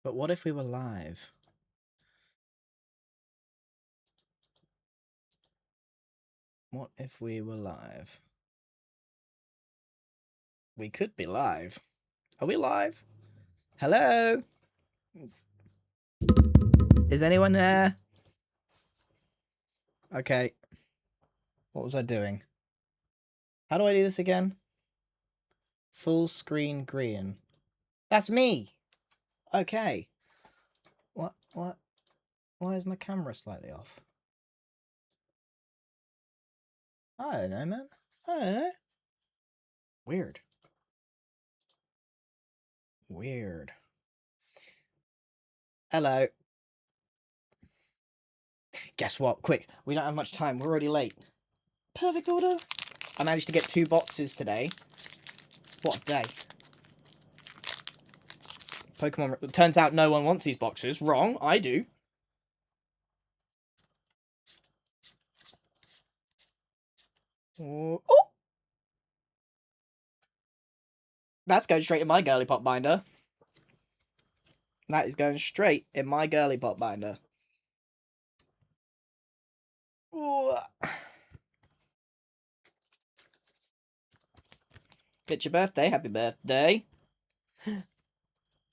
But what if we were live? What if we were live? We could be live. Are we live? Hello? Is anyone there? Okay. What was I doing? How do I do this again? Full screen Grian. That's me! Okay. What? Why is my camera slightly off? I don't know, man. I don't know. Weird. Weird. Hello. Guess what? Quick. We don't have much time. We're already late. Perfect order. I managed to get 2 boxes today. What a day. Pokemon... It turns out no one wants these boxes. Wrong. I do. Oh! That's going straight in my girly pop binder. That is going straight in my girly pop binder. Ooh. It's your birthday. Happy birthday.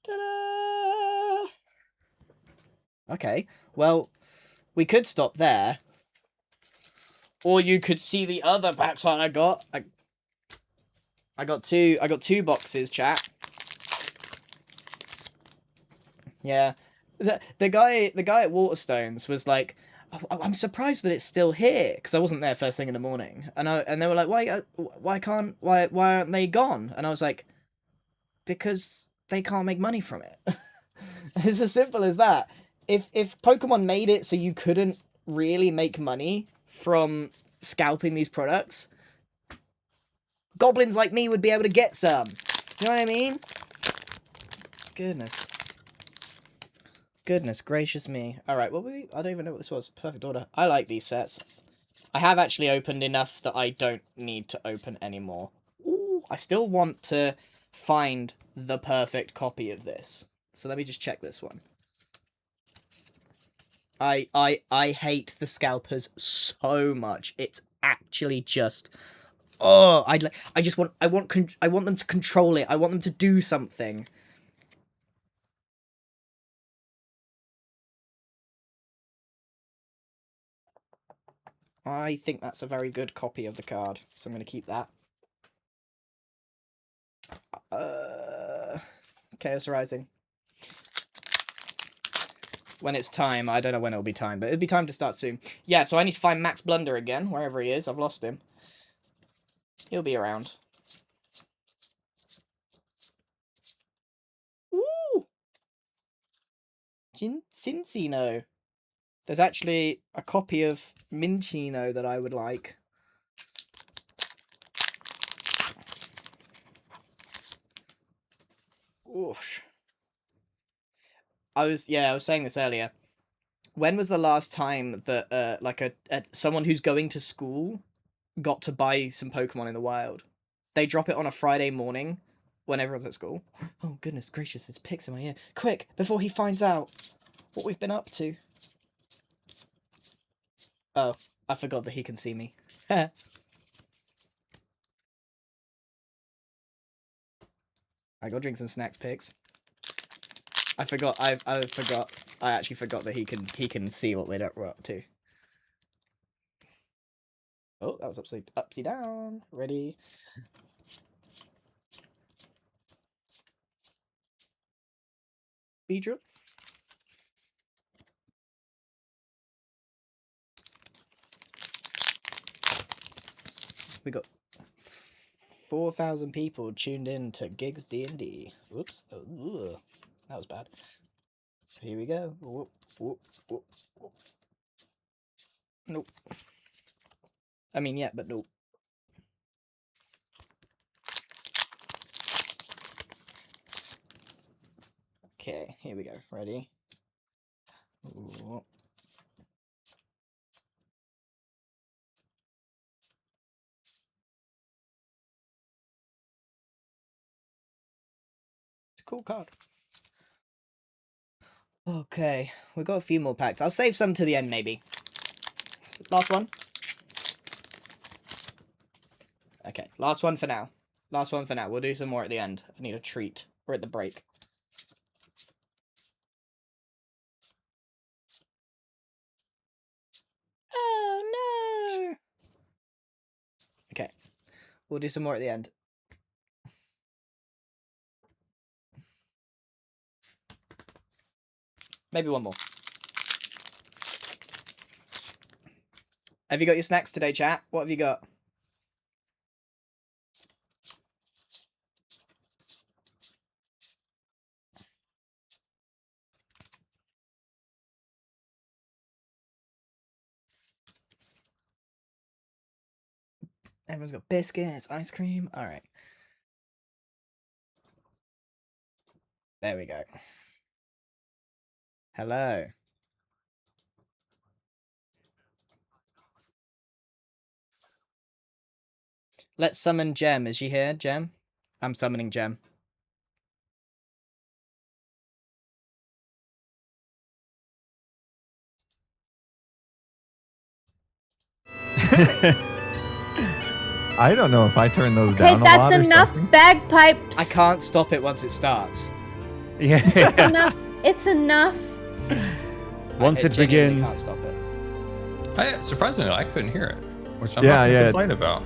Ta-da! Okay. Well, we could stop there. Or you could see the other packs that I got. I got two boxes, chat. Yeah. The guy at Waterstones was like, oh, I'm surprised that it's still here, because I wasn't there first thing in the morning. And they were like, why aren't they gone? And I was like, because they can't make money from it. It's as simple as that. If Pokemon made it so you couldn't really make money from scalping these products, goblins like me would be able to get some. You know what I mean? Goodness gracious me. Alright, well, I don't even know what this was. Perfect order. I like these sets. I have actually opened enough that I don't need to open anymore. Ooh, I still want to find the perfect copy of this. So let me just check this one. I hate the scalpers so much. It's actually just... Oh, I want them to control it. I want them to do something. I think that's a very good copy of the card, so I'm going to keep that. Chaos Rising. When it's time, I don't know when it'll be time, but it'll be time to start soon. Yeah, so I need to find Max Blunder again, wherever he is. I've lost him. He'll be around. Woo! Cincino. There's actually a copy of Minccino that I would like. Oof. I was saying this earlier. When was the last time that like someone who's going to school got to buy some Pokemon in the wild? They drop it on a Friday morning when everyone's at school. Oh goodness gracious, there's pics in my ear. Quick, before he finds out what we've been up to. Oh, I forgot that he can see me. I got drinks and snacks pics. I forgot. I actually forgot that he can see what we're up to. Oh, that was upside down. Ready. Beedrill. We got 4,000 people tuned in to Gigs D&D. Whoops. Oh, that was bad. Here we go. Whoop, whoop, whoop, whoop. Nope. I mean, yeah, but nope. Okay, here we go. Ready? Ooh. It's a cool card. Okay, we've got a few more packs. I'll save some to the end, maybe. Last one. Okay, last one for now. Last one for now. We'll do some more at the end. I need a treat. We're at the break. Oh, no! Okay, we'll do some more at the end. Maybe one more. Have you got your snacks today, chat? What have you got? Everyone's got biscuits, ice cream. All right. There we go. Hello. Let's summon Gem. Is she here, Gem? I'm summoning Gem. I don't know if I turn those Okay, down a lot that's or enough something. bagpipes. I can't stop it once it starts. Yeah. It's enough. It's enough. Once I it genuinely begins. can't stop it. Surprisingly, I couldn't hear it, which I'm Yeah, not yeah. gonna complain about.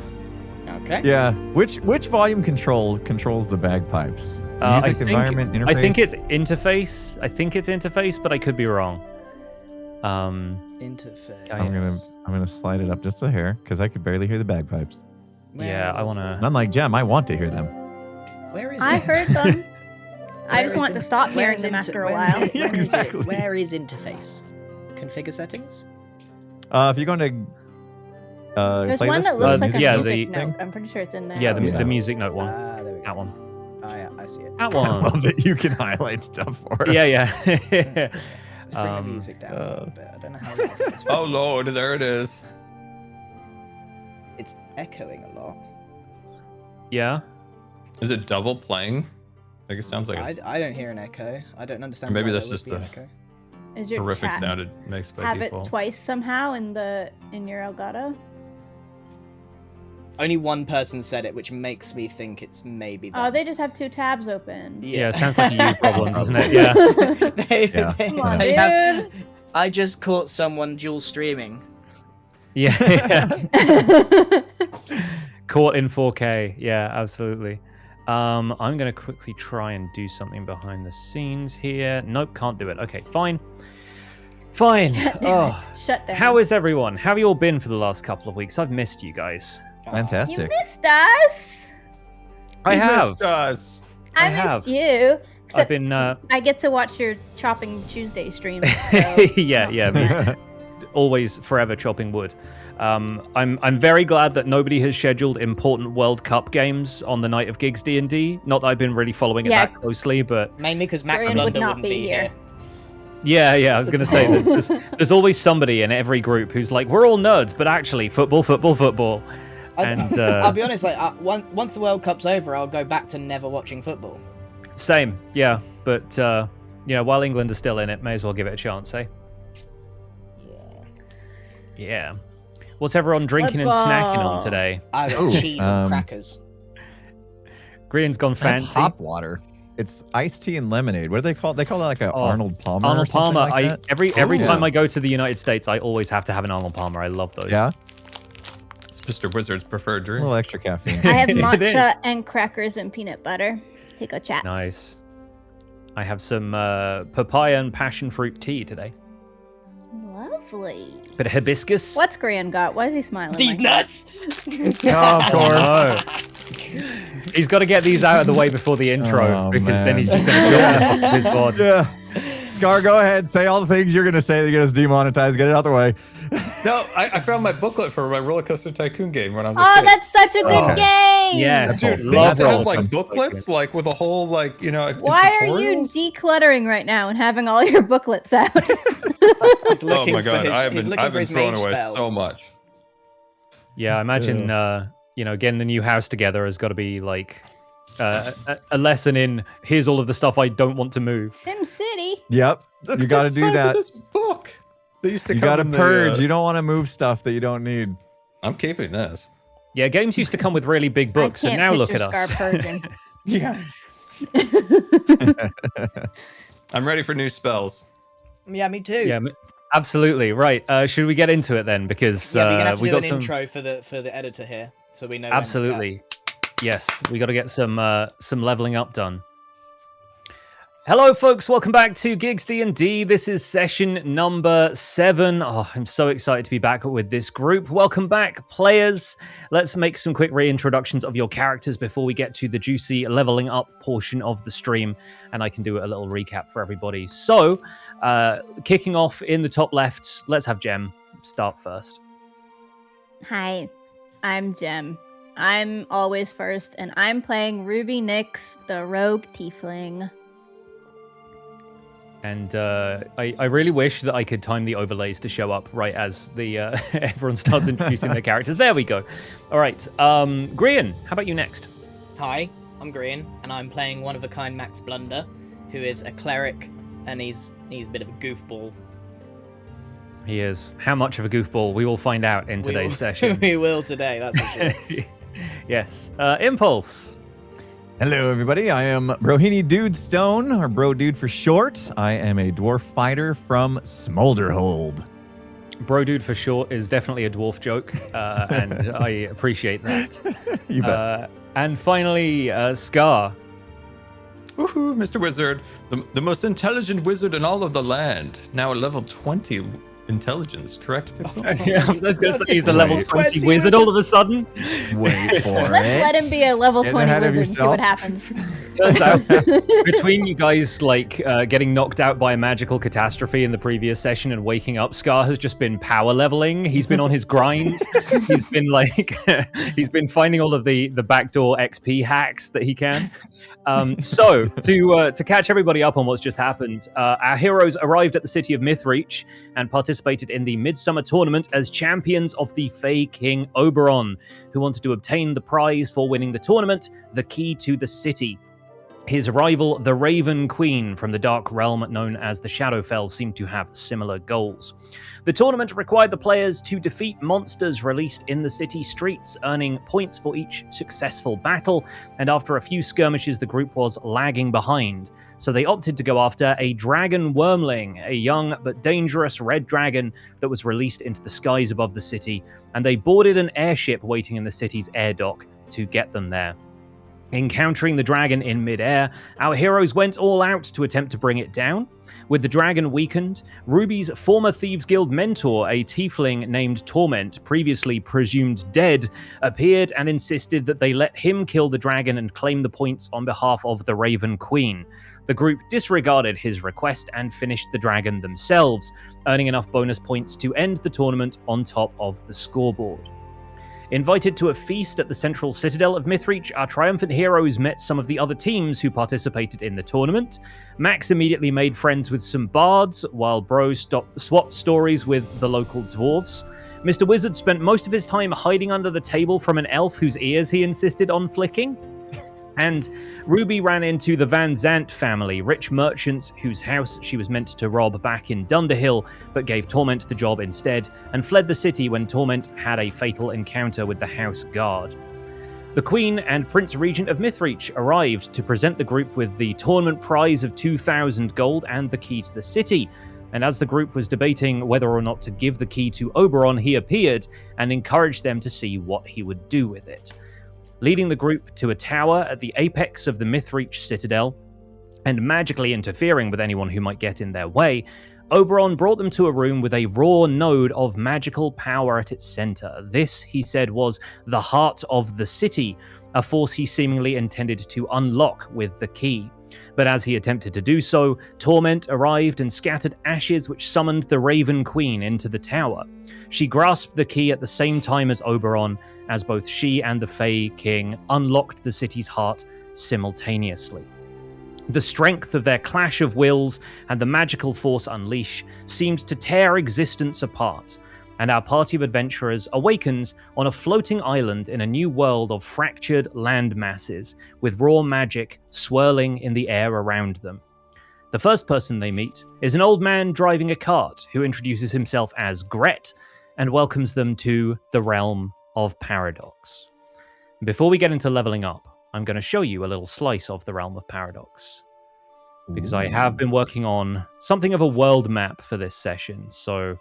Okay. Yeah. Which volume control controls the bagpipes? Music environment interface? I think it's interface. I think it's interface, but I could be wrong. Interface. I'm gonna slide it up just a hair because I could barely hear the bagpipes. Yeah, I wanna- Unlike Gem, I want to hear them. Where is I it? heard them. I Where just is want to in- stop hearing where's them inter- after a when's while. it- Yeah, when is it? exactly. Where is interface? Configure settings? If you're going to There's one playlist, that looks like a yeah, music the- note. I'm pretty sure it's in there. Yeah, Oh, the music note one. There we go. That one. Oh, yeah, I see it. That I one. love that you can highlight stuff for us. Yeah, yeah. Let's bring the Um, music down a little bit. I don't know how loud it is. Oh lord, there it is. It's echoing a lot. Yeah. Is it double playing? Like it sounds like it's I don't hear an echo. I don't understand. Maybe why that's there would just be an the- echo. Is your horrific chat sound it makes by have default. it twice somehow in your Elgato? Only one person said it, which makes me think it's maybe them. Oh, they just have two tabs open. Yeah, it sounds like a you problem, doesn't it? Yeah. Yeah. Come on, they dude. have- I just caught someone dual streaming. Yeah. Caught in 4K. Yeah, absolutely. I'm gonna quickly try and do something behind the scenes here. Nope, can't do it. Okay, fine. Fine. Oh. Shut down. How is everyone? How have you all been for the last couple of weeks? I've missed you guys. You Fantastic. missed us. I You have. missed us. I have. missed you. I've Except been. I get to watch your Chopping Tuesday stream. So Yeah, yeah. Always, forever chopping wood. I'm very glad that nobody has scheduled important World Cup games on the night of Gigs D&D. Not that I've been really following it Yeah. that closely, but Mainly because Max Grian would Blunder not wouldn't be be here. here. yeah, I was gonna say there's always somebody in every group who's like, we're all nerds, but actually football, football, football. And I'll be honest, like once the World Cup's over, I'll go back to never watching football. Same, yeah. But while England is still in it, may as well give it a chance, eh? Yeah. Yeah. What's everyone drinking and snacking on Football. today? I got Ooh, cheese and crackers. Grian's gone That's fancy. hop water. It's iced tea and lemonade. What do they call it? They call it like a Oh, Arnold Palmer. or Arnold something Palmer. like that? Every Ooh. time I go to the United States, I always have to have an Arnold Palmer. I love those. Yeah, It's Mr. Wizard's preferred a drink. little extra caffeine. I have It matcha is. and crackers and peanut butter. Here go chats. Nice. I have some papaya and passion fruit tea today. Lovely. Bit of hibiscus. What's Grian got? Why is he smiling? These like that? nuts! Oh, of course. No. He's got to get these out of the way before the intro, Oh, because then man. he's just going to kill us off his VOD. Yeah. Scar, go ahead. Say all the things you're going to say that get us demonetized. Get it out the way. No, I found my booklet for my Roller Coaster Tycoon game when I was a Oh, kid. that's such a good Oh. game. Yes. That's Dude, all they love have to have those. like booklets, like with a whole like Why are you tutorials? decluttering right now and having all your booklets out? He's Oh looking my god, for his, I've he's been looking I've for been his throwing mage away spell. so much. Yeah, I imagine, getting the new house together has got to be like a lesson in here's all of the stuff I don't want to move. Sim City. Yep. Look You at got to the do size of that. this book. They used to You come got to in the, purge. You don't want to move stuff that you don't need. I'm keeping this. Yeah, games used to come with really big books, I and can't now look picture at us. Scar purging. Yeah. I'm ready for new spells. Yeah, me too. Yeah, absolutely. Right. Should we get into it then? Because Yeah, we're gonna have to we do got an some. intro for the editor here, so we know. Absolutely. Yes, we got to get some leveling up done. Hello, folks. Welcome back to Gigs D&D. This is session number 7. Oh, I'm so excited to be back with this group. Welcome back, players. Let's make some quick reintroductions of your characters before we get to the juicy leveling up portion of the stream, and I can do a little recap for everybody. So, kicking off in the top left, let's have Jem start first. Hi, I'm Jem. I'm always first, and I'm playing Ruby Nyx, the rogue tiefling. And I really wish that I could time the overlays to show up right as the everyone starts introducing their characters. There we go. All right, Grian, how about you next? Hi, I'm Grian, and I'm playing one-of-a-kind Max Blunder, who is a cleric, and he's a bit of a goofball. He is. How much of a goofball? We will find out in today's session. We will today, that's for sure. Yes. Impulse. Hello, everybody. I am Brohini Dude Stone, or Bro Dude for short. I am a dwarf fighter from Smolderhold. Bro Dude for short is definitely a dwarf joke, and I appreciate that. You bet. And finally, Scar. Woohoo, Mr. Wizard. The most intelligent wizard in all of the land. Now a level 20 intelligence, correct, Pixel? Yeah, I was going to say he's a level Wait. 20 wizard all of a sudden. Wait for it. Let's let him be a level Get 20 ahead of wizard and see what yourself. happens. Turns out, between you guys getting knocked out by a magical catastrophe in the previous session and waking up, Scar has just been power leveling. He's been on his grind. He's been he's been finding all of the backdoor XP hacks that he can. So to catch everybody up on what's just happened, our heroes arrived at the city of Mythreach and participated in the Midsummer Tournament as champions of the Fey King Oberon, who wanted to obtain the prize for winning the tournament, the key to the city. His rival, the Raven Queen from the Dark Realm known as the Shadowfell, seemed to have similar goals. The tournament required the players to defeat monsters released in the city streets, earning points for each successful battle, and after a few skirmishes the group was lagging behind, so they opted to go after a dragon wormling, a young but dangerous red dragon that was released into the skies above the city, and they boarded an airship waiting in the city's air dock to get them there. Encountering the dragon in mid-air, our heroes went all out to attempt to bring it down. With the dragon weakened, Ruby's former Thieves Guild mentor, a tiefling named Torment, previously presumed dead, appeared and insisted that they let him kill the dragon and claim the points on behalf of the Raven Queen. The group disregarded his request and finished the dragon themselves, earning enough bonus points to end the tournament on top of the scoreboard. Invited to a feast at the central citadel of Mythreach, our triumphant heroes met some of the other teams who participated in the tournament. Max immediately made friends with some bards, while Bro swapped stories with the local dwarves. Mr. Wizard spent most of his time hiding under the table from an elf whose ears he insisted on flicking. And Ruby ran into the Van Zant family, rich merchants whose house she was meant to rob back in Dunderhill, but gave Torment the job instead, and fled the city when Torment had a fatal encounter with the house guard. The Queen and Prince Regent of Mythreach arrived to present the group with the tournament prize of 2,000 gold and the key to the city, and as the group was debating whether or not to give the key to Oberon, he appeared and encouraged them to see what he would do with it. Leading the group to a tower at the apex of the Mythreach citadel, and magically interfering with anyone who might get in their way, Oberon brought them to a room with a raw node of magical power at its center. This, he said, was the heart of the city, a force he seemingly intended to unlock with the key. But as he attempted to do so, Torment arrived and scattered ashes which summoned the Raven Queen into the tower. She grasped the key at the same time as Oberon, as both she and the Fey King unlocked the city's heart simultaneously. The strength of their clash of wills and the magical force unleashed seemed to tear existence apart. and our party of adventurers awakens on a floating island in a new world of fractured land masses, with raw magic swirling in the air around them. The first person they meet is an old man driving a cart who introduces himself as Gret and welcomes them to the realm of Paradox. Before we get into leveling up, I'm going to show you a little slice of the realm of Paradox, because I have been working on something of a world map for this session. So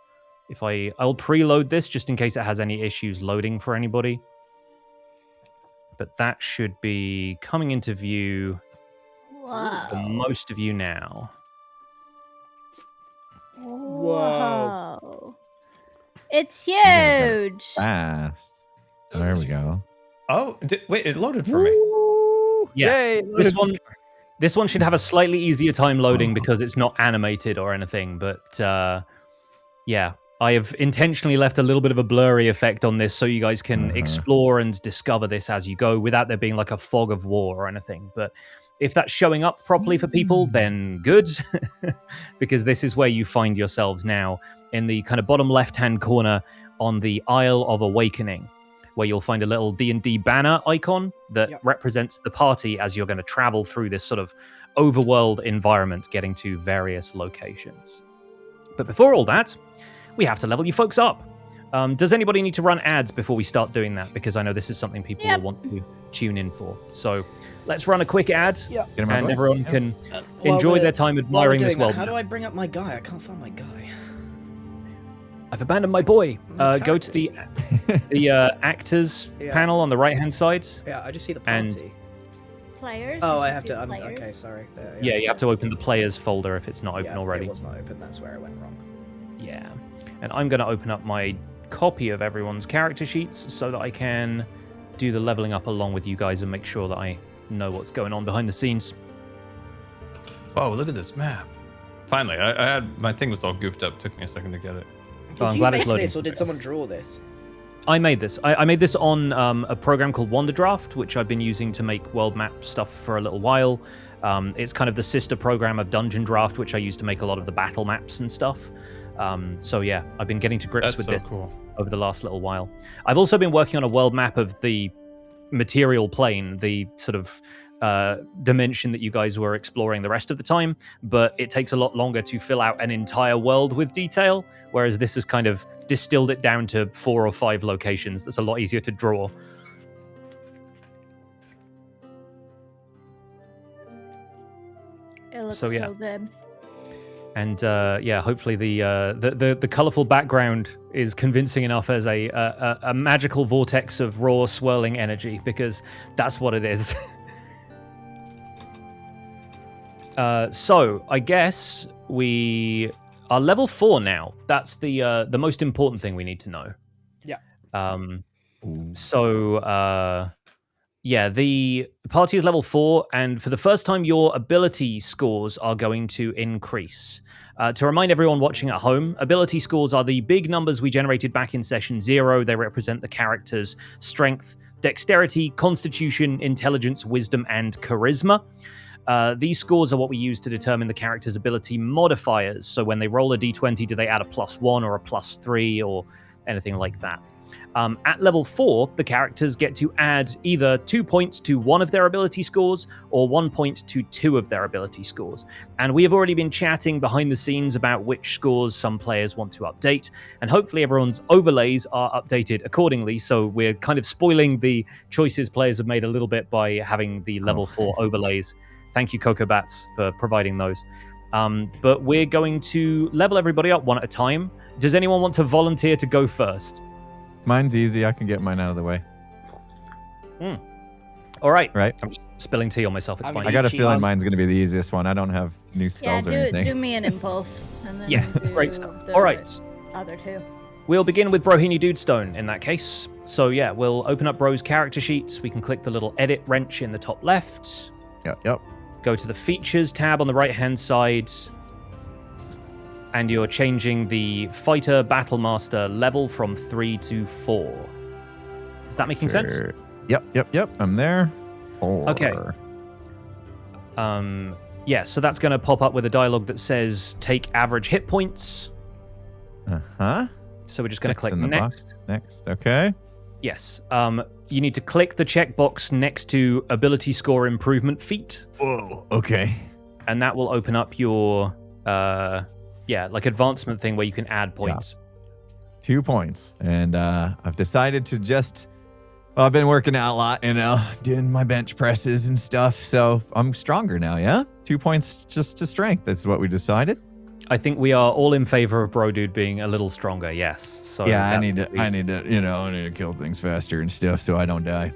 if I'll preload this just in case it has any issues loading for anybody. But that should be coming into view for most of you now. Whoa. It's You guys got huge. Fast. There we go. Oh, wait, it loaded for me. Yeah, Yay, this one should have a slightly easier time loading because it's not animated or anything. But yeah, I have intentionally left a little bit of a blurry effect on this so you guys can explore and discover this as you go without there being like a fog of war or anything. But if that's showing up properly for people, then good, because this is where you find yourselves now, in the kind of bottom left-hand corner on the Isle of Awakening, where you'll find a little D&D banner icon that represents the party as you're going to travel through this sort of overworld environment, getting to various locations. But before all that, we have to level you folks up. Does anybody need to run ads before we start doing that? Because I know this is something people will want to tune in for. So let's run a quick ad, and everyone can enjoy their time admiring this world. How do I bring up my guy? I can't find my guy. I've abandoned my boy. Go to the actors panel on the right-hand side. Yeah, I just see the party. Players? Oh, I have to... Players? Okay, sorry. Yeah, you have to open the players folder if it's not open already. It was not open. That's where I went wrong. Yeah. And I'm going to open up my copy of everyone's character sheets so that I can do the leveling up along with you guys and make sure that I know what's going on behind the scenes. Whoa, look at this map. Finally, I had my thing was all goofed up. Took me a second to get it. Did you make this, or did someone draw this? I made this. I made this on a program called Wonderdraft, which I've been using to make world map stuff for a little while. It's kind of the sister program of Dungeon Draft, which I use to make a lot of the battle maps and stuff. So yeah, I've been getting to grips with this over the last little while. I've also been working on a world map of the material plane, the sort of dimension that you guys were exploring the rest of the time, but it takes a lot longer to fill out an entire world with detail, whereas this has kind of distilled it down to 4 or 5 locations. That's a lot easier to draw. It looks so good. And yeah, hopefully the colorful background is convincing enough as a magical vortex of raw swirling energy, because that's what it is. So I guess we are level 4 now. That's the most important thing we need to know. Yeah. Yeah, the party is level 4, and for the first time, your ability scores are going to increase. To remind everyone watching at home, ability scores are the big numbers we generated back in session 0. They represent the character's strength, dexterity, constitution, intelligence, wisdom, and charisma. These scores are what we use to determine the character's ability modifiers. So when they roll a d20, do they add a +1 or a +3 or anything like that? At level 4, the characters get to add either 2 points to one of their ability scores or 1 point to 2 of their ability scores. And we have already been chatting behind the scenes about which scores some players want to update, and hopefully everyone's overlays are updated accordingly, so we're kind of spoiling the choices players have made a little bit by having the level 4 overlays. Thank you, Coco Bats, for providing those. But we're going to level everybody up one at a time. Does anyone want to volunteer to go first? Mine's easy. I can get mine out of the way. All right. Right. I'm just spilling tea on myself. It's fine. I got a feeling mine's going to be the easiest one. I don't have new spells or anything. Do me an impulse. And then Yeah, do great stuff. the All right. Other 2. We'll begin with Brohini Dudestone in that case. So yeah, we'll open up Bro's character sheets. We can click the little edit wrench in the top left. Yep. Go to the features tab on the right-hand side. And you're changing the fighter battlemaster level from 3 to 4. Is that making sense? Yep. I'm there. 4. Okay. Yeah, so that's going to pop up with a dialogue that says take average hit points. Uh-huh. So we're just going to click in the next. box. Next, okay. Yes. You need to click the checkbox next to ability score improvement feat. Whoa, okay. And that will open up your, advancement thing where you can add points. 2 points. And I've decided to just... Well, I've been working out a lot, doing my bench presses and stuff. So I'm stronger now, yeah? 2 points just to strength. That's what we decided. I think we are all in favor of Bro Dude being a little stronger, yes. So Yeah, I need to kill things faster and stuff so I don't die.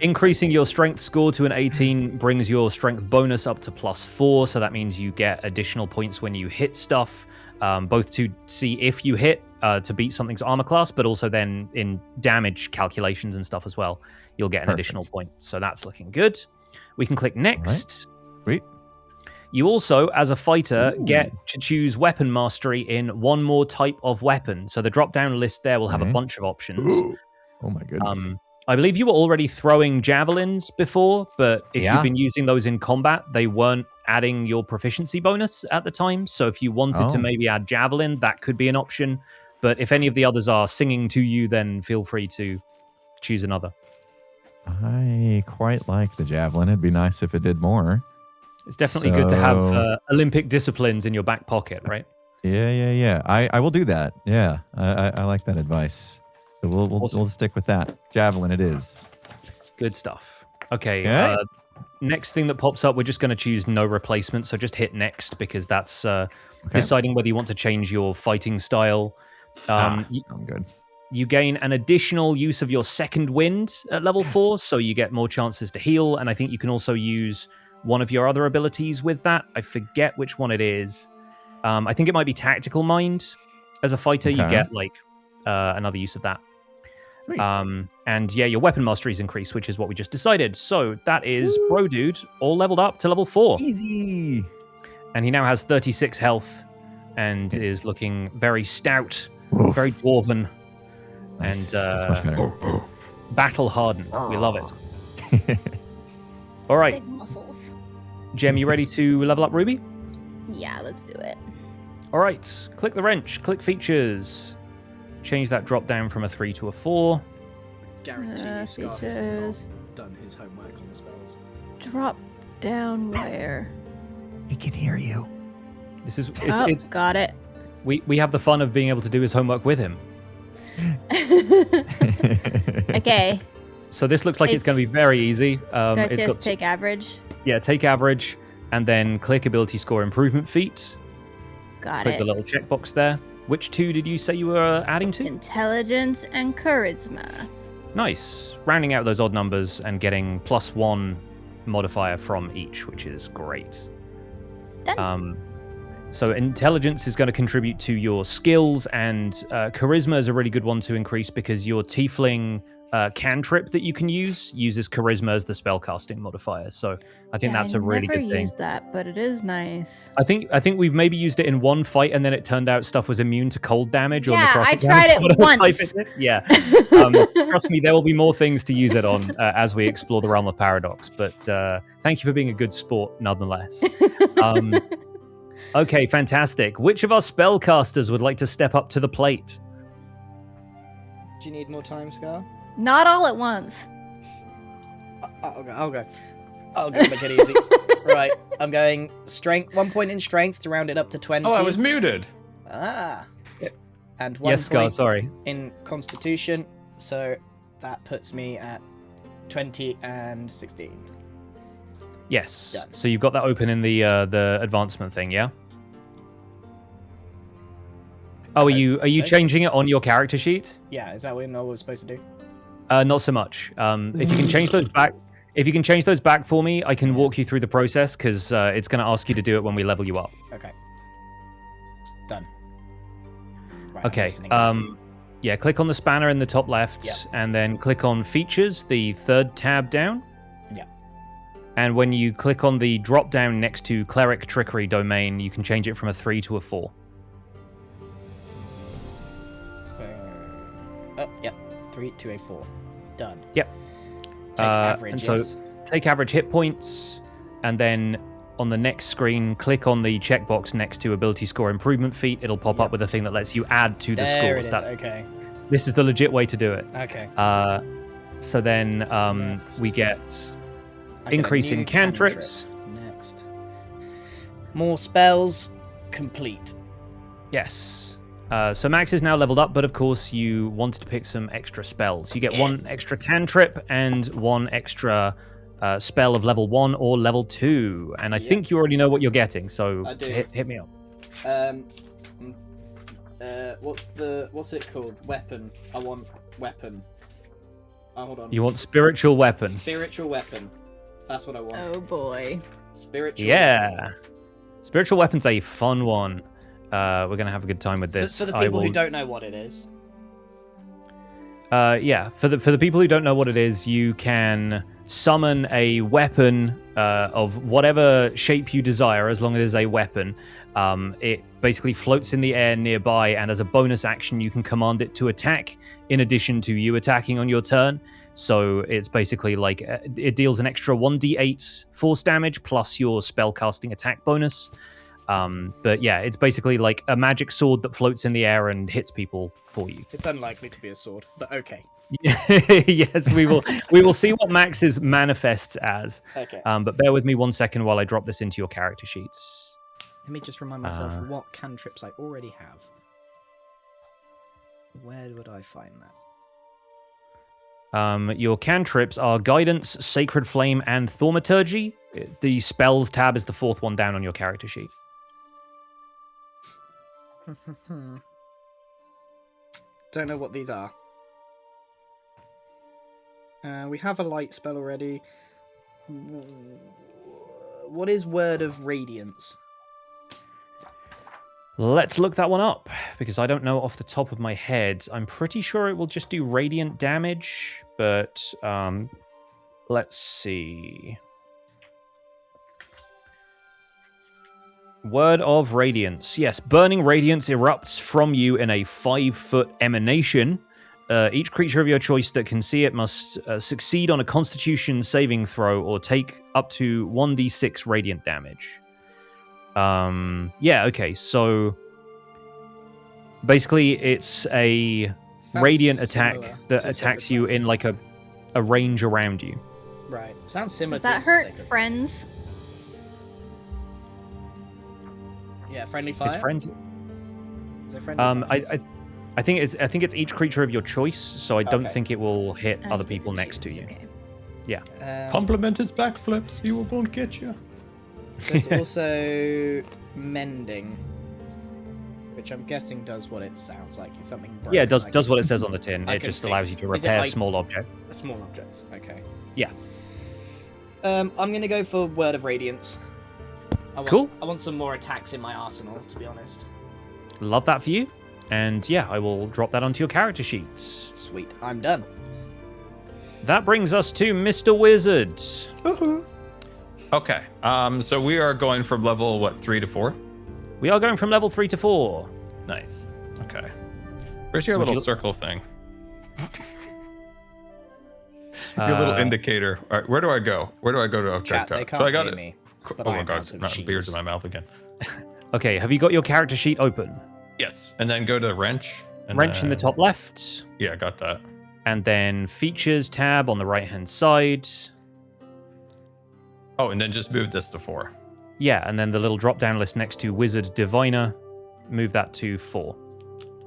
Increasing your strength score to an 18 brings your strength bonus up to +4, so that means you get additional points when you hit stuff, both to see if you hit to beat something's armor class, but also then in damage calculations and stuff as well, you'll get an additional point. So that's looking good. We can click next. Right. Sweet. You also, as a fighter, get to choose weapon mastery in one more type of weapon. So the drop-down list there will have a bunch of options. Oh my goodness. I believe you were already throwing javelins before, but if you've been using those in combat, they weren't adding your proficiency bonus at the time. So if you wanted to maybe add javelin, that could be an option. But if any of the others are singing to you, then feel free to choose another. I quite like the javelin. It'd be nice if it did more. It's definitely good to have Olympic disciplines in your back pocket, right? Yeah. I will do that. Yeah, I like that advice. So we'll stick with that. Javelin it is. Good stuff. Okay. Next thing that pops up, we're just going to choose no replacement. So just hit next because that's deciding whether you want to change your fighting style. I'm good. You gain an additional use of your second wind at level 4, so you get more chances to heal. And I think you can also use one of your other abilities with that. I forget which one it is. I think it might be Tactical Mind. As a fighter, you get another use of that. Sweet. And yeah, your weapon mastery is increased, which is what we just decided. So that is Bro Dude, all leveled up to level 4. Easy. And he now has 36 health and is looking very stout, very dwarven, Nice. and That's much better. battle hardened. We love it. All right, Big muscles. Jem, you ready to level up Ruby? Yeah, let's do it. All right, click the wrench, click features. Change that drop down from a 3 to a 4. Guarantee you Scar has features. not done his homework on the spells. Drop down where? He can hear you. This is It's got it. we have the fun of being able to do his homework with him. Okay. So this looks like it's going to be very easy. Do I It's just got take average? take average, and then click ability score improvement feat. Got Click it. the little checkbox there. Which 2 did you say you were adding to? Intelligence and charisma. Nice. Rounding out those odd numbers and getting +1 modifier from each, which is great. Done. So intelligence is going to contribute to your skills, and charisma is a really good one to increase because your tiefling cantrip that you can uses charisma as the spellcasting modifier. So I think that's a really good I never thing. used that, but it is nice. I think we've maybe used it in one fight, and then it turned out stuff was immune to cold damage or Yeah, necrotic I damage, tried it whatever type once. it did. Yeah. Trust me, there will be more things to use it on as we explore the realm of paradox. But thank you for being a good sport, nonetheless. Okay, fantastic. Which of our spellcasters would like to step up to the plate? Do you need more time, Scar? Not all at once. I'll go. I'll go make it easy. Right, I'm going strength. 1 point in strength to round it up to 20. Oh, I was muted. And 1 Yes, Scar, point sorry. in constitution. So that puts me at 20 and 16. Yes. Done. So you've got that open in the advancement thing, yeah? Oh, are you changing it on your character sheet? Yeah, is that what we're supposed to do? Not so much. If you can change those back, for me, I can walk you through the process because it's going to ask you to do it when we level you up. Okay. Done. Right, I'm Okay. listening. Yeah, click on the spanner in the top left, Yep. and then click on features, the third tab down. Yeah. And when you click on the drop down next to cleric trickery domain, you can change it from a 3 to a 4. Oh, yep. 3 to a 4. Done. Yep. Take average, and so yes. take average hit points, and then on the next screen, click on the checkbox next to ability score improvement feat. It'll pop up with a thing that lets you add to the There scores. it is. Okay. This is the legit way to do it. Okay. So then Next. we get I get a increase in new cantrips. cantrip. Next. More spells. Complete. Yes. So Max is now leveled up, but of course you wanted to pick some extra spells. You get 1 extra cantrip and 1 extra spell of level 1 or level 2. And I think you already know what you're getting, so I do. hit me up. What's it called? Weapon. I want weapon. Oh, hold on. You want spiritual weapon. Spiritual weapon. That's what I want. Oh boy. Spiritual. Yeah. Spiritual weapon's a fun one. We're going to have a good time with this. For the people who don't know what it is. Yeah, for the people who don't know what it is, you can summon a weapon of whatever shape you desire, as long as it is a weapon. It basically floats in the air nearby, and as a bonus action, you can command it to attack, in addition to you attacking on your turn. So it's basically like it deals an extra 1d8 force damage plus your spellcasting attack bonus. But yeah, it's basically like a magic sword that floats in the air and hits people for you. It's unlikely to be a sword, but okay. Yes, we will see what Max's manifests as. Okay. But bear with me 1 second while I drop this into your character sheets. Let me just remind myself what cantrips I already have. Where would I find that? Your cantrips are Guidance, Sacred Flame, and Thaumaturgy. The Spells tab is the 4th one down on your character sheet. Don't know what these are. We have a light spell already. What is Word of Radiance? Let's look that one up, because I don't know off the top of my head. I'm pretty sure it will just do radiant damage, but let's see. Word of Radiance. Yes, burning radiance erupts from you in a 5-foot emanation. Each creature of your choice that can see it must succeed on a Constitution saving throw or take up to 1d6 radiant damage. Yeah, okay, so basically it's a radiant attack that attacks you in like a range around you. Right. Sounds similar Does to that hurt Sacred. friends? Yeah, friendly fire. Is friends? Is it friendly fire? I think it's each creature of your choice, so I don't Okay. think it will hit Oh, other you people can next to choose, you. okay. Yeah. Compliment his backflips. He won't get you. There's also mending, which I'm guessing does what it sounds like. It's something broken. Yeah, it I does can- what it says on the tin. I It can just allows you fix. to Is it repair like- small objects. Small objects. Okay. Yeah. I'm gonna go for Word of Radiance. Cool. I want some more attacks in my arsenal, to be honest. Love that for you. And yeah, I will drop that onto your character sheets. Sweet. I'm done. That brings us to Mr. Wizard. Okay. So we are going from level 3 to 4. We are going from level 3 to 4. Nice. Okay. Where's your Would little you- circle thing? Your little indicator. All right, where do I go? Where do I go to Chat, check they out? can't So I got hear it. me. Oh but my I'm god, out of not beers cheese. in my mouth again. Okay, have you got your character sheet open? Yes, and then go to wrench. And Wrench in the then- top left, Yeah, I got that. and then Features tab on the right-hand side. Oh, and then just move this to 4. Yeah, and then the little drop-down list next to Wizard Diviner, move that to 4.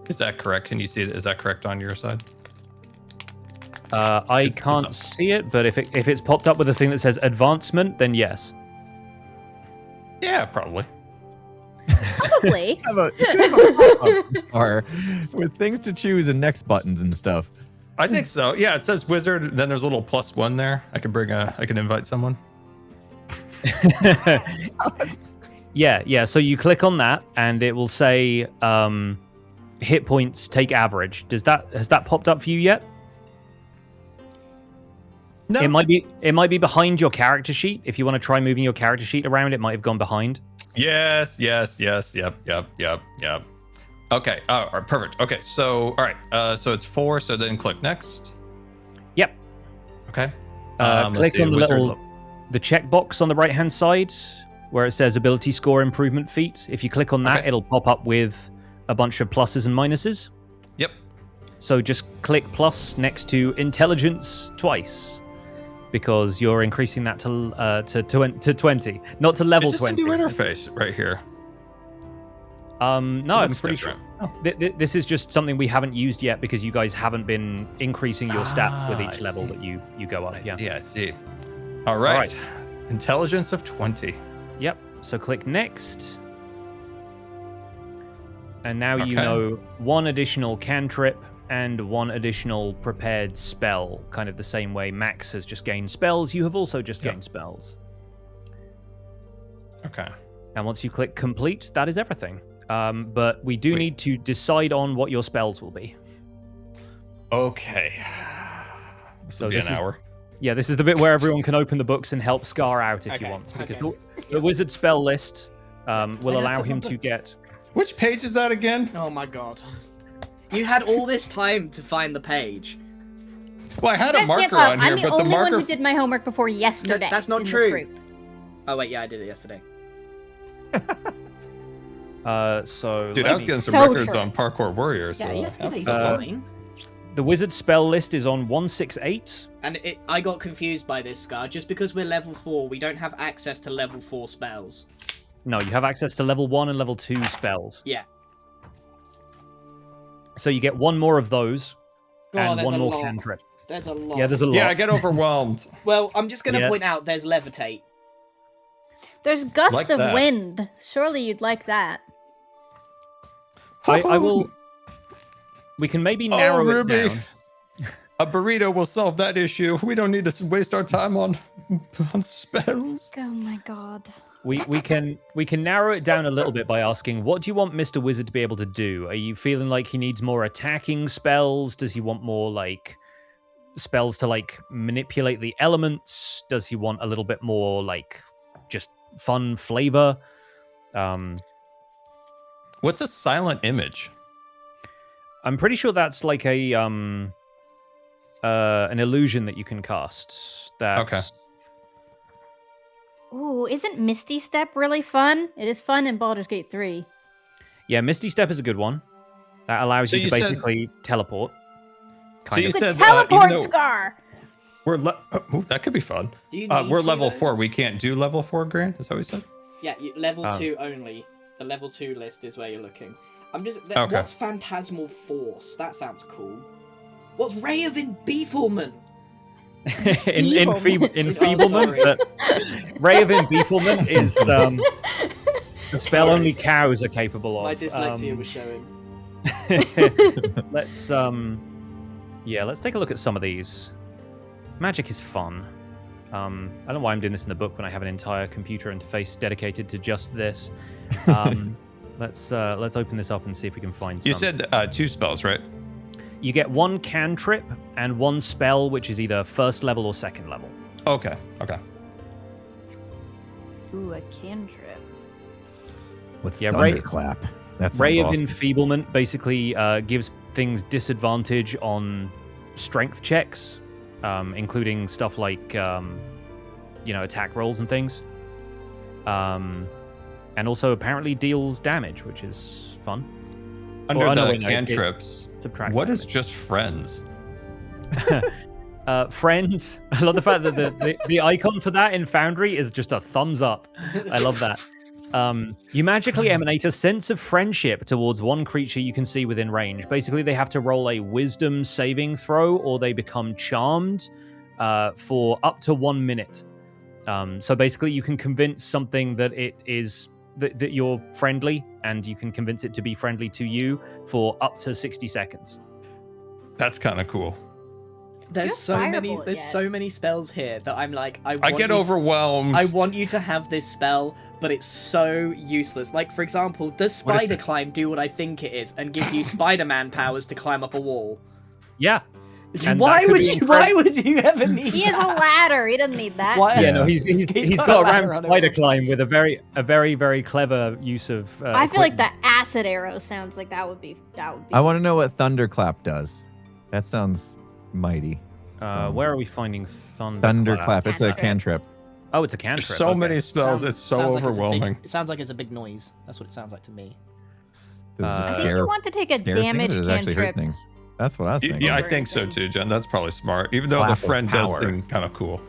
Is that correct? Can you see it? Is that correct on your side? I It's can't up. see it, but if it's popped up with a thing that says advancement, then yes. Yeah, probably. Probably. You should have a pop-up star with things to choose and next buttons and stuff. I think so. Yeah, it says wizard. Then there's a little +1 there. I can invite someone. Yeah. So you click on that, and it will say hit points take average. Has that popped up for you yet? No. It might be behind your character sheet. If you want to try moving your character sheet around, it might have gone behind. Yes. Yep. Okay. All right, perfect. Okay. So, all right. So it's 4. So then click next. Yep. Okay. Click on the checkbox on the right hand side where it says ability score improvement feat. If you click on that, it'll pop up with a bunch of pluses and minuses. Yep. So just click plus next to intelligence twice, because you're increasing that to 20, not to level Is this 20. a new interface right here? No, I'm Looks pretty sure. different. Oh. This is just something we haven't used yet because you guys haven't been increasing your stats with each I level see. that you go up. I see. All right. right. Intelligence of 20. Yep. So click next. And now you Okay. know one additional cantrip and one additional prepared spell, kind of the same way Max has just gained spells. You have also just gained spells. Okay. And once you click complete, that is everything. But we do need to decide on what your spells will be. Okay. This will be an hour. Yeah, this is the bit where everyone can open the books and help Scar out if you want. Because the wizard spell list will allow him to get... Which page is that again? Oh my god. You had all this time to find the page. Well, I had a You guys can't marker talk. on here, I'm the but the only one marker... who did my homework before yesterday. No, that's not in this true. group. Oh wait, yeah, I did it yesterday. So Dude, I was getting some So records true. on Parkour Warriors. Yeah, so yesterday's that's- fine. the wizard spell list is on 168. And I got confused by this, Scar. Just because we're level 4, we don't have access to level 4 spells. No, you have access to level 1 and level 2 spells. Yeah. So you get one more of those Oh, and there's one a more lot. cantrip. There's a lot. Yeah, there's a lot. Yeah, I get overwhelmed. Well, I'm just going to Yeah. point out there's levitate. There's gust Like of that. wind. Surely you'd like that. I will... We can maybe narrow it Ruby. down. A burrito will solve that issue. We don't need to waste our time on spells. Oh my god. We can narrow it down a little bit by asking, what do you want Mr. Wizard to be able to do? Are you feeling like he needs more attacking spells? Does he want more like spells to like manipulate the elements? Does he want a little bit more like just fun flavor? What's a silent image? I'm pretty sure that's like a an illusion that you can cast. That's... Okay. Ooh, isn't Misty Step really fun? It is fun in Baldur's Gate 3. Yeah, Misty Step is a good one. That allows So you to you said- basically teleport. So you The said teleport even though scar! that could be fun. Do you need We're to, level though? 4. We can't do level 4, Grian? Is that what we said? Yeah, level 2 only. The level 2 list is where you're looking. I'm just... Okay. What's Phantasmal Force? That sounds cool. What's Ray of Enfeeblement? Enfeeblement. sorry. But Ray of Enfeeblement is a spell only cows are capable of. My dyslexia was showing. Let's let's take a look at some of these. Magic is fun. I don't know why I'm doing this in the book when I have an entire computer interface dedicated to just this. Let's open this up and see if we can find some. You said 2 spells, right? You get one cantrip and one spell, which is either first level or second level. Okay. Ooh, a cantrip. What's Yeah, Ray- thunderclap? That sounds Ray of awesome. Enfeeblement basically gives things disadvantage on strength checks, including stuff like attack rolls and things. And also apparently deals damage, which is fun. Under Or, oh, no, the wait, no, it cantrips, subtracts what is damage. just friends? Friends. I love the fact that the icon for that in Foundry is just a thumbs up. I love that. You magically emanate a sense of friendship towards one creature you can see within range. Basically, they have to roll a wisdom saving throw or they become charmed for up to 1 minute. So basically, you can convince something that it is that you're friendly, and you can convince it to be friendly to you for up to 60 seconds. That's kind of cool. There's Just so many. fireball There's again. so many spells here that I'm like, I get overwhelmed. I want you to have this spell, but it's so useless. Like, for example, does What is Spider it? Climb do what I think it is and give you Spider-Man powers to climb up a wall? Yeah. And Why that could would be you? Why would you ever need? He has a that? ladder. He doesn't need that. Why? Yeah, no, he's He's got got a a ladder ramp on it spider all the climb time. with a very very clever use of. I feel like equipment. the acid arrow sounds like that would be. I want to know what thunderclap does. That sounds mighty. Where are we finding thunder? Thunderclap. It's a Cantrip. cantrip. Oh, it's a There's cantrip. so okay. many spells. It's so Sounds like overwhelming. it sounds like it's a big noise. That's what it sounds like to me. Does I it I think scare, you want to take a scare things, damage or does it actually hurt cantrip. things? That's what I was thinking. Yeah, I Over think so everything. too, Jen. That's probably smart. Even though Clap the of friend does power. seem kind of cool.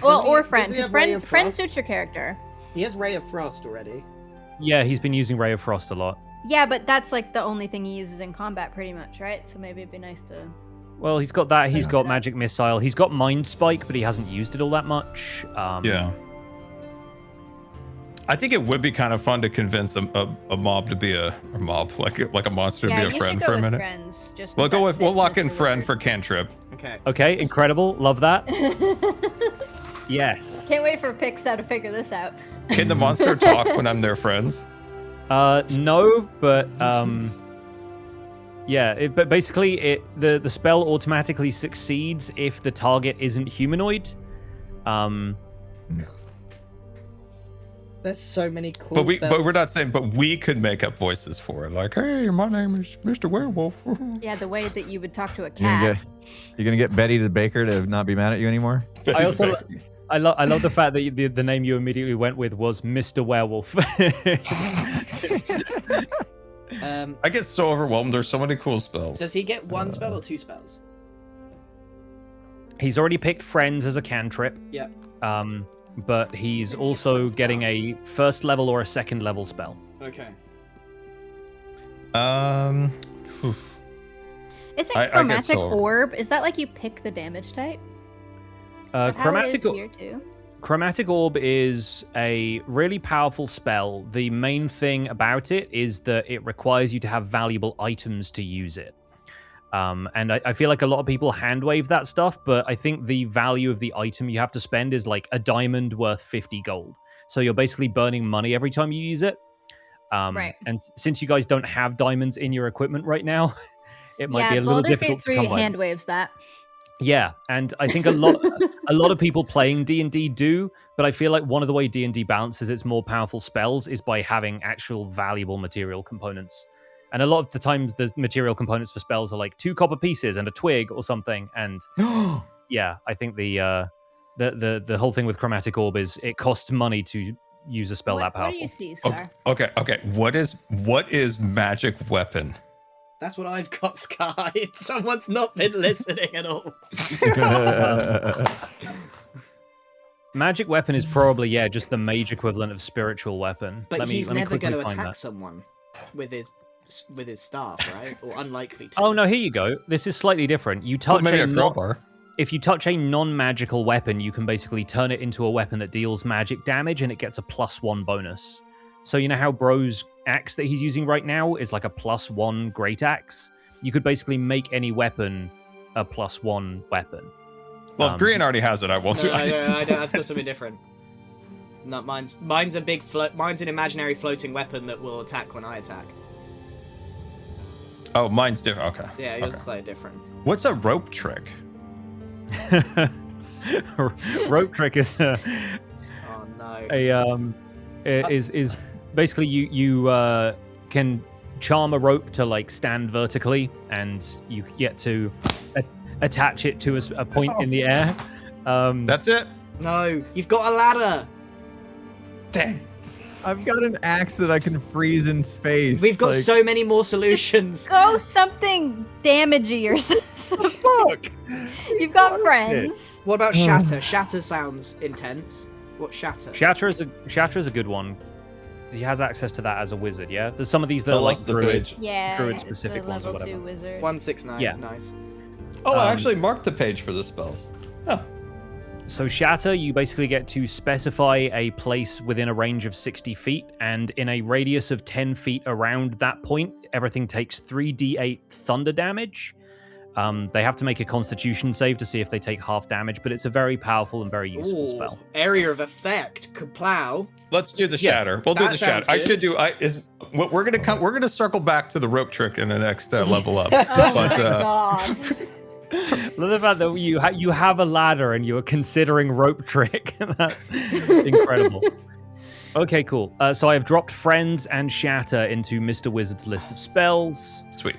Well, Doesn't he- or doesn't friend. he 'Cause have Ray friend of friend Frost? suits your character. He has Ray of Frost already. Yeah, he's been using Ray of Frost a lot. Yeah, but that's like the only thing he uses in combat, pretty much, right? So maybe it'd be nice to. Well, he's got that. He's got Magic Missile. He's got Mind Spike, but he hasn't used it all that much. Yeah. I think it would be kind of fun to convince a mob to be a monster Yeah, to be a you friend should go for a with minute. friends. Just We'll 'cause go that with we'll fits lock in Mr. friend Wizard. for cantrip. Okay. Okay, incredible. Love that. Yes. Can't wait for Pixar to figure this out. Can the monster talk when I'm their friends? No, but yeah. But basically, the spell automatically succeeds if the target isn't humanoid. There's so many cool But spells. we're not saying. But we could make up voices for it, like, "Hey, my name is Mr. Werewolf." Yeah, the way that you would talk to a You're cat. gonna get Betty the baker to not be mad at you anymore. I also I love the fact that the name you immediately went with was Mr. Werewolf. I get so overwhelmed. There's so many cool spells. Does he get one spell or two spells? He's already picked Friends as a cantrip. Yeah. But he's also getting a first level or a second level spell. Okay. Phew. Isn't I get chromatic so- orb? Is that like you pick the damage type? Is that how it is here too? Chromatic Orb is a really powerful spell. The main thing about it is that it requires you to have valuable items to use it. And I feel like a lot of people hand wave that stuff, but I think the value of the item you have to spend is like a diamond worth 50 gold. So you're basically burning money every time you use it. Right. And since you guys don't have diamonds in your equipment right now, it might be a little Baldur's Gate difficult to 3 come by. hand waves that. Yeah, and I think a lot of people playing D&D do, but I feel like one of the way D&D balances its more powerful spells is by having actual valuable material components. And a lot of the times the material components for spells are like 2 copper pieces and a twig or something. And yeah, I think the whole thing with Chromatic Orb is it costs money to use a spell that What powerful. do you see, Oh, Scar? okay. What is magic weapon? That's what I've got, Sky. Someone's not been listening at all. Magic weapon is probably, yeah, just the mage equivalent of spiritual weapon. But he's let me never going to quickly find attack that. someone with his staff, right? Or unlikely to. Oh no, here you go. This is slightly different. You touch Maybe a a crowbar. If you touch a non-magical weapon, you can basically turn it into a weapon that deals magic damage, and it gets a +1 bonus. So you know how Bro's axe that he's using right now is like a +1 great axe? You could basically make any weapon a +1 weapon. Well, if Grian already has it, I won't do No, it. I don't. I've got something different. Not mine's a big mine's an imaginary floating weapon that will attack when I attack. Oh, mine's different. Okay. Yeah, yours Okay. is slightly different. What's a rope trick? Rope trick is Oh no. is basically you can charm a rope to like stand vertically, and you get to attach it to a point in the air. That's it. No, you've got a ladder. Dang. I've got an axe that I can freeze in space. We've got like, so many more solutions. Go something damagey or something. Fuck. You've got friends. What about shatter? Shatter sounds intense. What's shatter? Shatter is a good one. He has access to that as a wizard. Yeah, there's some of these that are like lost the druid. page. Yeah. Druid it's specific the ones or level whatever. 2 wizard. 169. Yeah. Nice. Oh, I actually marked the page for the spells. Oh. So Shatter, you basically get to specify a place within a range of 60 feet, and in a radius of 10 feet around that point, everything takes 3d8 thunder damage. They have to make a constitution save to see if they take half damage, but it's a very powerful and very useful Ooh, spell. Area of effect. Kaplow. Let's do the Yeah, shatter. We'll do that the shatter. sounds I good. should do. We're gonna circle back to the rope trick in the next level up. Oh but my god. Love the fact that you have a ladder and you are considering rope trick. That's incredible. Okay, cool. So I have dropped Friends and Shatter into Mr. Wizard's list of spells, sweet.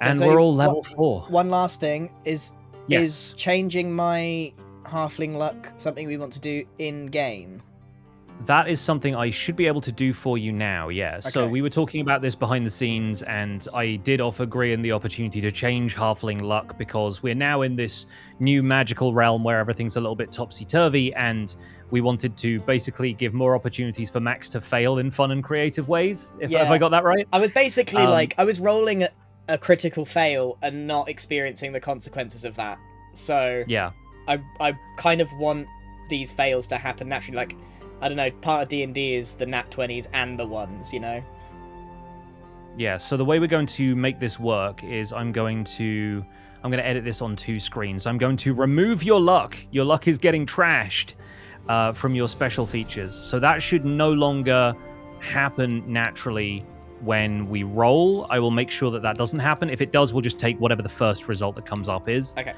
and There's we're only all level one- 4. One last thing is Yes. changing my halfling luck something we want to do in game? That is something I should be able to do for you now, yeah. So Okay. we were talking about this behind the scenes, and I did offer Grian the opportunity to change halfling luck because we're now in this new magical realm where everything's a little bit topsy-turvy, and we wanted to basically give more opportunities for Max to fail in fun and creative ways. Have I got that right? I was basically I was rolling a critical fail and not experiencing the consequences of that. So Yeah. I kind of want these fails to happen naturally. Like, I don't know, part of D&D is the nat 20s and the ones, you know? Yeah, so the way we're going to make this work is I'm going to edit this on 2 screens. I'm going to remove your luck. Your luck is getting trashed from your special features. So that should no longer happen naturally when we roll. I will make sure that doesn't happen. If it does, we'll just take whatever the first result that comes up is. Okay.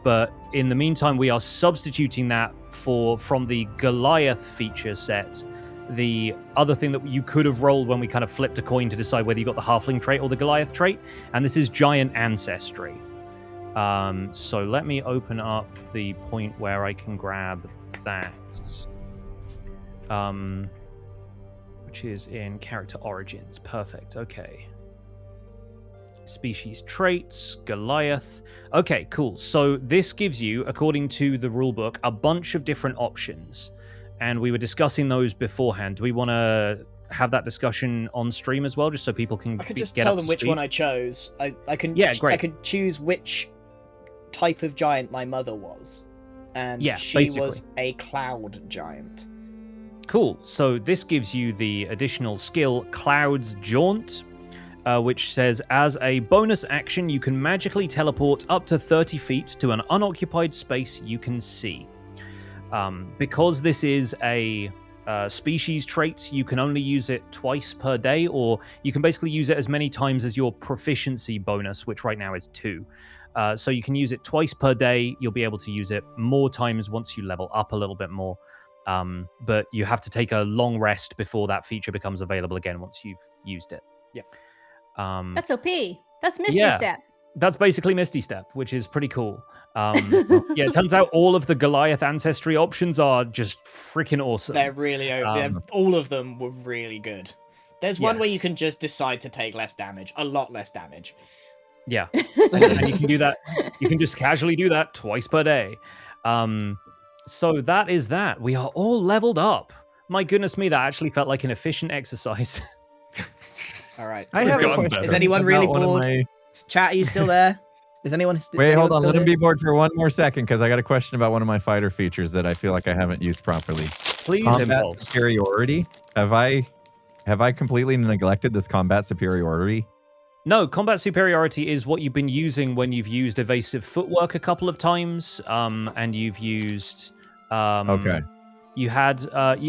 But in the meantime, we are substituting that from the Goliath feature set, the other thing that you could have rolled when we kind of flipped a coin to decide whether you got the halfling trait or the Goliath trait, and this is giant ancestry. So let me open up the point where I can grab that, which is in character origins. Perfect. Okay. Species traits, Goliath. Okay, cool. So this gives you, according to the rulebook, a bunch of different options. And we were discussing those beforehand. Do we want to have that discussion on stream as well, just so people can I could just get tell up them to which speed? one I chose. I can great. I could choose which type of giant my mother was. And Yeah, she basically. was a cloud giant. Cool. So this gives you the additional skill Cloud's Jaunt, which says, as a bonus action, you can magically teleport up to 30 feet to an unoccupied space you can see. Because this is a species trait, you can only use it twice per day, or you can basically use it as many times as your proficiency bonus, which right now is 2. So you can use it twice per day. You'll be able to use it more times once you level up a little bit more. But you have to take a long rest before that feature becomes available again once you've used it. Yep. That's OP. That's Misty yeah. Step. That's basically Misty Step, which is pretty cool. Yeah, it turns out all of the Goliath ancestry options are just freaking awesome. They're really all of them were really good. There's one where you Yes. can just decide to take less damage, a lot less damage. Yeah, and you can do that. You can just casually do that twice per day. So that is that. We are all leveled up. My goodness me, that actually felt like an efficient exercise. All right. I have a Forgotten question. better. Is anyone about really one of bored? my- Chat, are you still there? Is anyone? Wait, hold on. Let him be bored for one more second because I got a question about one of my fighter features that I feel like I haven't used properly. Please, Combat Impulse. superiority. Have I completely neglected this combat superiority? No, combat superiority is what you've been using when you've used evasive footwork a couple of times, and you've used. Okay. You had.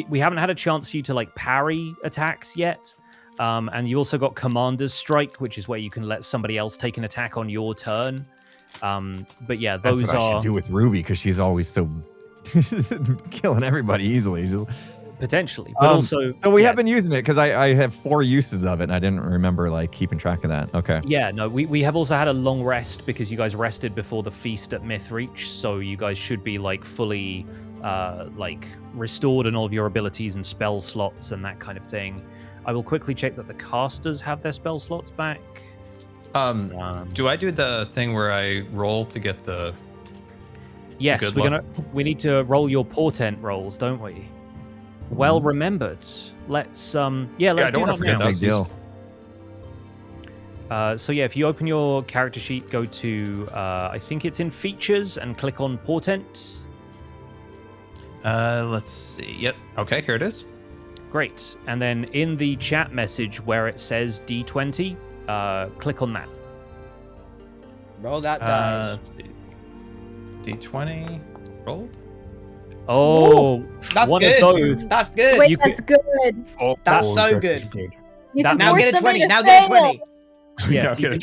We haven't had a chance for you to like parry attacks yet, and you also got Commander's Strike, which is where you can let somebody else take an attack on your turn. But yeah, That's those what I are should do with Ruby because she's always so killing everybody easily. potentially, but also. So we yeah, have been using it because I have 4 uses of it and I didn't remember like keeping track of that. Okay. Yeah, no, we have also had a long rest because you guys rested before the feast at Mythreach, so you guys should be like fully like restored in all of your abilities and spell slots and that kind of thing. I will quickly check that the casters have their spell slots back. Do I do the thing where I roll to get the? Yes, Good we're luck. we need to roll your portent rolls, don't we? Well remembered. Let's I do don't that wanna forget now. that. Big deal. So yeah, if you open your character sheet, go to I think it's in features and click on portent. Let's see. Yep. Okay, here it is. Great. And then in the chat message where it says D20, click on that. Roll that dice. Let's see. D20 rolled. Oh, That's one good. of those. That's good. Wait, You that's good. Oh, That's so good. You can That- Now force get a somebody 20. to Now get a fail. 20. Yes, Yeah, okay,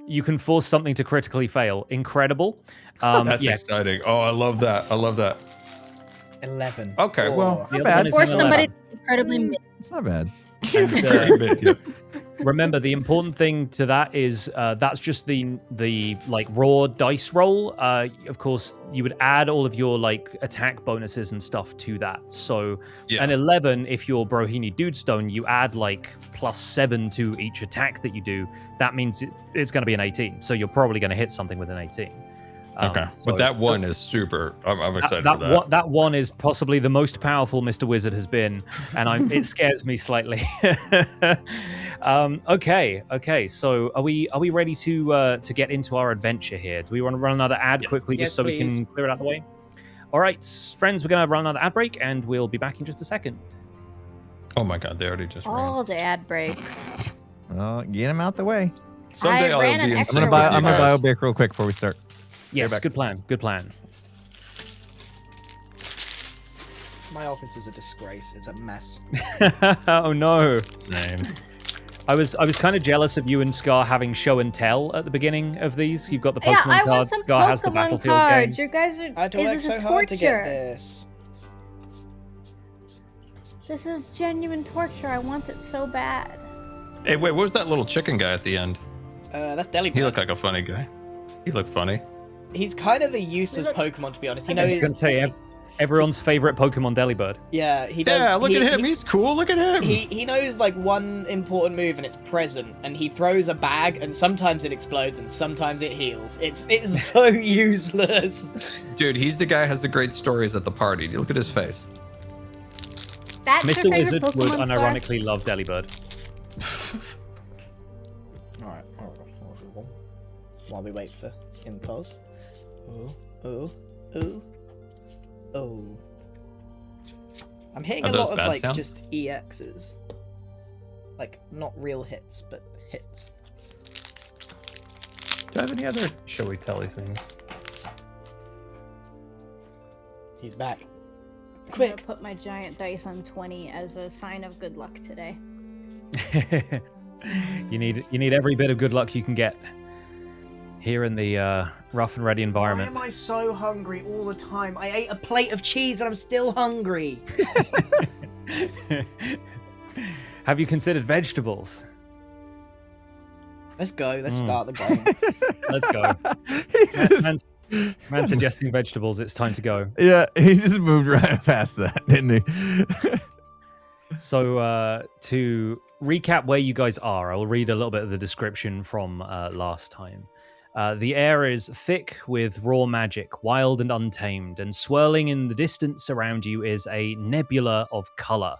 you can force something to critically fail. Incredible. That's Yes. exciting. Oh, I love that. I love that. 11. Okay, Oh. well, The other bad. one is Force an somebody 11. incredibly. It's not bad. And, very mid, yeah. Remember, the important thing to that is that's just the like raw dice roll. Of course, you would add all of your like attack bonuses and stuff to that. So an 11, if you're Brohini Dudestone, you add like +7 to each attack that you do. That means it's going to be an 18. So you're probably going to hit something with an 18. Okay, So but that one is super. I'm excited for that. That one is possibly the most powerful Mr. Wizard has been, and it scares me slightly. Okay. So are we ready to get into our adventure here? Do we want to run another ad quickly just so we can clear it out of the way? All right, friends, we're going to run another ad break, and we'll be back in just a second. Oh my God, they already just ran. All the ad breaks. Well, get him out the way. Someday I'll ran be an in. extra I'm gonna bio break real quick before we start. Yes, good plan. Good plan. My office is a disgrace. It's a mess. Oh no. Same. I was kind of jealous of you and Scar having show and tell at the beginning of these. You've got the Pokemon Yeah, I card. want some Scar has the Pokemon Battlefield cards. game. You guys are. I had to work This so is hard to get torture. this. This is genuine torture. I want it so bad. Hey, wait, what was that little chicken guy at the end? That's Delibird. He looked like a funny guy. He looked funny. He's kind of a useless Pokemon, to be honest. He I was knows. going to say everyone's favorite Pokemon, Delibird. Yeah, he does. Yeah, look at him. He's cool. Look at him. He knows like one important move and it's present, and he throws a bag, and sometimes it explodes and sometimes it heals. It's so useless. Dude, he's the guy who has the great stories at the party. Look at his face. That's Mr. your favorite Wizard Pokemon would Scar? unironically love Delibird. Alright. While we wait for impulse. Oh. I'm hitting Are a those lot of bad like sounds? just EXs. Like not real hits, but hits. Do I have any other showy telly things? He's back. I'm gonna Quick. put my giant dice on 20 as a sign of good luck today. You need every bit of good luck you can get here in the rough and ready Why environment. am I so hungry all the time? I ate a plate of cheese and I'm still hungry. Have you considered vegetables? Let's go. Let's start the game. Let's go. Man suggesting vegetables. It's time to go. Yeah, he just moved right past that, didn't he? So to recap where you guys are, I'll read a little bit of the description from last time. The air is thick with raw magic, wild and untamed, and swirling in the distance around you is a nebula of color,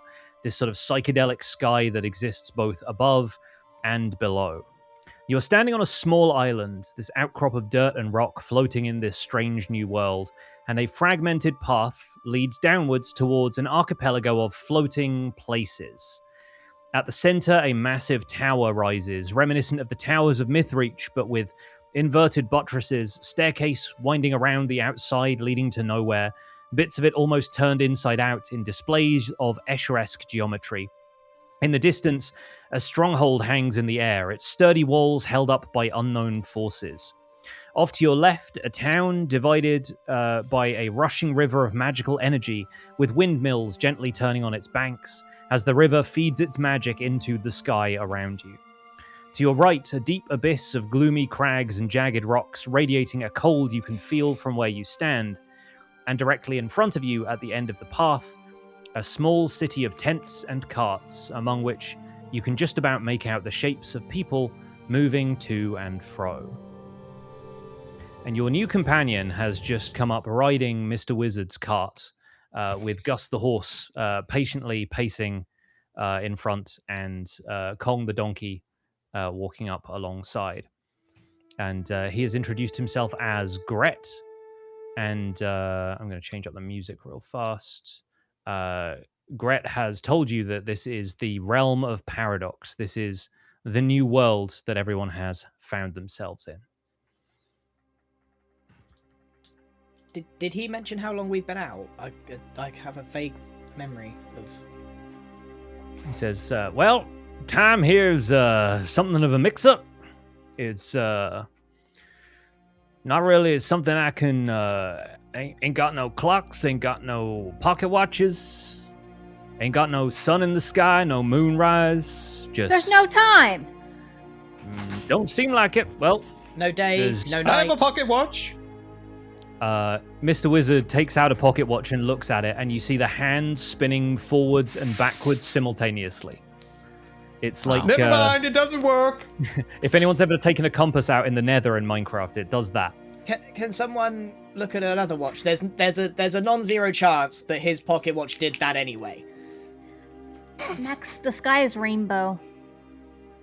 this sort of psychedelic sky that exists both above and below. You are standing on a small island, this outcrop of dirt and rock floating in this strange new world, and a fragmented path leads downwards towards an archipelago of floating places. At the center, a massive tower rises, reminiscent of the towers of Mythreach, but with inverted buttresses, staircase winding around the outside leading to nowhere, bits of it almost turned inside out in displays of Escher-esque geometry. In the distance, a stronghold hangs in the air, its sturdy walls held up by unknown forces. Off to your left, a town divided by a rushing river of magical energy, with windmills gently turning on its banks as the river feeds its magic into the sky around you. To your right, a deep abyss of gloomy crags and jagged rocks radiating a cold you can feel from where you stand. And directly in front of you, at the end of the path, a small city of tents and carts, among which you can just about make out the shapes of people moving to and fro. And your new companion has just come up riding Mr. Wizard's cart, with Gus the horse patiently pacing in front, and Kong the donkey walking up alongside. And he has introduced himself as Gret. And I'm going to change up the music real fast. Gret has told you that this is the realm of paradox. This is the new world that everyone has found themselves in. Did he mention how long we've been out? I have a vague memory of. He says, well, time here's something of a mix-up. It's not really something I can... ain't got no clocks, ain't got no pocket watches, ain't got no sun in the sky, no moonrise. just... There's no time. Don't seem like it. Well, No day, There's- no I night. have a pocket watch. Mr. Wizard takes out a pocket watch and looks at it, and you see the hands spinning forwards and backwards simultaneously. It's like Never mind, it doesn't work. if anyone's ever taken a compass out in the Nether in Minecraft, it does that. Can someone look at another watch? There's a non-zero chance that his pocket watch did that anyway. Max, the sky is rainbow.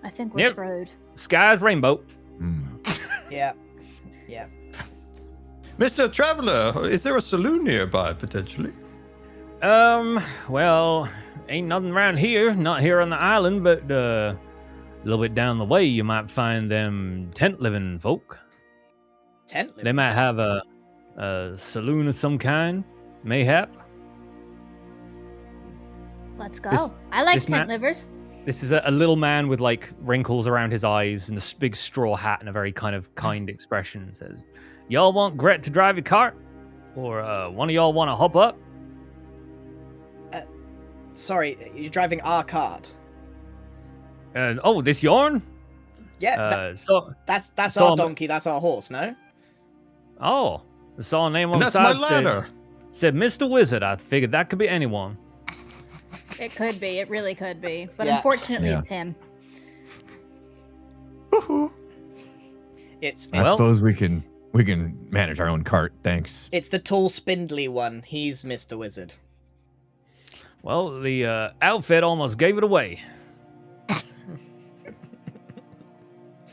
I think we're Yep. screwed. Sky's rainbow. Yeah. Yeah. Mr. Traveler, is there a saloon nearby, potentially? Well, ain't nothing around here. Not here on the island, but a little bit down the way, you might find them tent-living folk. Tent They might have a saloon of some kind, mayhap. Let's go. This- I like this tent ma- livers. This is a little man with like wrinkles around his eyes and a big straw hat and a very kind of kind expression. Says, "Y'all want Gret to drive your cart, or one of y'all want to hop up?" Sorry, you're driving our cart. Oh, this yarn? Yeah, that's so our I'm- donkey. That's our horse. No. Oh, I saw a name on And the that's my side ladder. said Mr. Wizard. I figured that could be anyone. It could be. It really could be. But Yeah. unfortunately, Yeah. it's him. It's I Well- suppose we can manage our own cart. Thanks. it's the tall, spindly one. He's Mr. Wizard. Well, the outfit almost gave it away.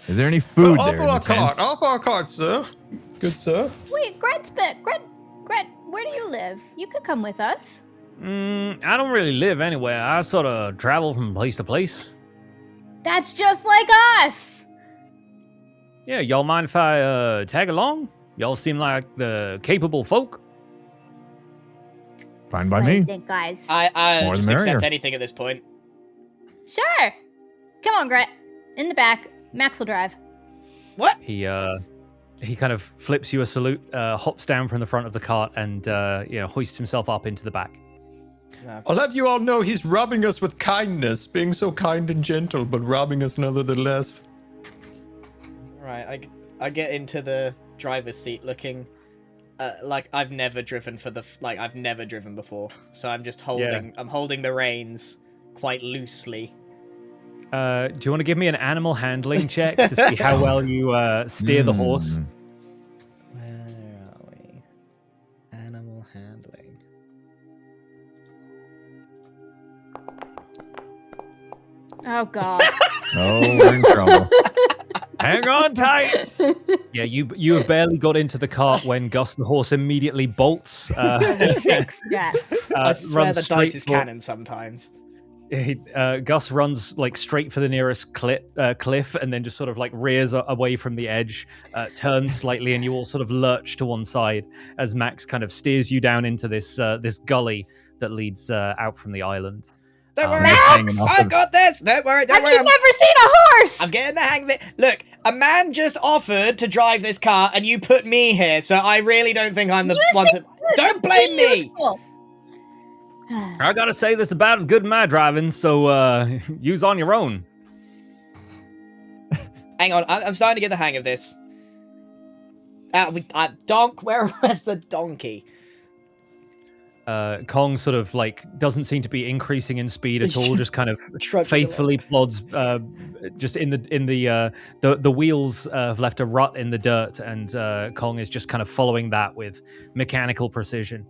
Is there any food Off there in the our cart, tents? off our cart, sir. Good sir. Wait, Gret, where do you live? You could come with us. I don't really live anywhere. I sort of travel from place to place. That's just like us. Yeah, y'all mind if I tag along? Y'all seem like the capable folk. Fine by What do you me. think, guys? I More the just accept merrier. anything at this point. Sure. Come on, Gret. In the back. Max will drive. What? He kind of flips you a salute, hops down from the front of the cart, and hoists himself up into the back. I'll have you all know he's robbing us with kindness, being so kind and gentle, but robbing us nonetheless. Right, I get into the driver's seat looking like I've never driven I've never driven before. So I'm just holding the reins quite loosely. Do you want to give me an animal handling check to see how well you steer the horse? Where are we? Animal handling. Oh, God. Oh, we're in trouble. Hang on tight. Yeah, you have barely got into the cart when Gus the horse immediately bolts. 6, Gret. I swear runs the straight dice is for- canon sometimes. Gus runs like straight for the nearest cliff and then just sort of like rears away from the edge, turns slightly, and you all sort of lurch to one side as Max kind of steers you down into this gully that leads out from the island. Don't worry, just hanging off I've the- got this. Don't worry, don't Have worry. you never seen a horse? I'm getting the hang of it. Look, a man just offered to drive this car, and you put me here, so I really don't think I'm the one to. Don't blame me. Useful. I gotta say, this is about as good as my driving, so use on your own. Hang on, I'm starting to get the hang of this. Where's the donkey? Kong sort of like doesn't seem to be increasing in speed at all, just kind of Trudging faithfully plods just in the wheels have left a rut in the dirt, and Kong is just kind of following that with mechanical precision.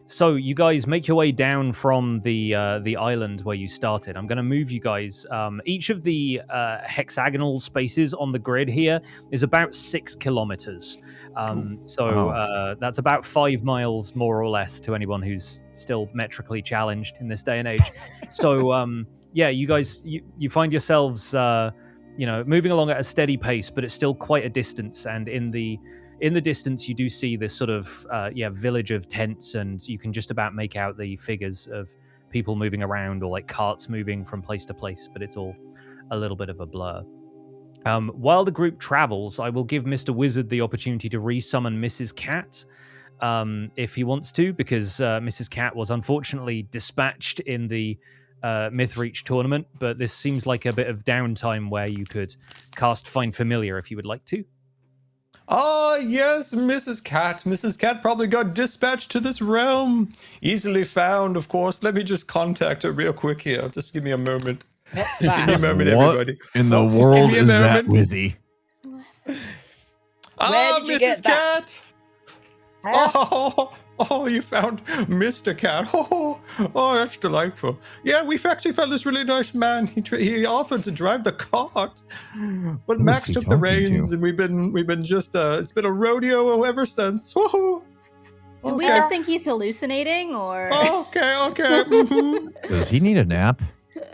So you guys make your way down from the island where you started. I'm going to move you guys. Each of the hexagonal spaces on the grid here is about 6 kilometers. That's about 5 miles more or less to anyone who's still metrically challenged in this day and age. So you guys you find yourselves moving along at a steady pace, but it's still quite a distance. And in the distance, you do see this sort of village of tents, and you can just about make out the figures of people moving around or like carts moving from place to place, but it's all a little bit of a blur. While the group travels, I will give Mr. Wizard the opportunity to resummon Mrs. Cat if he wants to, because Mrs. Cat was unfortunately dispatched in the Mythreach tournament, but this seems like a bit of downtime where you could cast Find Familiar if you would like to. Ah, yes, Mrs. Cat. Mrs. Cat probably got dispatched to this realm. Easily found, of course. Let me just contact her real quick here. Just give me a moment. What's Give me a that? moment, What everybody. in the Give world me a is that, moment. Wizzy? Ah, did you Mrs. get that? Cat. Oh, you found Mr. Cat. Oh, that's delightful. Yeah, we've actually found this really nice man. He offered to drive the cart, but Who Max is he took the talking reins, to? and we've been just it's been a rodeo ever since. Woohoo. Do we Okay. just think he's hallucinating, or Okay. Mhm. Does he need a nap?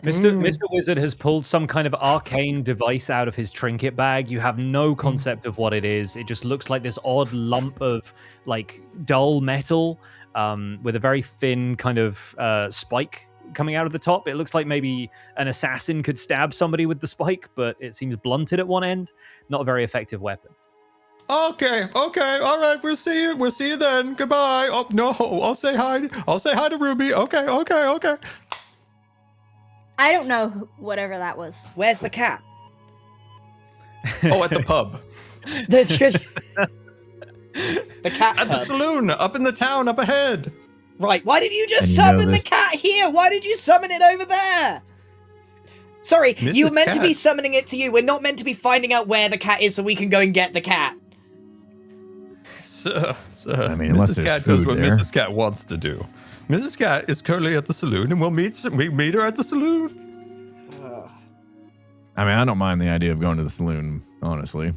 Mr. Wizard has pulled some kind of arcane device out of his trinket bag. You have no concept of what it is. It just looks like this odd lump of like dull metal with a very thin kind of spike coming out of the top. It looks like maybe an assassin could stab somebody with the spike, but it seems blunted at one end. Not a very effective weapon. Okay, all right. We'll see you then. Goodbye. Oh no, I'll say hi. I'll say hi to Ruby. Okay. I don't know whatever that was. Where's the cat? Oh, at the pub. The cat At the pub. saloon, up in the town, up ahead. Right, why did you just And you know summon the this- cat here? Why did you summon it over there? Sorry, you were Mrs. meant to be Cat. summoning it to you. We're not meant to be finding out where the cat is so we can go and get the cat. Sir, I mean, unless Mrs. there's Cat does food what there. Mrs. Cat wants to do. Mrs. Cat is currently at the saloon, and we meet her at the saloon. I mean, I don't mind the idea of going to the saloon, honestly.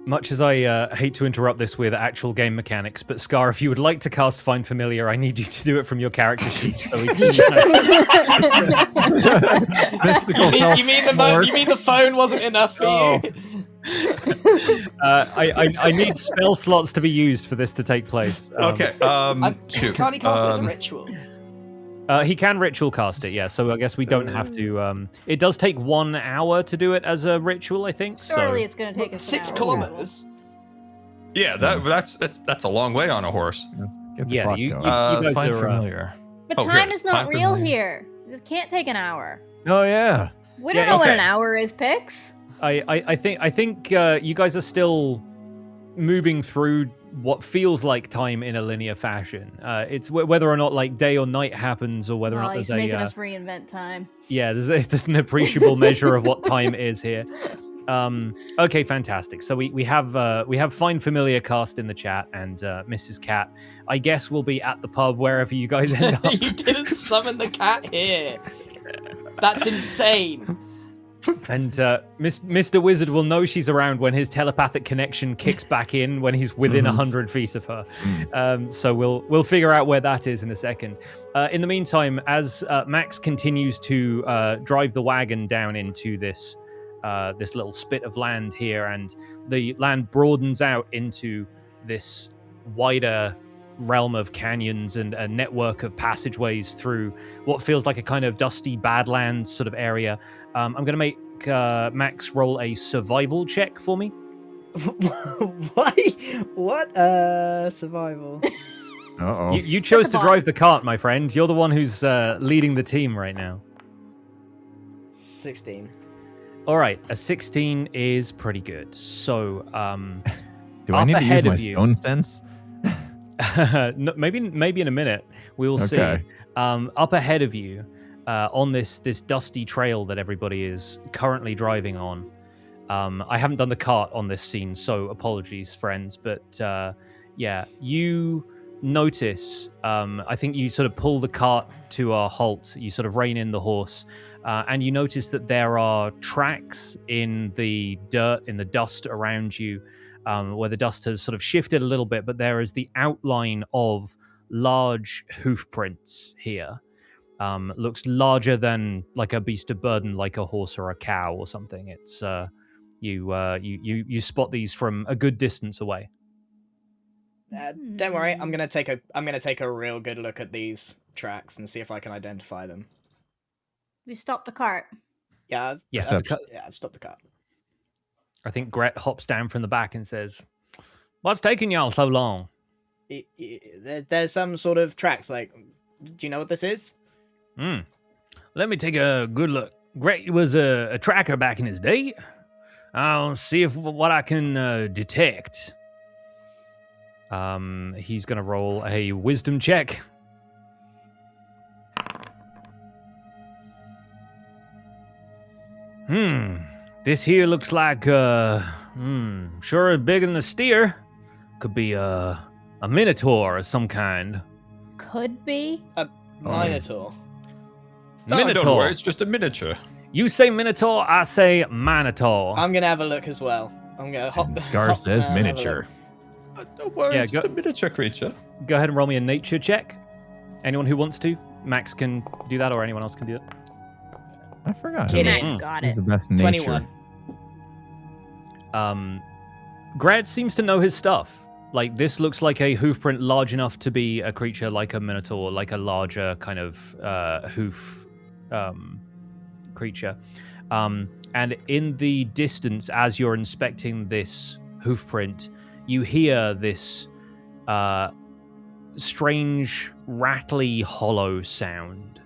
Much as I hate to interrupt this with actual game mechanics, but Scar, if you would like to cast Find Familiar, I need you to do it from your character sheet. So we can, Mystical You mean the phone wasn't enough for you? I need spell slots to be used for this to take place. Okay. Shoot. Can't he cast it as a ritual? He can ritual cast it, yeah. So I guess we don't have to. It does take 1 hour to do it as a ritual, I think. Surely So it's going to take us 6 an hour. kilometers. Yeah, that's a long way on a horse. Let's get the Yeah, clock you going. guys Find are, familiar. But Oh, time here. is not Find real familiar. here. It can't take an hour. Oh, yeah. We don't Yeah, know what okay. an hour is, Pix. I think you guys are still moving through what feels like time in a linear fashion. It's whether or not like day or night happens, or whether or Well, not he's there's making a us reinvent time. yeah, there's an appreciable measure of what time is here. Okay, fantastic. So we have Find Familiar cast in the chat, and Mrs. Cat, I guess, will be at the pub wherever you guys end up. You didn't summon the cat here. That's insane. And Mr. Wizard will know she's around when his telepathic connection kicks back in when he's within 100 feet of her. So we'll figure out where that is in a second. In the meantime, as Max continues to drive the wagon down into this little spit of land here, and the land broadens out into this wider realm of canyons and a network of passageways through what feels like a kind of dusty badlands sort of area. I'm going to make Max roll a survival check for me. Why? What? Survival. Uh-oh. You chose to bottom. drive the cart, my friend. You're the one who's leading the team right now. 16. All right, a 16 is pretty good. So, Do I up need to use ahead my of you. stone sense? no, maybe in a minute we will Okay. see. Up ahead of you, on this dusty trail that everybody is currently driving on. I haven't done the cart on this scene, so apologies, friends. But yeah, you notice. I think you sort of pull the cart to a halt. You sort of rein in the horse, and you notice that there are tracks in the dirt, in the dust around you. Where the dust has sort of shifted a little bit, but there is the outline of large hoof prints here. Looks larger than like a beast of burden, like a horse or a cow or something. It's you spot these from a good distance away. Don't worry, I'm gonna take a real good look at these tracks and see if I can identify them. We stopped the cart. Yeah, Yeah, I've stopped the car. I think Gret hops down from the back and says, "What's taking y'all so long?" There's some sort of tracks. Like, do you know what this is? Let me take a good look. Gret was a tracker back in his day. I'll see what I can detect. He's gonna roll a wisdom check. This here looks like sure bigger than a steer. Could be a minotaur of some kind. Could be. Minotaur. No, Minotaur. don't worry, it's just a miniature. You say minotaur, I say minotaur. I'm gonna have a look as well. I'm gonna hop. And Scar hop says down, have a miniature. look. Don't worry, Yeah, it's just a miniature creature. Go ahead and roll me a nature check. Anyone who wants to. Max can do that, or anyone else can do it. I forgot. Kid who is- was- Got who's it. the best nature. 21. Grad seems to know his stuff. Like, this looks like a hoof print large enough to be a creature like a minotaur, like a larger kind of hoof creature. And in the distance, as you're inspecting this hoof print, you hear this strange, rattly, hollow sound.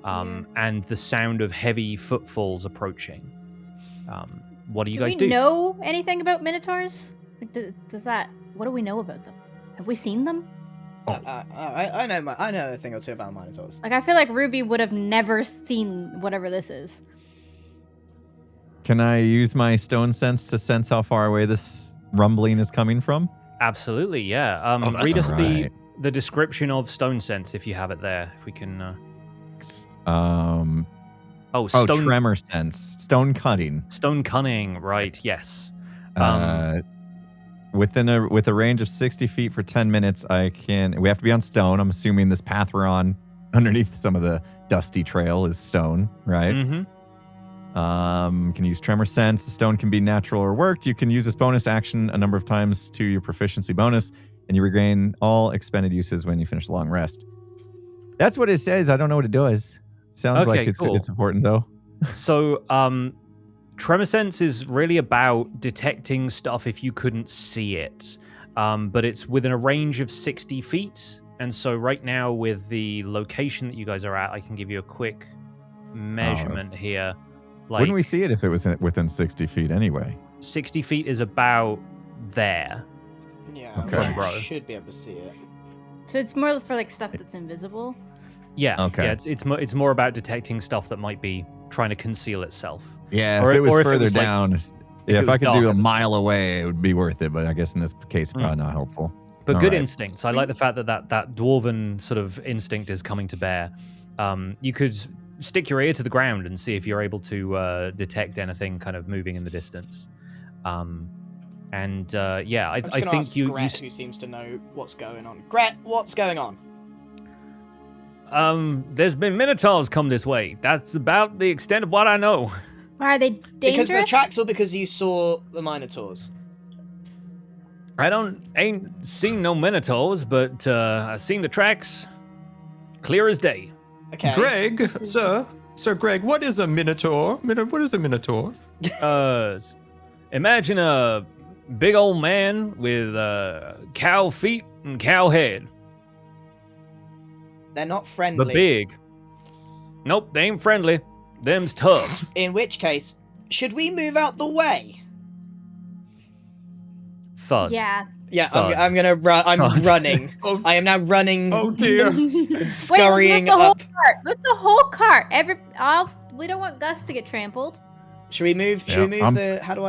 And the sound of heavy footfalls approaching. What do you guys do? Do we know anything about minotaurs? Like, does that? What do we know about them? Have we seen them? I know a thing or two about minotaurs. Like, I feel like Ruby would have never seen whatever this is. Can I use my stone sense to sense how far away this rumbling is coming from? Absolutely, yeah. that's Read us alright. the description of stone sense if you have it there. If we can. Stone Tremor sense, stone cutting. stone cunning. Right. Yes. With a range of 60 feet for 10 minutes, we have to be on stone. I'm assuming this path we're on underneath some of the dusty trail is stone, right? Mm-hmm. Can use tremor sense. The stone can be natural or worked. You can use this bonus action a number of times to your proficiency bonus, and you regain all expended uses when you finish the long rest. That's what it says. I don't know what it does. Sounds Okay, like it's cool. important though. So, tremor sense is really about detecting stuff if you couldn't see it, but it's within a range of 60 feet. And so, right now, with the location that you guys are at, I can give you a quick measurement here. Like, Wouldn't we see it if it was within 60 feet anyway? 60 feet is about there. Yeah, Okay. I should be able to see it. So it's more for like stuff that's invisible. Yeah. Okay. Yeah, it's more about detecting stuff that might be trying to conceal itself. Yeah, Or- if it was or if it further was, like, down, it if I was could do darker. a mile away, it would be worth it. But I guess in this case, probably not helpful. But All good right. instincts. I like the fact that dwarven sort of instinct is coming to bear. You could stick your ear to the ground and see if you're able to detect anything kind of moving in the distance. Yeah, I I'm just gonna think ask you Gret, who seems to know what's going on. Gret, what's going on? there's been minotaurs come this way. That's about the extent of what I know. Are they dangerous? Because the tracks or because you saw the minotaurs? I ain't seen no minotaurs, but I seen the tracks clear as day. Okay. Greg, Sir Greg, what is a minotaur? What is a minotaur? Imagine a big old man with cow feet and cow head, They're not friendly. but big. Nope, they ain't friendly. Them's tough. In which case, should we move out the way? Thud. Yeah. Yeah, Thud. I'm gonna run. I'm Thud. running. Oh, I am now running. oh dear. and scurrying Wait, lift the whole up. cart. Lift the whole cart. We don't want Gus to get trampled. Should we move? Should we Yeah, move the? How do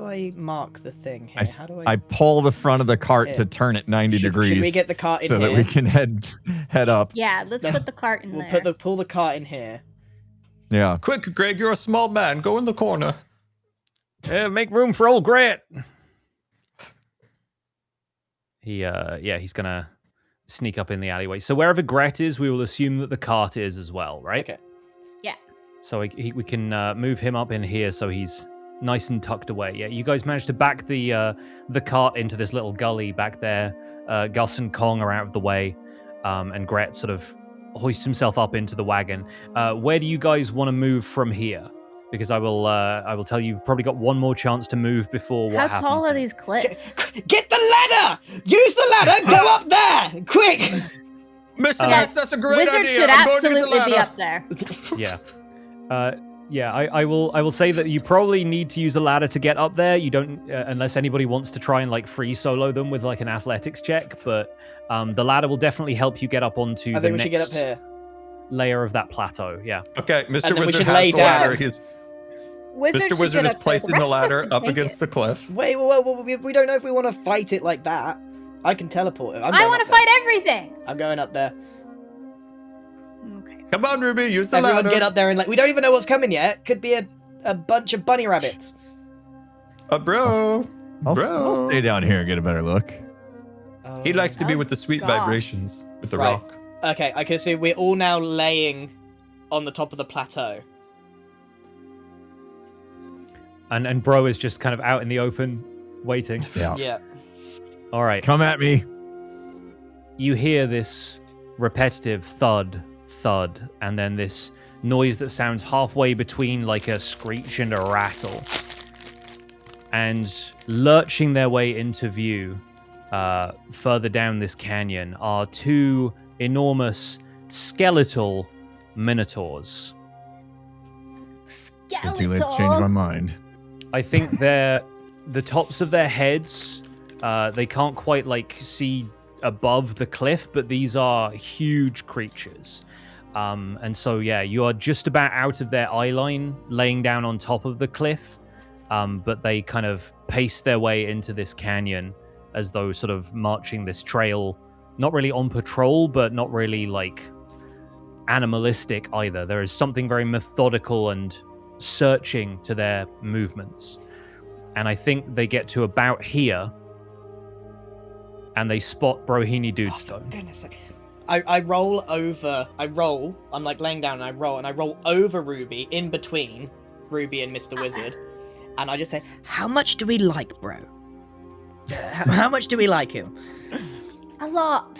I mark the thing here? How do I pull the front of the cart Yeah. to turn it 90 degrees. Should we get the cart in so here? that we can head up? Yeah, let's Let's- put the cart in We'll there. pull the cart in here. Yeah. Quick, Greg, you're a small man. Go in the corner. Make room for old Gret. He's gonna sneak up in the alleyway. So wherever Gret is, we will assume that the cart is as well, right? Okay. So we can move him up in here so he's nice and tucked away. Yeah, you guys managed to back the cart into this little gully back there. Gus and Kong are out of the way, and Gret sort of hoists himself up into the wagon. Where do you guys want to move from here? Because I will tell you, you've probably got one more chance to move before what How happens. tall are next. these cliffs? Get the ladder! Use the ladder! Go up there! Quick! Mr. Max, that's a great Wizard idea. should I'm going to get the absolutely be ladder. up there. Yeah. Yeah, I will say that you probably need to use a ladder to get up there. You don't, unless anybody wants to try and like free solo them with like an athletics check. But the ladder will definitely help you get up onto I the think we should get up next here. layer of that plateau. Yeah. Okay, And Mr. then we Wizard should has lay the ladder. down. Mr. Wizard is placing the ladder up against the cliff. Wait, well, we don't know if we want to fight it like that. I can teleport it. I want to fight everything. I'm going up there. Okay. Come on, Ruby, use the Everyone ladder. get up there and like, we don't even know what's coming yet. Could be a bunch of bunny rabbits. Bro. I'll stay down here and get a better look. He likes to be Oh, with the sweet gosh. vibrations with the Right. rock. Okay, I can see we're all now laying on the top of the plateau. And Bro is just kind of out in the open, waiting. Yeah. Yeah. All right. Come at me. You hear this repetitive thud, thud, and then this noise that sounds halfway between like a screech and a rattle. And lurching their way into view, further down this canyon, are two enormous skeletal minotaurs. Been too late to change my mind. I think they're the tops of their heads. They can't quite like see above the cliff, but these are huge creatures. And so, yeah, you are just about out of their eye line, laying down on top of the cliff. But they kind of pace their way into this canyon as though sort of marching this trail, not really on patrol, but not really like animalistic either. There is something very methodical and searching to their movements. And I think they get to about here and they spot Brohini Dudestone. Goodness sake. I roll over. I'm like laying down and I roll over Ruby in between Ruby and Mr. Wizard. And I just say, how much do we like, bro? How much do we like him? A lot.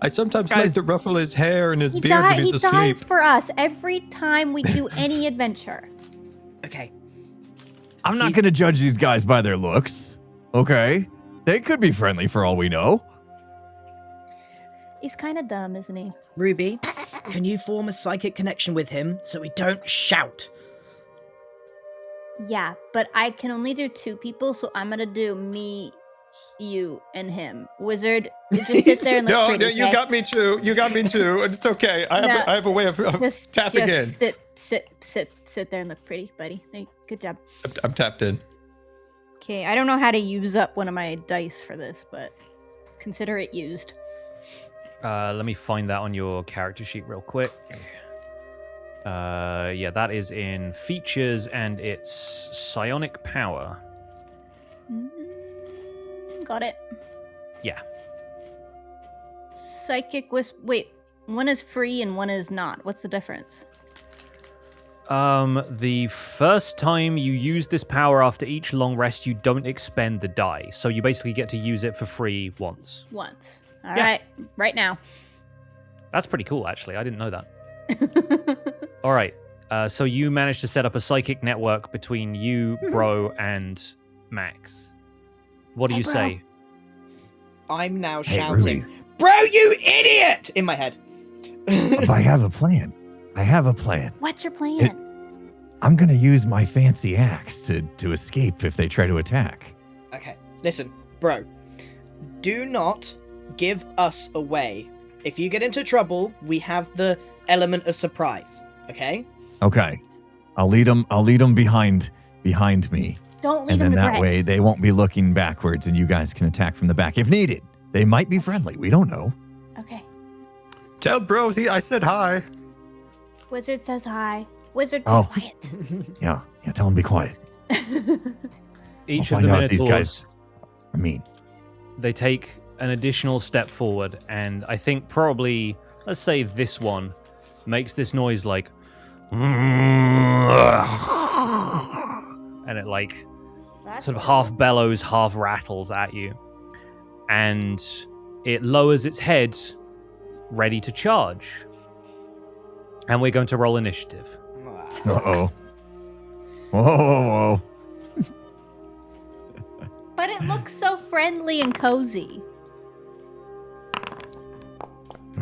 I sometimes like Guys. to ruffle his hair and his He, beard when he he's asleep. dies for us every time we do any adventure. Okay. I'm not going to judge these guys by their looks. Okay? They could be friendly for all we know. He's kind of dumb, isn't he? Ruby, can you form a psychic connection with him so we don't shout? Yeah, but I can only do 2 people, so I'm gonna do me, you, and him. Wizard, you just sit there and look No, pretty, no, you okay? got me too. You got me too. It's okay. I have a way of Just tapping in. sit there and look pretty, buddy. Hey, good job. I'm tapped in. Okay, I don't know how to use up one of my dice for this, but consider it used. Let me find that on your character sheet real quick. Yeah, that is in features and it's psionic power. Got it. Yeah. Psychic wait, one is free and one is not. What's the difference? The first time you use this power after each long rest, you don't expend the die. So you basically get to use it for free once. Once. All Yeah. right, right now. That's pretty cool, actually. I didn't know that. All right. So you managed to set up a psychic network between you, Bro, and Max. What do Hey, you bro. say? I'm now Hey, shouting, Ruby. bro, you idiot! In my head. If I have a plan. I have a plan. What's your plan? I'm going to use my fancy axe to escape if they try to attack. Okay, listen, bro. Do not give us away. If you get into trouble, we have the element of surprise. Okay? Okay. I'll lead them behind me. Don't lead And him then to that Greg. way they won't be looking backwards and you guys can attack from the back if needed. They might be friendly. We don't know. Okay. Tell bro, I said hi. Wizard says hi. Wizard, be Oh. quiet. Yeah, tell them to be quiet. Each I'll of the find out if these Minotaurs, guys are mean. they take an additional step forward, and I think probably, let's say this one makes this noise like, and it like That's sort of cool. half bellows, half rattles at you, and it lowers its head, ready to charge. And we're going to roll initiative. Uh-oh. Whoa. But it looks so friendly and cozy.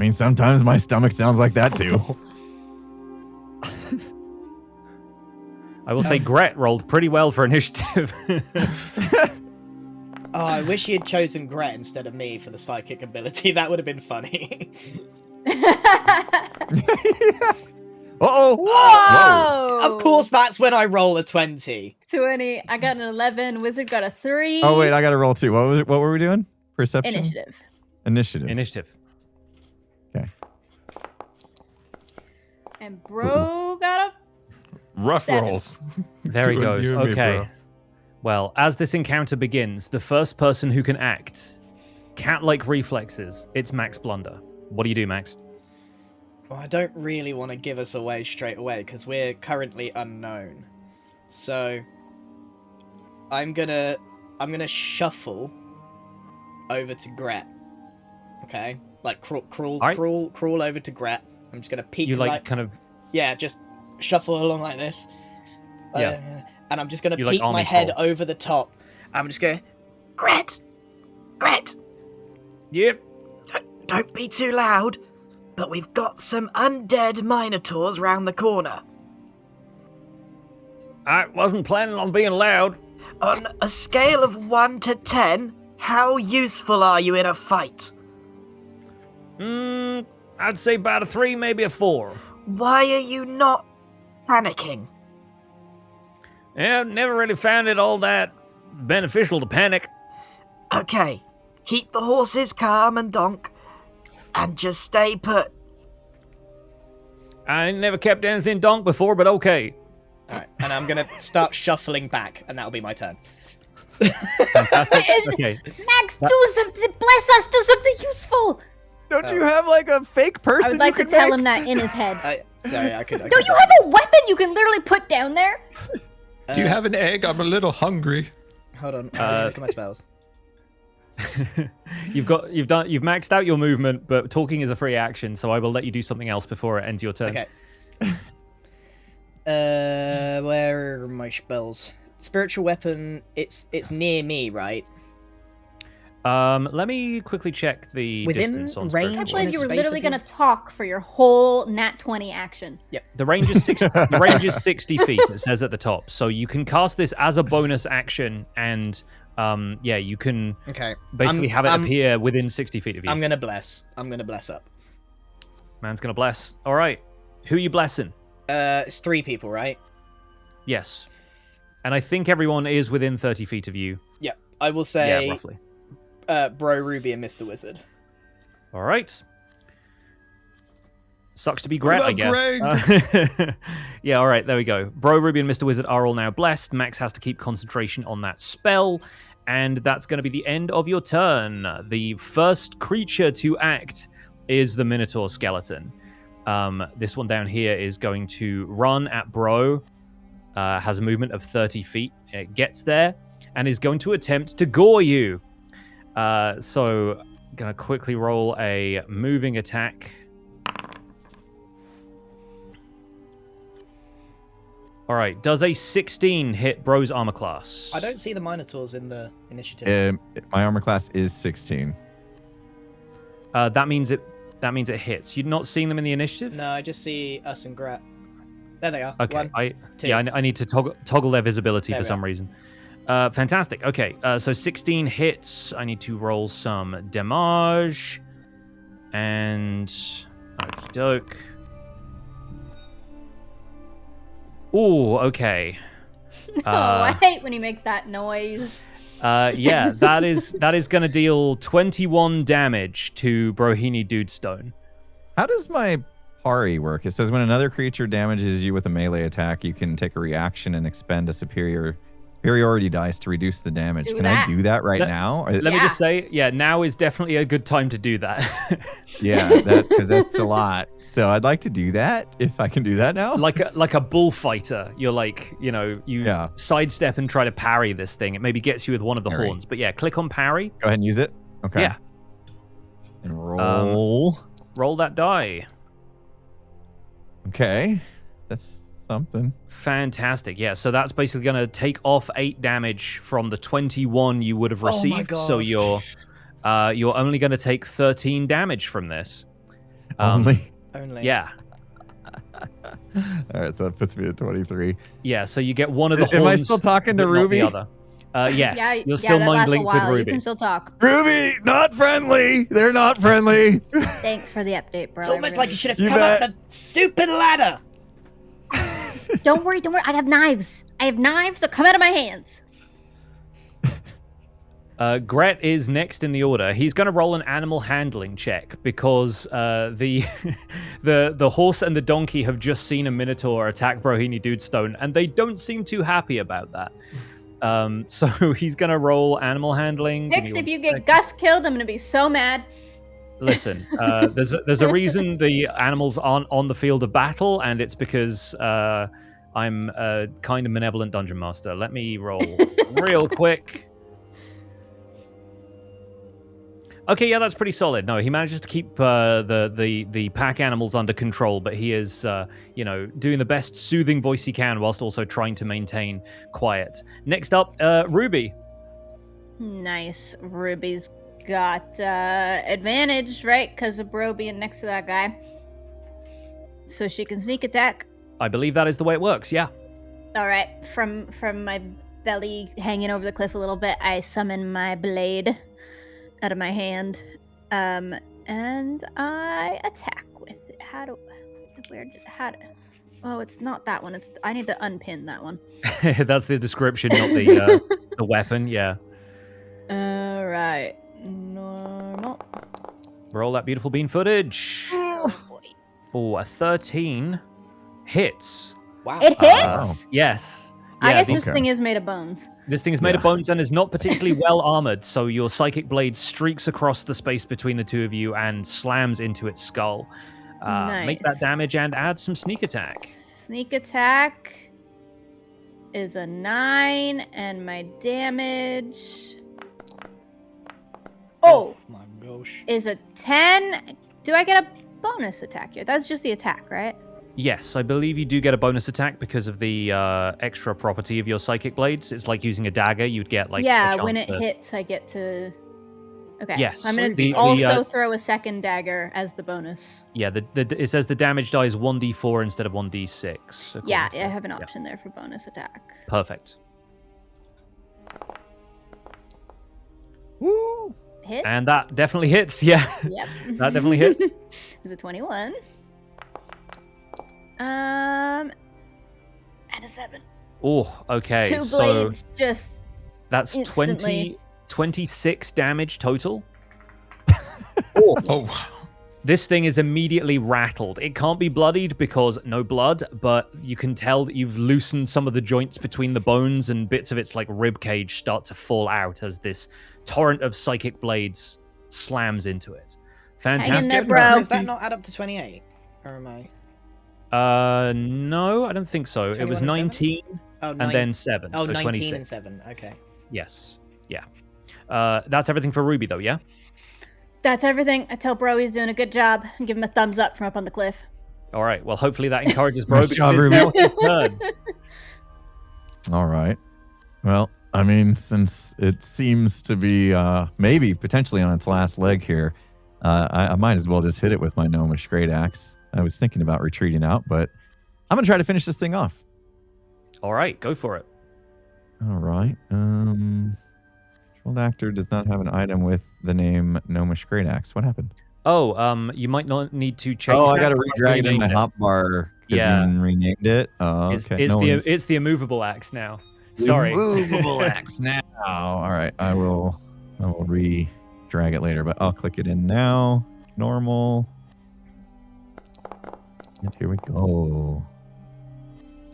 mean, sometimes my stomach sounds like that too. I will say Gret rolled pretty well for initiative. Oh, I wish you had chosen Gret instead of me for the psychic ability. That would have been funny. Uh-oh. Whoa! Of course, that's when I roll a 20. 20. I got an 11. Wizard got a 3. Oh, wait, I got to roll 2. What were we doing? Perception? Initiative. Initiative. Okay. And bro got Rough 7. rolls. There he You goes. and me, Okay. bro. Well, as this encounter begins, the first person who can act, cat-like reflexes, it's Max Blunder. What do you do, Max? Well, I don't really want to give us away straight away because we're currently unknown. So I'm gonna shuffle over to Gret. Okay, like crawl over to Gret. I'm just gonna peek. You like kind of yeah, just shuffle along like this. Yeah. And I'm just gonna You peek like my army head crawl. over the top. I'm just going, Gret. Yep. Don't be too loud. But we've got some undead minotaurs round the corner. I wasn't planning on being loud. On a scale of 1 to 10, how useful are you in a fight? I'd say about a 3, maybe a 4. Why are you not panicking? Yeah, never really found it all that beneficial to panic. Okay, keep the horses calm and donk, and just stay put. I never kept anything donk before, but okay. Alright, and I'm gonna start shuffling back, and that'll be my turn. Fantastic. Okay. Max, do something. Bless us. Do something useful. Don't you have like a fake person I would like you to can tell make? him that in his head. Sorry, I could. Don't you have a weapon you can literally put down there? Do you have an egg? I'm a little hungry. Hold on. Look at my spells. You've maxed out your movement, but talking is a free action, so I will let you do something else before it ends your turn. Okay. Where are my spells? Spiritual weapon. It's near me, right? Let me quickly check the Within distance on range? I can't spiritual believe In a you were space literally of you? going to talk for your whole nat 20 action. The range is 60, the range is 60 feet. It says at the top, so you can cast this as a bonus action, and you can basically have it appear within 60 feet of you. I'm gonna bless up. Man's gonna bless. All right, who are you blessing? It's 3 people, right? Yes, and I think everyone is within 30 feet of you. Yeah. I will say. Yeah, roughly. Bro, Ruby, and Mr. Wizard. All right. Sucks to be Gret, I guess. Greg? Yeah, all right, there we go. Bro, Ruby, and Mr. Wizard are all now blessed. Max has to keep concentration on that spell, and that's going to be the end of your turn. The first creature to act is the Minotaur skeleton. This one down here is going to run at Bro, has a movement of 30 feet. It gets there, and is going to attempt to gore you. So, gonna quickly roll a moving attack. All right, does a 16 hit Bro's armor class? I don't see the Minotaurs in the initiative. My armor class is 16. That means it hits. You're not seeing them in the initiative? No, I just see us and Gret. There they are. Okay, 1, 2. I need to toggle their visibility There for we some are. reason. Fantastic. Okay, so 16 hits. I need to roll some damage. And okie doke. Ooh, okay. I hate when he makes that noise. Yeah, that is going to deal 21 damage to Brohini Dudestone. How does my parry work? It says when another creature damages you with a melee attack, you can take a reaction and expend a superiority dice to reduce the damage. Do Can that. I do that right now? Let me just say, now is definitely a good time to do that. Yeah, because that's a lot. So I'd like to do that if I can do that now. like a bullfighter, you're like, you sidestep and try to parry this thing. It maybe gets you with one of the Parry. horns, but yeah, click on parry. Go ahead and use it. Okay. Yeah, And roll. roll that die. Okay. That's something. Fantastic. Yeah, so that's basically going to take off 8 damage from the 21 you would have Oh my received. So God. you're only going to take 13 damage from this. Only. Only. Yeah. All right, so that puts me at 23. Yeah, so you get one of the horns. Am I still talking to but not Ruby? the other. Yes, Yeah, you're still that mind lasts a linked with while. You Ruby. can still talk. Ruby, not friendly. They're not friendly. Thanks for the update, bro. It's almost like you should have You come bet. up the stupid ladder. Don't worry. I have knives. That come out of my hands. Gret is next in the order. He's going to roll an animal handling check because the horse and the donkey have just seen a minotaur attack Brohini Dudestone, and they don't seem too happy about that. So he's going to roll animal handling. Give Hicks, me if one you get sec. Gus killed, I'm gonna be so mad. Listen, there's a reason the animals aren't on the field of battle, and it's because I'm a kind of benevolent dungeon master. Let me roll real quick. Okay, yeah, that's pretty solid. No, he manages to keep the pack animals under control, but he is, doing the best soothing voice he can whilst also trying to maintain quiet. Next up, Ruby. Nice. Ruby's got advantage, right? Because of Bro being next to that guy. So she can sneak attack. I believe that is the way it works, yeah. All right. From my belly hanging over the cliff a little bit, I summon my blade out of my hand, and I attack with it. Oh, it's not that one. I need to unpin that one. That's the description, not the weapon, yeah. All right. Normal. Roll that beautiful bean footage. Oh, boy. Oh, a 13 hits. Wow. It hits? Wow. Yes. I Yeah, guess the- this thing is made of bones. This thing is made of bones and is not particularly well armored, so your psychic blade streaks across the space between the two of you and slams into its skull. Make that Nice. damage and add some sneak attack. Sneak attack is a 9, and my damage My gosh. is a 10. Do I get a bonus attack here? That's just the attack, right? Yes, I believe you do get a bonus attack because of the extra property of your psychic blades. It's like using a dagger. You'd get like yeah, a chance when it to- hits, I get to. Okay. Yes, I'm gonna the- also throw a second dagger as the bonus. Yeah, it says the damage die is 1d4 instead of 1d6. Yeah, according I to- have an yeah. option there for bonus attack. Perfect. Woo. Hit? And that definitely hits. Yeah, Yep. that definitely hit. It was a 21. And a 7. Oh, okay. Two So blades just that's instantly. 26 damage total. Oh, wow. This thing is immediately rattled. It can't be bloodied because no blood, but you can tell that you've loosened some of the joints between the bones, and bits of its like rib cage start to fall out as this torrent of psychic blades slams into it. Hang in Fantastic. there, bro. Does that not add up to 28? Or am I? No, I don't think so. It was 21 and 19 Oh, and then 7. Oh, so 19 26. and 7. Okay. Yes. Yeah. That's everything for Ruby, though, yeah? That's everything. I tell Bro he's doing a good job and give him a thumbs up from up on the cliff. All right. Well, hopefully that encourages Bro Nice because job, it's Ruby. now his turn. All right. Well, I mean, since it seems to be maybe potentially on its last leg here, I might as well just hit it with my gnomish great axe. I was thinking about retreating out, but I'm gonna try to finish this thing off. All right. Go for it. All right. Controlled actor does not have an item with the name gnomish great axe. What happened? Oh, you might not need to change. Oh, I that. got to I've re-drag it in my renamed hotbar. Yeah. You renamed it. Oh, It's, okay. it's, No the, worries. it's the immovable axe now. Sorry. Movable axe now. All right. I will re-drag it later, but I'll click it in now. Normal. And here we go.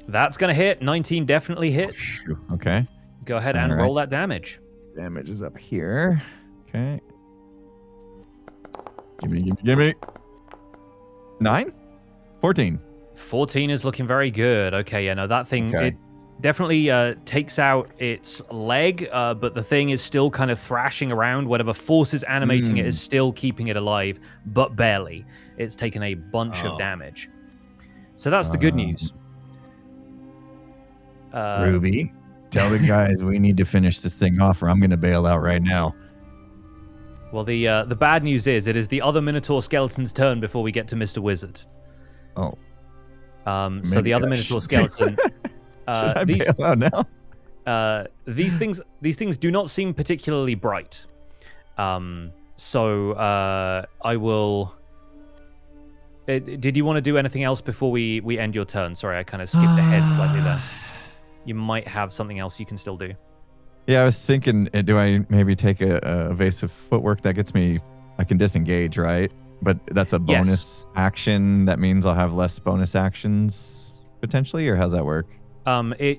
That's going to hit. 19 definitely hits. Phew, okay. Go ahead and All right. roll that damage. Damage is up here. Okay. Gimme. 9? 14. 14 is looking very good. Okay, yeah, no, that thing, Okay. it definitely takes out its leg, but the thing is still kind of thrashing around. Whatever force is animating it is still keeping it alive, but barely. It's taken a bunch of damage. So that's the good news. Ruby, tell the guys we need to finish this thing off or I'm going to bail out right now. Well, the bad news is it is the other Minotaur skeleton's turn before we get to Mr. Wizard. Oh. So the other Minotaur skeleton. Should I bail out now? These things do not seem particularly bright. So I will. Did you want to do anything else before we end your turn? Sorry, I kind of skipped ahead slightly there. You might have something else you can still do. Yeah, I was thinking, do I maybe take a evasive footwork that gets me? I can disengage, right? But that's a bonus action. That means I'll have less bonus actions potentially, or how's that work?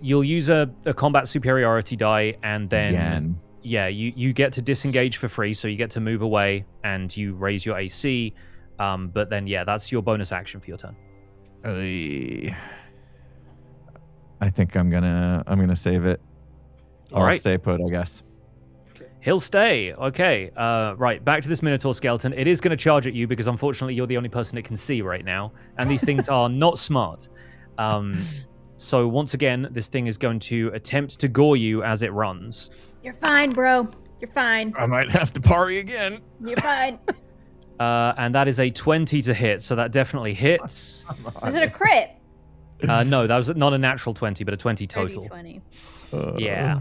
You'll use a combat superiority die, and then Again. Yeah, you get to disengage for free, so you get to move away and you raise your AC. But then that's your bonus action for your turn. I think I'm gonna save it. All I'll right. stay put, I guess. He'll stay. Okay. Right. Back to this Minotaur skeleton. It is going to charge at you because unfortunately you're the only person it can see right now, and these things are not smart. So once again, this thing is going to attempt to gore you as it runs. You're fine, bro. You're fine. I might have to parry again. You're fine. And that is a 20 to hit, so that definitely hits. Is it a crit? No, that was not a natural 20, but a 20 total. 20. Yeah.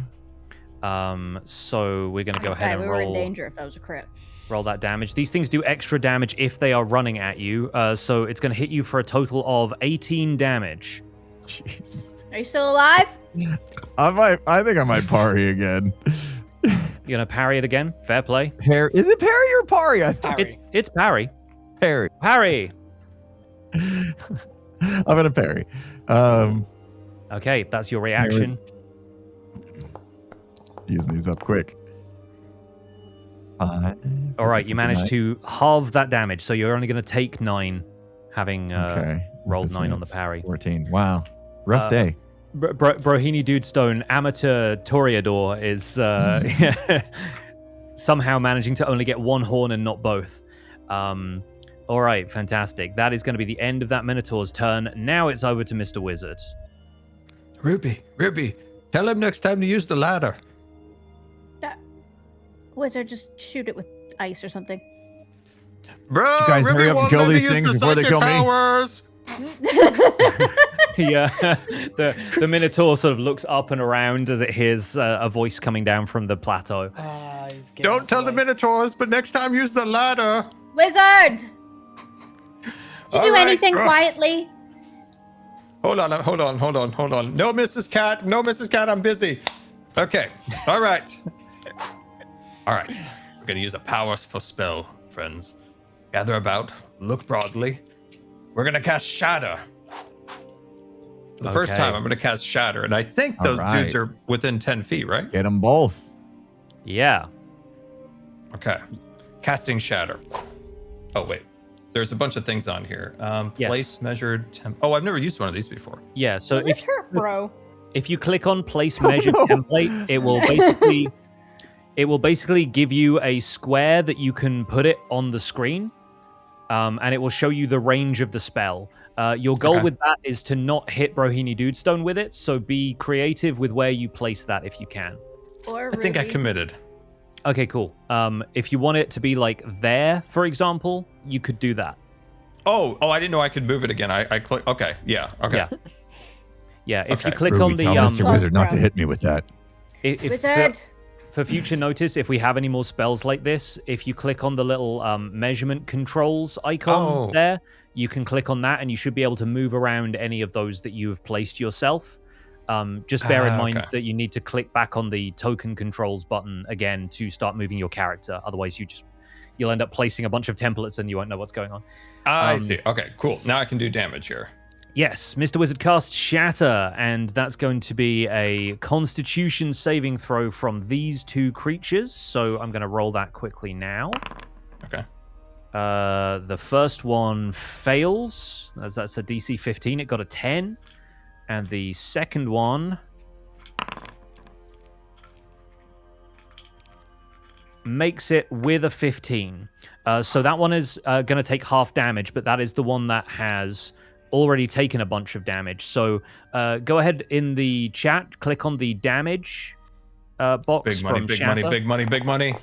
So we're going to go ahead and we were in roll. danger if that was a crit. Roll that damage. These things do extra damage if they are running at you. So it's going to hit you for a total of 18 damage. Jeez. Are you still alive? I think I might parry again. You're going to parry it again? Fair play. Is it parry or parry? I think Parry. It's parry. parry. Parry! I'm gonna parry. Okay, that's your reaction. Using these up quick. 5. All right, you managed to halve that damage, so you're only going to take 9, having rolled 9 on the parry. 14. Wow. Rough day. Brohini Dudestone, amateur Toreador, is somehow managing to only get one horn and not both. All right, fantastic. That is going to be the end of that Minotaur's turn. Now it's over to Mr. Wizard. Ruby, tell him next time to use the ladder. Wizard, just shoot it with ice or something. Bro, You guys Ruby hurry up and won't kill let me these use things the before they psychic kill me. powers. Yeah, the Minotaur sort of looks up and around as it hears a voice coming down from the plateau. He's getting Don't us tell the away. Minotaurs, but next time use the ladder. Wizard! Did you do All right, anything bro. quietly? Hold on. No, Mrs. Cat, I'm busy. Okay, all right. All right, we're gonna use a powerful spell, friends. Gather about, look broadly. We're gonna cast Shatter. For the first Okay. time, I'm gonna cast Shatter, and I think those All dudes right. are within 10 feet, right? Get them both. Yeah. Okay. Casting Shatter. Oh, wait. There's a bunch of things on here. Yes. Place, measured, temp. Oh, I've never used one of these before. Yeah, so Well, this hurt, bro. if you click on place measured template, it will basically give you a square that you can put it on the screen, and it will show you the range of the spell. Your goal Okay. with that is to not hit Brohini Dudestone with it, so be creative with where you place that if you can. Or I think I Ruby. committed. Okay, cool. If you want it to be like there, for example, you could do that. Oh, I didn't know I could move it again. I click. Okay, yeah, okay. Yeah. Yeah, if you Okay. click Ruby, on the tell Mr. Love Wizard not to Bro. hit me with that. if Wizard! for future notice, if we have any more spells like this, if you click on the little measurement controls icon Oh. there, you can click on that and you should be able to move around any of those that you have placed yourself. Just bear in mind Okay. that you need to click back on the token controls button again to start moving your character. Otherwise, you'll end up placing a bunch of templates and you won't know what's going on. I see. Okay, cool. Now I can do damage here. Yes, Mr. Wizard casts Shatter, and that's going to be a Constitution saving throw from these two creatures. So I'm going to roll that quickly now. Okay. The first one fails, as that's a DC 15. It got a 10. And the second one makes it with a 15. So that one is going to take half damage, but that is the one that has already taken a bunch of damage. So go ahead in the chat, click on the damage box Big money, from big Shatter. money, big money, big money.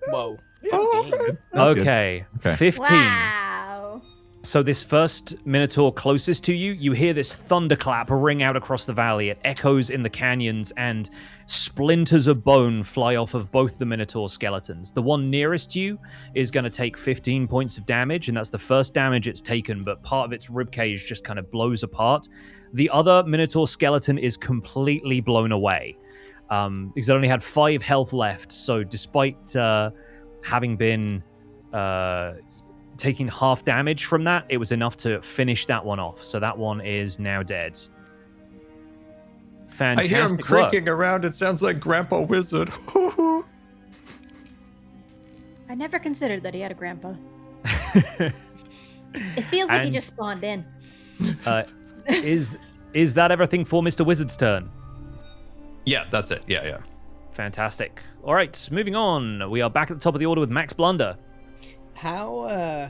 Whoa. Oh, 15. that's good. Okay. Okay. 15. Wow. So this first Minotaur closest to you, you hear this thunderclap ring out across the valley. It echoes in the canyons, and splinters of bone fly off of both the Minotaur skeletons. The one nearest you is going to take 15 points of damage, and that's the first damage it's taken, but part of its ribcage just kind of blows apart. The other Minotaur skeleton is completely blown away, because it only had 5 health left, so despite having been... taking half damage from that, it was enough to finish that one off. So that one is now dead. Fantastic I hear him work. creaking around. It sounds like Grandpa Wizard. I never considered that he had a grandpa. It feels like he And- just spawned in. Is that everything for Mr. Wizard's turn? Yeah, that's it. Yeah. Fantastic. All right, moving on. We are back at the top of the order with Max Blunder. How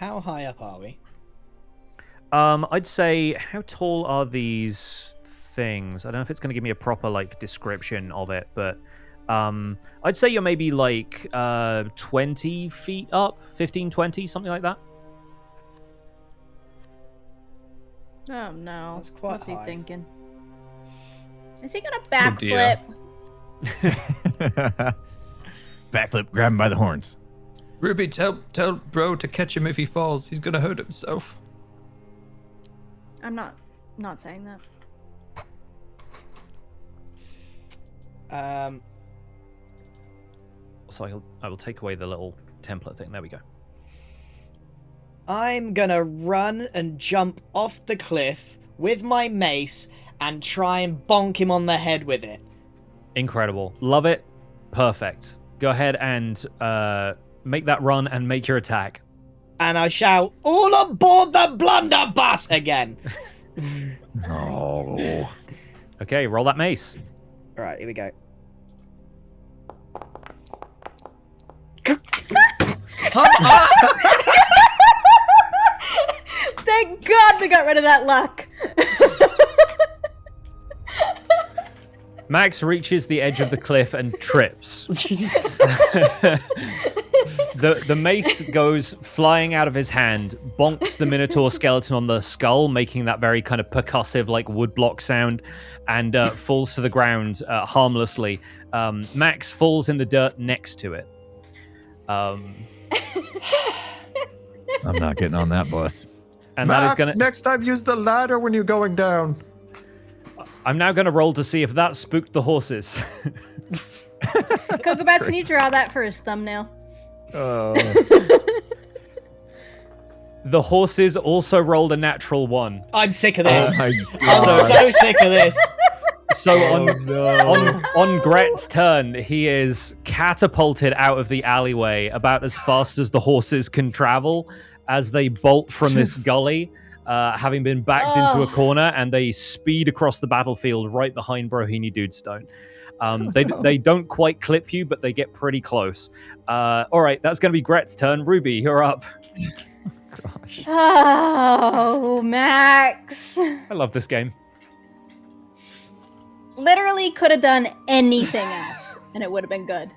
high up are we? I'd say, how tall are these things? I don't know if it's going to give me a proper description of it, but I'd say you're maybe 20 feet up, 15, 20, something like that. Oh no. That's quite What's he high. thinking? Is he gonna Oh, dear. backflip? Backflip, grab him by the horns. Ruby, tell bro to catch him if he falls. He's gonna hurt himself. I'm not saying that. So I will take away the little template thing. There we go. I'm gonna run and jump off the cliff with my mace and try and bonk him on the head with it. Incredible. Love it. Perfect. Go ahead and make that run and make your attack. And I shout, "All aboard the blunderbuss!" again. Oh. Okay, roll that mace. All right, here we go. Come on! Thank God we got rid of that luck. Max reaches the edge of the cliff and trips. The mace goes flying out of his hand, bonks the Minotaur skeleton on the skull, making that very kind of percussive, woodblock sound, and falls to the ground harmlessly. Max falls in the dirt next to it. I'm not getting on that bus. And Max, that is gonna. next time use the ladder when you're going down. I'm now gonna roll to see if that spooked the horses. Cocobats, can you draw that for his thumbnail? The horses also rolled a natural 1. I'm sick of this. my I'm so sick of this. So on Gret's turn, he is catapulted out of the alleyway about as fast as the horses can travel as they bolt from this gully, having been backed into a corner, and they speed across the battlefield right behind Brohini Dudestone. They don't quite clip you, but they get pretty close. All right, that's going to be Gret's turn. Ruby, you're up. Gosh. Oh, Max. I love this game. Literally could have done anything else, and it would have been good.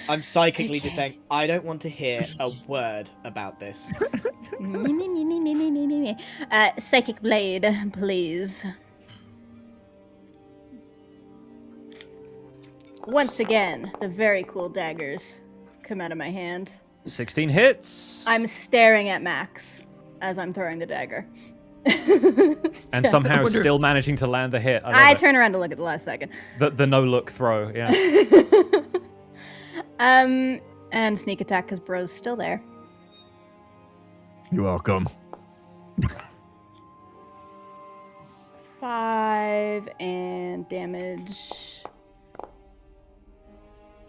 I'm psychically just saying, I don't want to hear a word about this. Me. Psychic Blade, please. Once again, the very cool daggers come out of my hand. 16 hits. I'm staring at Max as I'm throwing the dagger. And somehow still managing to land the hit. I love it. turn around to look at the last second. The no-look throw, yeah. And sneak attack because bro's still there. You're welcome. 5 and damage.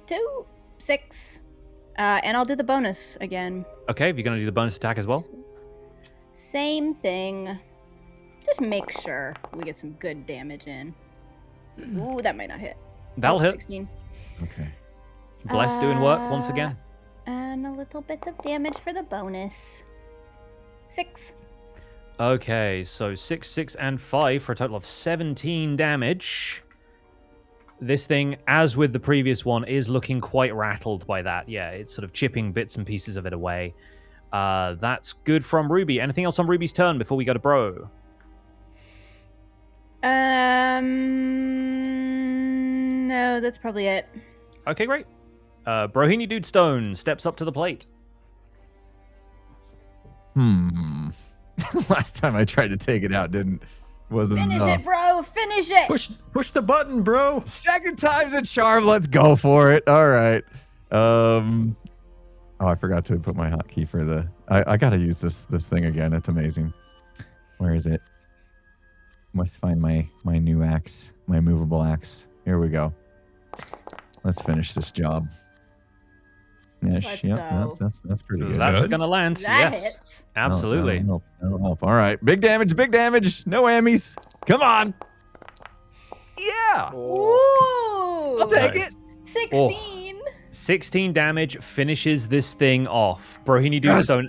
2, 6. And I'll do the bonus again. Okay, you're going to do the bonus attack as well? Same thing. Just make sure we get some good damage in. Ooh, that might not hit. That'll hit. 16. Okay. Bless doing work once again. And a little bit of damage for the bonus. 6. Okay, so 6, 6, and 5 for a total of 17 damage. This thing, as with the previous one, is looking quite rattled by that. Yeah, it's sort of chipping bits and pieces of it away. That's good from Ruby. Anything else on Ruby's turn before we go to Bro? No, that's probably it. Okay, great. Brohini Dude Stone steps up to the plate. Last time I tried to take it out wasn't Finish enough. it, bro. Finish it. Push the button, bro. Second time's a charm. Let's go for it. All right. Oh, I forgot to put my hotkey for the. I gotta use this thing again. It's amazing. Where is it? Must find my new axe, my movable axe. Here we go. Let's finish this job. Yes, Let's yep, go. that's pretty good. That's gonna land. That yes, hits. absolutely. That'll help. All right, big damage. No whammies. Come on. Yeah, Ooh. I'll take Nice. it. 16. 16 damage finishes this thing off. Brohini Dudestone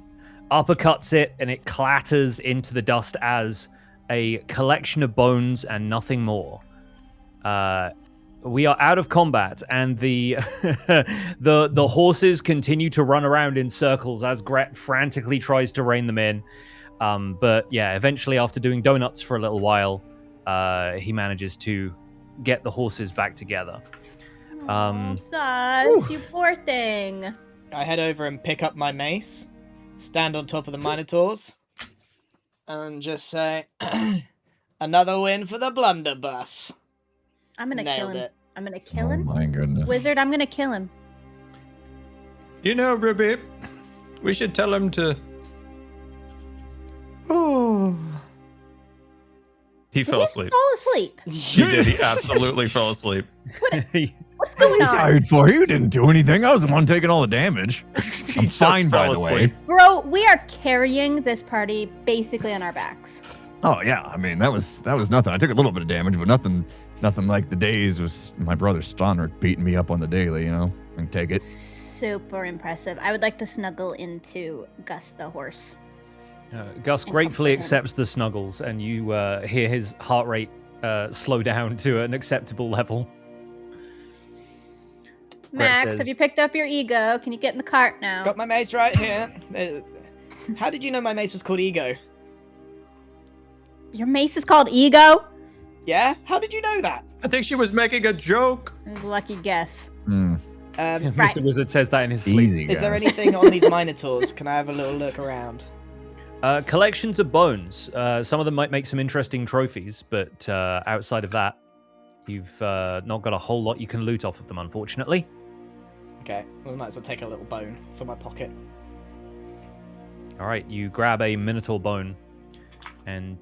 uppercuts it, and it clatters into the dust as a collection of bones and nothing more. We are out of combat, and the the horses continue to run around in circles as Gret frantically tries to rein them in. But yeah, eventually, after doing donuts for a little while, he manages to get the horses back together. Oh, Gus, you poor thing. I head over and pick up my mace, stand on top of the Minotaurs, and just say, another win for the blunderbuss. I'm gonna kill Nailed him. it. I'm gonna kill Oh him. my goodness. Wizard, I'm gonna kill him. You know, Ruby, we should tell him to. Oh. He fell asleep. Fall asleep. He did. He absolutely fell asleep. What's going on? Tired for you didn't do anything. I was the one taking all the damage. I'm just fine, by fell the way. asleep. Bro, we are carrying this party basically on our backs. Oh yeah, I mean that was nothing. I took a little bit of damage, but nothing like the days was my brother Stonrick beating me up on the daily. You know, I can take it. Super impressive. I would like to snuggle into Gus the horse. Gus And gratefully comfort him. accepts the snuggles, and you hear his heart rate slow down to an acceptable level. Max, says- have you picked up your ego? Can you get in the cart now? Got my mace right here. How did you know my mace was called Ego? Your mace is called Ego? Yeah? How did you know that? I think she was making a joke. It was a lucky guess. Um, Right. Mr. Wizard says that in his sleep. Easy. is there guys. anything on these Minotaurs? Can I have a little look around? Collections of bones. Some of them might make some interesting trophies, but outside of that, you've not got a whole lot you can loot off of them, unfortunately. Okay, well, I might as well take a little bone from my pocket. All right, you grab a Minotaur bone, and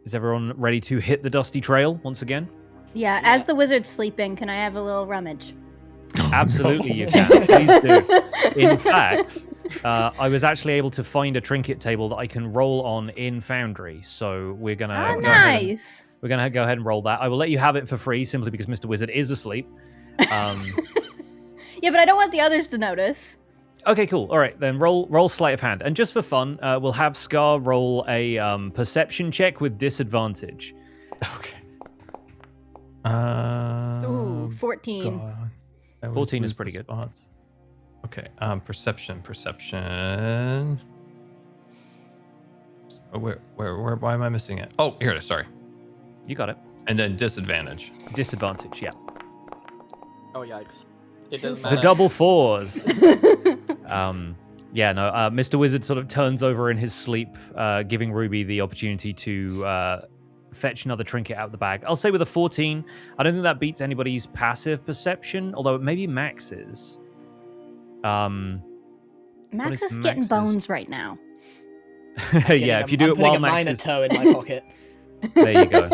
is everyone ready to hit the dusty trail once again? Yeah, as the wizard's sleeping, can I have a little rummage? Absolutely, you can. Please do. In fact, I was actually able to find a trinket table that I can roll on in Foundry, so we're gonna Oh, go ahead and- nice. we're gonna go ahead and roll that. I will let you have it for free simply because Mr. Wizard is asleep. Yeah, but I don't want the others to notice. Okay, cool. All right, then roll sleight of hand, and just for fun, we'll have Scar roll a perception check with disadvantage. Okay. Ooh, 14. God. I always 14 is lose pretty the good. spots. Okay. Perception. Oh, why am I missing it? Oh, here it is. Sorry. You got it. And then disadvantage. Disadvantage, yeah. Oh, yikes. It doesn't The matter. double fours. Yeah, no. Mr. Wizard sort of turns over in his sleep, giving Ruby the opportunity to fetch another trinket out of the bag. I'll say with a 14. I don't think that beats anybody's passive perception, although maybe Max's. Max is is getting Max's? bones right now. Yeah, if you do I'm it while putting a Max minor is... toe in my pocket. There you go.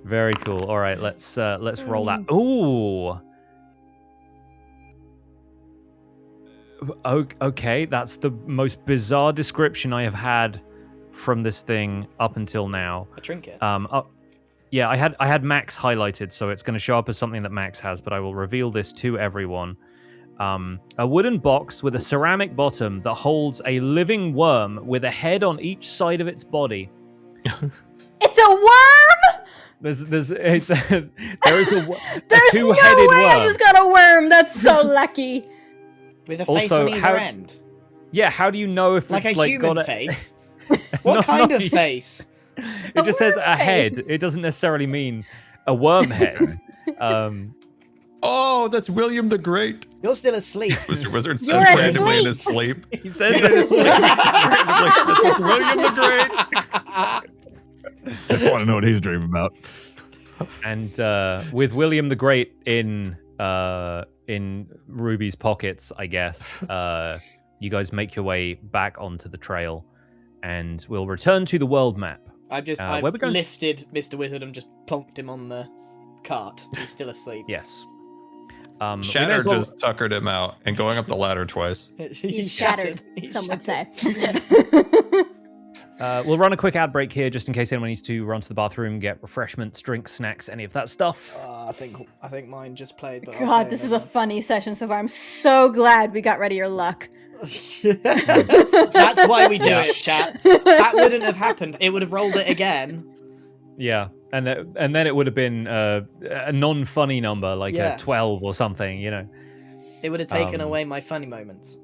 Very cool. All right, let's roll that. Ooh. Okay, that's the most bizarre description I have had from this thing up until now. A trinket. Yeah, I had Max highlighted, so it's going to show up as something that Max has, but I will reveal this to everyone. A wooden box with a ceramic bottom that holds a living worm with a head on each side of its body. It's a worm? There is a There's two-headed no way I worm. just got a worm. That's so lucky. With a face Also, on either how- end. Yeah, how do you know if Like it's a human got a face. What Not- kind not of you. face? It just says worm a head. face. It doesn't necessarily mean a worm head. Oh, that's William the Great. You're still asleep. Mr. Wizard says You're randomly in his asleep. sleep. He says In his sleep, he just randomly says it's William the Great. I want to know what he's dreaming about. And with William the Great in Ruby's pockets, I guess, you guys make your way back onto the trail, and we'll return to the world map. I've where we going? lifted Mr. Wizard and just plonked him on the cart. He's still asleep. Yes. We may Shatter as well- just tuckered him out and going up the ladder twice. He's shattered, He's some would say. shattered. We'll run a quick ad break here, just in case anyone needs to run to the bathroom, get refreshments, drinks, snacks, any of that stuff. I think mine just played. But God, this is a funny session so far. I'm so glad we got rid of your luck. That's why we do it, chat. That wouldn't have happened. It would have rolled it again. Yeah, and then it would have been a non-funny number, like Yeah. a 12 or something, you know. It would have taken away my funny moments.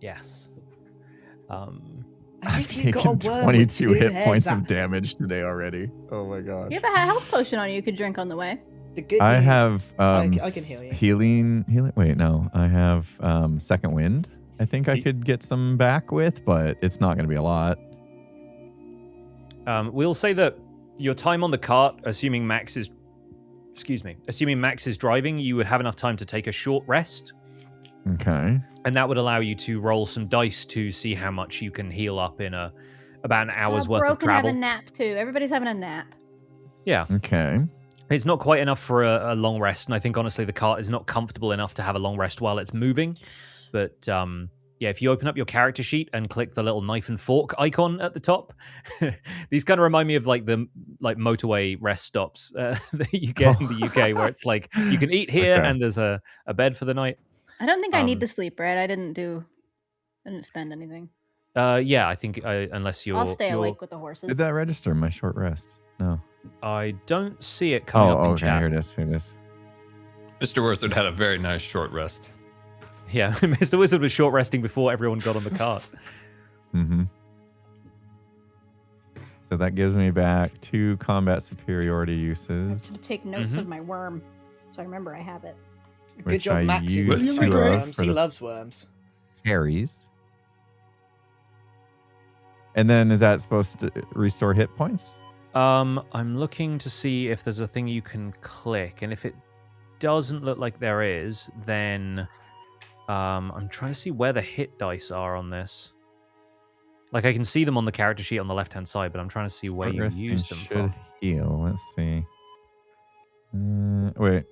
Yes. As I've if you've got a taken worm with 22 two hit heads. points of damage today already. Oh my god. You have a health potion on you could drink on the way. The good I news- have I can heal you. healing. Wait, no, I have second wind. I think I could get some back with, but it's not going to be a lot. We'll say that your time on the cart, assuming Max is driving, you would have enough time to take a short rest, Okay. and that would allow you to roll some dice to see how much you can heal up in about an hour's worth of Broken have travel. a nap too. Everybody's having a nap. Yeah, Okay. it's not quite enough for a long rest, and I think honestly the cart is not comfortable enough to have a long rest while it's moving. But yeah, if you open up your character sheet and click the little knife and fork icon at the top, these kind of remind me of like the motorway rest stops that you get in the UK, where it's like you can eat here Okay. and there's a bed for the night. I don't think I need Um, to sleep, right? I didn't spend anything. Yeah, I think unless you're, I'll stay awake with the horses. Did that register my short rest? No. I don't see it coming up in Okay. chat. Here it is. Here it is. Mr. Wizard had a very nice short rest. Yeah, Mr. Wizard was short resting before everyone got on the cart. Mm-hmm. So that gives me back 2 combat superiority I have uses. to take notes Mhm. of my worm, so I remember I have it. Good which job, I Max. Is used eating to, worms. for He the- loves worms. Carries. And then is that supposed to restore hit points? I'm looking to see if there's a thing you can click, and if it doesn't look like there is, then I'm trying to see where the hit dice are on this. Like I can see them on the character sheet on the left-hand side, but I'm trying to see where Short you resting use them should from. heal. Let's see. Wait.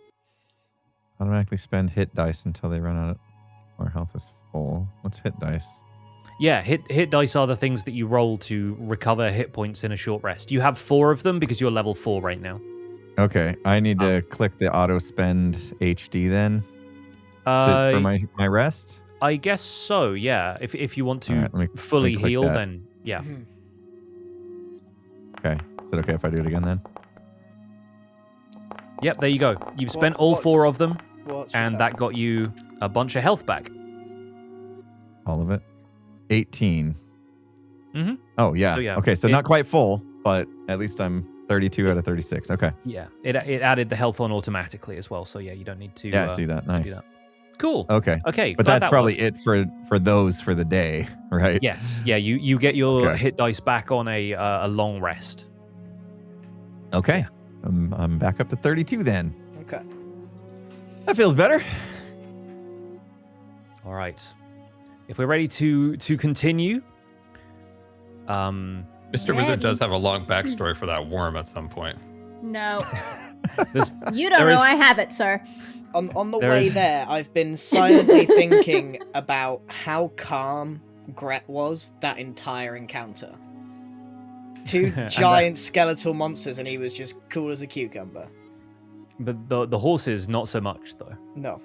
Automatically spend hit dice until they run out of, or health is full. What's hit dice? Yeah, hit dice are the things that you roll to recover hit points in a short rest. You have 4 of them because you're level 4 right now. Okay, I need to click the auto spend HD then for my rest. I guess so. Yeah, if you want to All right, let me fully click heal, that. then yeah. Okay, is it okay if I do it again then? Yep, there you go. You've What- spent all what- 4 of them, What's and that got you a bunch of health back. All of it. 18. Mhm. Oh yeah. So, yeah, Okay, so it- not quite full, but at least I'm 32 out of 36. Okay. Yeah, it added the health on automatically as well. So yeah, you don't need to. Yeah, I see that. do Nice. that. Cool. Okay. Okay, But glad that's that probably worked. it for those for the day, right? Yes. Yeah, you get your Okay. hit dice back on a long rest. Okay. I'm back up to 32 then. Okay. That feels better. All right. If we're ready to continue, Mr. Wizard does have a long backstory for that worm at some point. No, there's you don't There know is- I have it, sir. On the There way is- there, I've been silently thinking about how calm Gret was that entire encounter. 2 And giant skeletal monsters, and he was just cool as a cucumber. but the horses not so much though. No.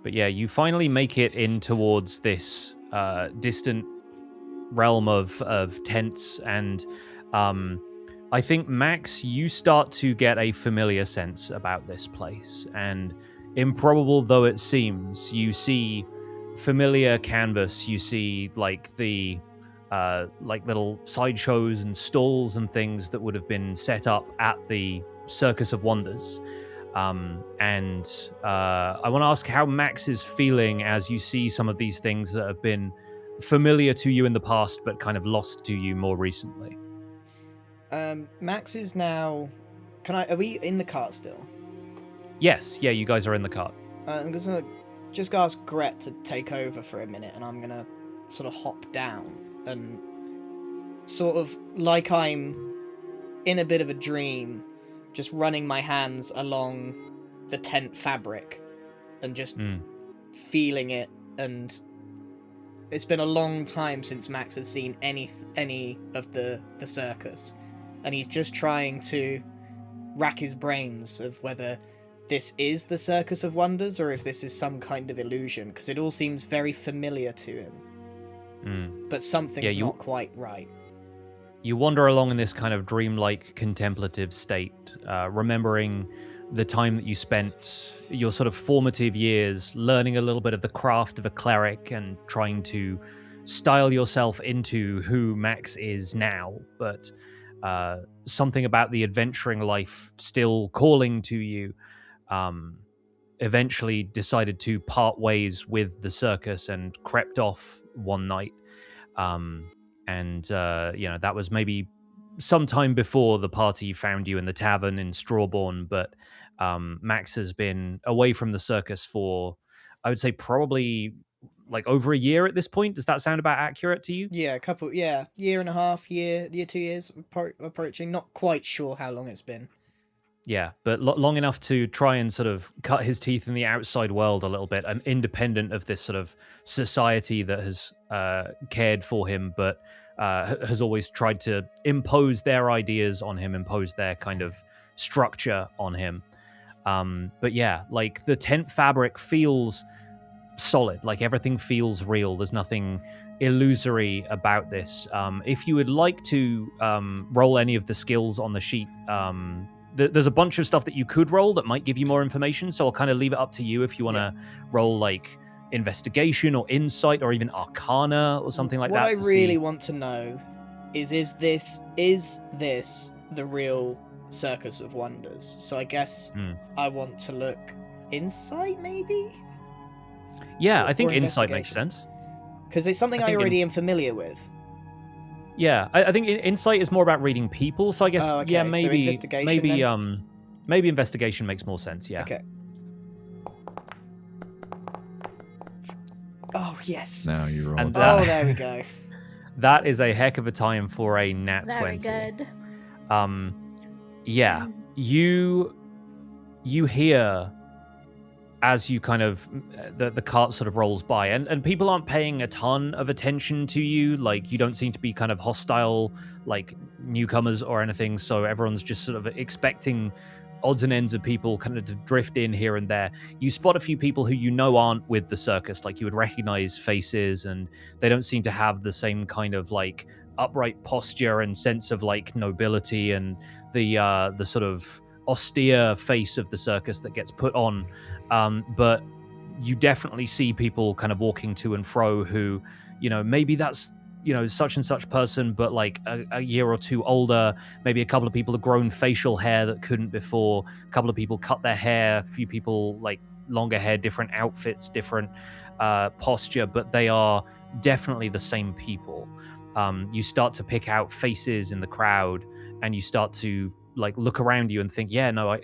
But yeah, you finally make it in towards this distant realm of tents, and I think, Max, you start to get a familiar sense about this place, and improbable though it seems, you see familiar canvas. You see like the like little sideshows and stalls and things that would have been set up at the Circus of Wonders. And I want to ask how Max is feeling as you see some of these things that have been familiar to you in the past, but kind of lost to you more recently. Max is now. Are we in the cart still? Yes, yeah, you guys are in the cart. I'm gonna just ask Gret to take over for a minute, and I'm gonna sort of hop down and sort of like I'm in a bit of a dream, just running my hands along the tent fabric and just feeling it. And it's been a long time since Max has seen any of the circus, and he's just trying to rack his brains of whether this is the Circus of Wonders or if this is some kind of illusion, because it all seems very familiar to him. But something's not quite right. You wander along in this kind of dreamlike contemplative state, remembering the time that you spent, your sort of formative years, learning a little bit of the craft of a cleric and trying to style yourself into who Max is now. But something about the adventuring life still calling to you eventually decided to part ways with the circus and crept off one night. That was maybe sometime before the party found you in the tavern in Strawborn, but Max has been away from the circus for, I would say, probably like over a year at this point. Does that sound about accurate to you? Yeah, year and a half, year 2 years approaching. Not quite sure how long it's been. Yeah, but long enough to try and sort of cut his teeth in the outside world a little bit, and independent of this sort of society that has cared for him, but has always tried to impose their ideas on him, impose their kind of structure on him. But yeah, like the tent fabric feels solid, like everything feels real. There's nothing illusory about this. If you would like to roll any of the skills on the sheet, there's a bunch of stuff that you could roll that might give you more information, so I'll kind of leave it up to you if you want to roll like investigation or insight or even arcana or something like that. What I really want to know is this the real Circus of Wonders? So I guess I want to look insight, maybe? Yeah, I think insight makes sense. Because it's something I already am familiar with. Yeah, I think insight is more about reading people, so I guess yeah, maybe so maybe investigation makes more sense. Yeah. Okay. Oh yes. Now you roll. There we go. That is a heck of a time for a nat 20. Very good. Yeah, you hear as you kind of the cart sort of rolls by, and people aren't paying a ton of attention to you. Like, you don't seem to be kind of hostile like newcomers or anything, so everyone's just sort of expecting odds and ends of people kind of to drift in here and there. You spot a few people who you know aren't with the circus, like you would recognize faces, and they don't seem to have the same kind of like upright posture and sense of like nobility and the sort of austere face of the circus that gets put on. But you definitely see people kind of walking to and fro who, you know, maybe that's, you know, such and such person, but like a year or two older. Maybe a couple of people have grown facial hair that couldn't before. A couple of people cut their hair. A few people like longer hair, different outfits, different posture, but they are definitely the same people. You start to pick out faces in the crowd, and you start to like look around you and think, yeah, no,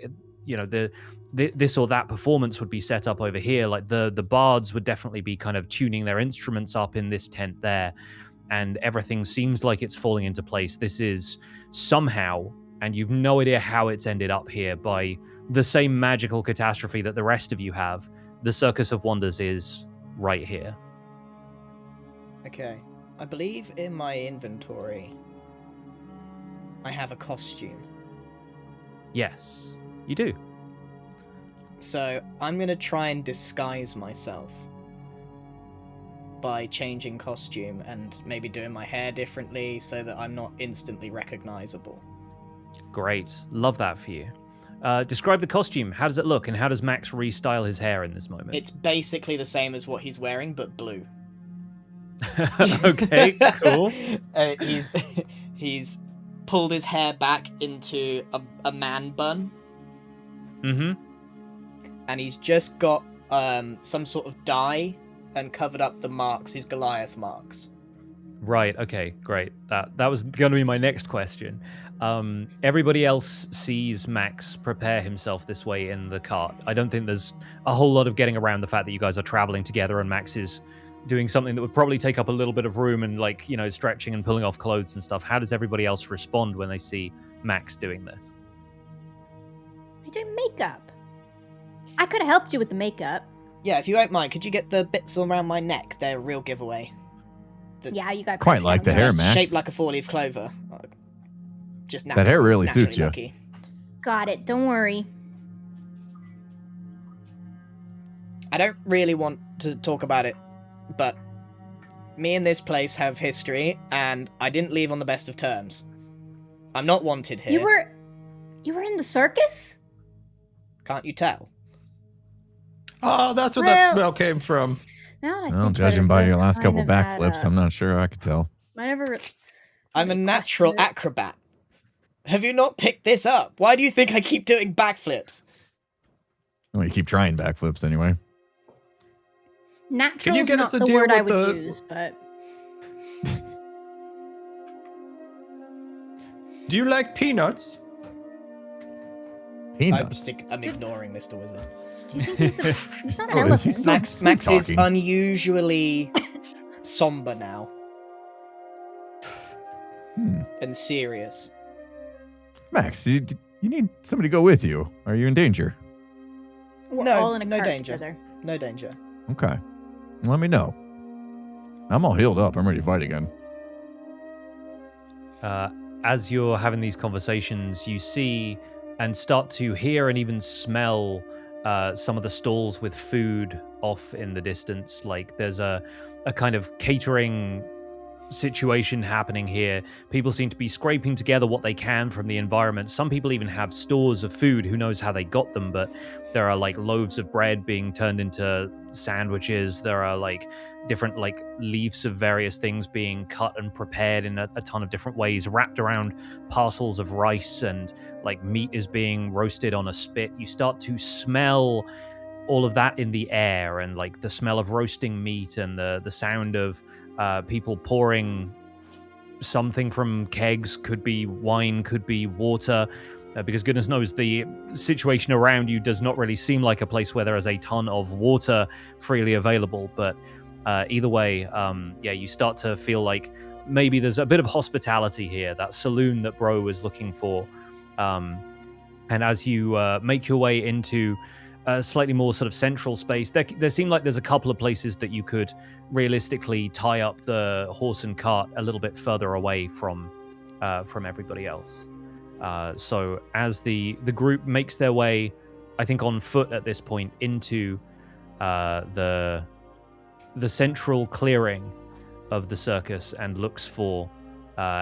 this or that performance would be set up over here. Like the bards would definitely be kind of tuning their instruments up in this tent there, and everything seems like it's falling into place. This is somehow, and you've no idea how it's ended up here, by the same magical catastrophe that the rest of you have. The Circus of Wonders is right here. Okay. I believe in my inventory I have a costume. Yes, you do. So I'm going to try and disguise myself by changing costume and maybe doing my hair differently so that I'm not instantly recognizable. Great. Love that for you. Describe the costume. How does it look, and how does Max restyle his hair in this moment? It's basically the same as what he's wearing, but blue. Okay, cool. He's pulled his hair back into a man bun. Mm-hmm. And he's just got some sort of dye and covered up the marks, his Goliath marks. Right, okay, great. That was going to be my next question. Everybody else sees Max prepare himself this way in the cart. I don't think there's a whole lot of getting around the fact that you guys are traveling together and Max is doing something that would probably take up a little bit of room and, like, you know, stretching and pulling off clothes and stuff. How does everybody else respond when they see Max doing this? I do makeup. I could have helped you with the makeup. Yeah, if you won't mind, could you get the bits around my neck? They're a real giveaway. Yeah, you got Quite like the hair, Max. Shaped like a four-leaf clover. Just that hair really suits you. Lucky. Got it. Don't worry. I don't really want to talk about it, but me and this place have history, and I didn't leave on the best of terms. I'm not wanted here. You were in the circus? Can't you tell? Oh, that's where that smell came from. Well, judging by your last couple backflips, I'm not sure I could tell. I'm a natural acrobat. Have you not picked this up? Why do you think I keep doing backflips? Well, you keep trying backflips anyway. Natural Can you is get not us a the deal word I with would the- use, but Do you like peanuts? Peanuts. I'm ignoring Mr. Wizard. do you think he's not an Oh, is he elephant? still- Max is talking. unusually somber now Hmm. and serious. Max, you need somebody to go with you. Are you in danger? We're No, all in a no cart danger. together. No danger. Okay. Let me know. I'm all healed up. I'm ready to fight again. As you're having these conversations, you see and start to hear and even smell some of the stalls with food off in the distance. Like there's a kind of catering situation happening here. People seem to be scraping together what they can from the environment. Some people even have stores of food. Who knows how they got them, but there are like loaves of bread being turned into sandwiches. There are like different like leaves of various things being cut and prepared in a ton of different ways, wrapped around parcels of rice, and like meat is being roasted on a spit. You start to smell all of that in the air, and like the smell of roasting meat and the sound of people pouring something from kegs. Could be wine, could be water, because goodness knows the situation around you does not really seem like a place where there is a ton of water freely available. But either way, you start to feel like maybe there's a bit of hospitality here, that saloon that Bro was looking for. And as you make your way into a slightly more sort of central space, there seem like there's a couple of places that you could realistically tie up the horse and cart a little bit further away from everybody else. So as the group makes their way, I think on foot at this point, into the central clearing of the circus, and looks for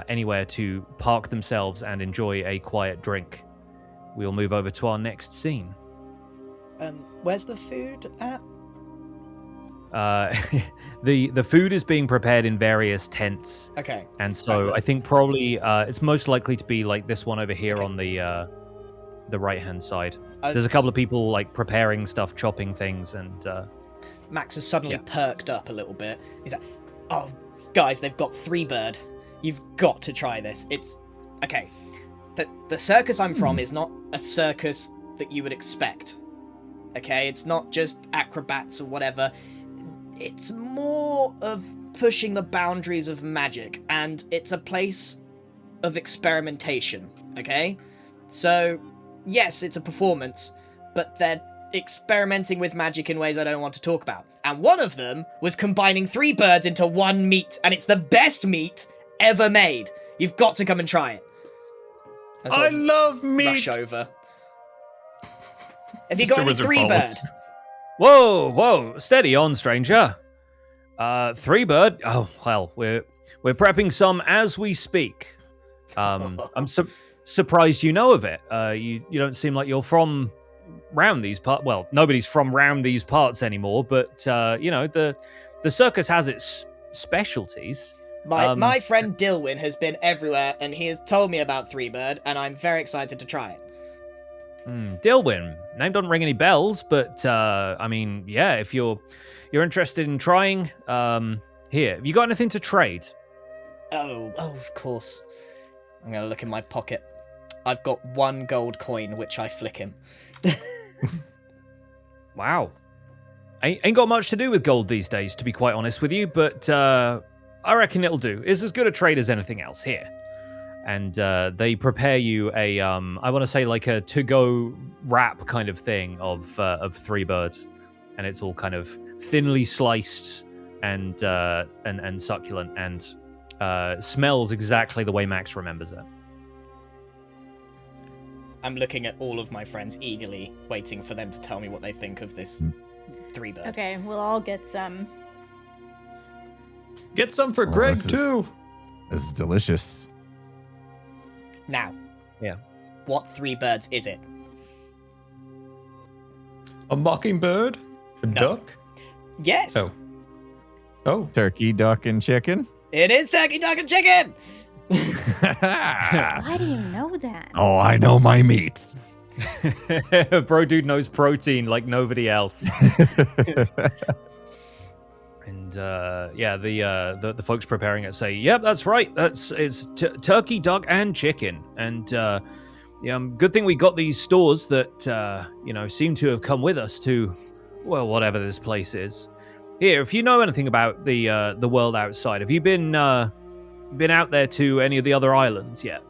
anywhere to park themselves and enjoy a quiet drink, we'll move over to our next scene. Where's the food at? The food is being prepared in various tents, Okay. and so I think probably it's most likely to be like this one over here on the right hand side. There's a couple of people like preparing stuff, chopping things, and Max has suddenly perked up a little bit. He's like, "Oh, guys, they've got 3-bird. You've got to try this. It's okay. The circus I'm from is not a circus that you would expect. Okay, it's not just acrobats or whatever. It's more of pushing the boundaries of magic, and it's a place of experimentation, okay? So, yes, it's a performance, but they're experimenting with magic in ways I don't want to talk about. And one of them was combining 3 birds into 1 meat, and it's the best meat ever made. You've got to come and try it." I love meat. Rush over. Have you Mr. got any Wizard 3-bird? falls. Whoa, steady on, stranger. 3-bird. Oh well, we're prepping some as we speak. I'm surprised you know of it. You don't seem like you're from round these parts. Well, nobody's from round these parts anymore, but the circus has its specialties. My friend Dilwyn has been everywhere, and he has told me about Three Bird, and I'm very excited to try it. Dilwyn, name doesn't ring any bells, but if you're interested in trying, here, have you got anything to trade? Oh, of course. I'm gonna look in my pocket. I've got 1 gold coin, which I flick him. Wow. Ain't got much to do with gold these days, to be quite honest with you, but I reckon it'll do. It's as good a trade as anything else. Here. And they prepare you a, I want to say like a to-go wrap kind of thing of Three Bird. And it's all kind of thinly sliced and succulent and smells exactly the way Max remembers it. I'm looking at all of my friends eagerly, waiting for them to tell me what they think of this Three Bird. Okay, we'll all get some. Get some for Greg, too. This is delicious. Now. Yeah. What Three Birds is it? A mockingbird? A duck? Yes. Oh. Turkey, duck, and chicken? It is turkey, duck, and chicken! Why do you know that? Oh, I know my meats. Bro dude knows protein like nobody else. And the folks preparing it say, "Yep, that's right. It's turkey, duck, and chicken." And good thing we got these stores that seem to have come with us to, well, whatever this place is. Here, if you know anything about the world outside, have you been out there to any of the other islands yet?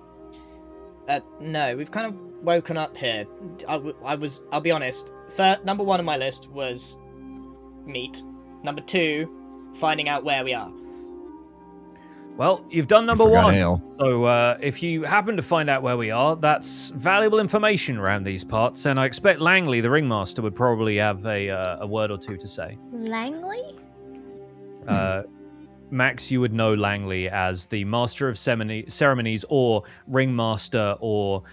No, we've kind of woken up here. I'll be honest. Number 1 on my list was meat. Number 2, finding out where we are. Well, you've done number 1. Ale. So if you happen to find out where we are, that's valuable information around these parts, and I expect Langley, the ringmaster, would probably have a word or two to say. Langley? Max, you would know Langley as the master of ceremonies or ringmaster or,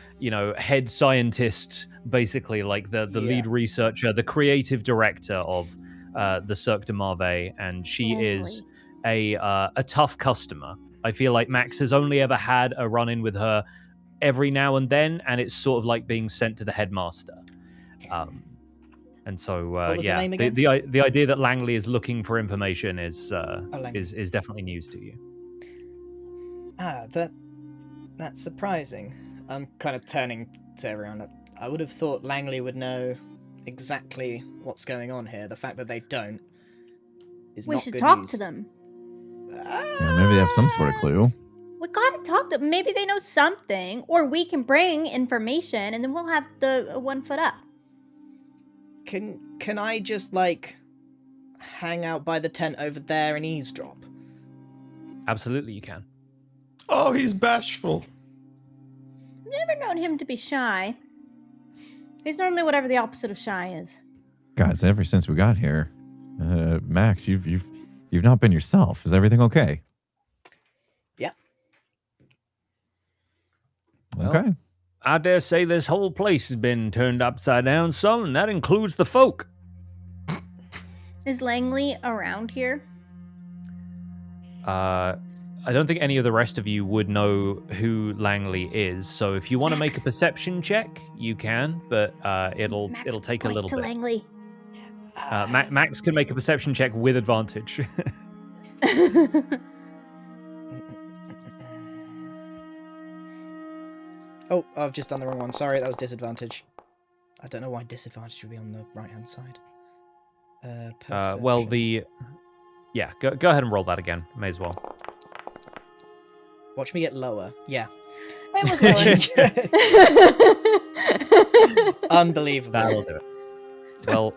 head scientist, basically, like the lead researcher, the creative director of the Cirque de Marve, and she is a tough customer. I feel like Max has only ever had a run-in with her every now and then, and it's sort of like being sent to the headmaster. And so, what was the name again? the idea that Langley is looking for information is definitely news to you. That's surprising. I'm kind of turning to everyone. I would have thought Langley would know exactly what's going on here. The fact that they don't is not good news. We should talk to them. Yeah, maybe they have some sort of clue. We gotta talk to them. Maybe they know something, or we can bring information, and then we'll have the 1 foot up. Can I just hang out by the tent over there and eavesdrop? Absolutely, you can. Oh, he's bashful. I've never known him to be shy. He's normally whatever the opposite of shy is. Guys, ever since we got here, Max, you've not been yourself. Is everything okay? Yeah. Okay. I dare say this whole place has been turned upside down some, and that includes the folk. Is Langley around here? I don't think any of the rest of you would know who Langley is, so if you want to make a perception check, you can, but it'll take a little bit. Langley. Max can make a perception check with advantage. Oh, I've just done the wrong one. Sorry, that was disadvantage. I don't know why disadvantage would be on the right-hand side. Perception. Go ahead and roll that again. May as well. Watch me get lower. Yeah. It was Unbelievable. That'll do it. Well,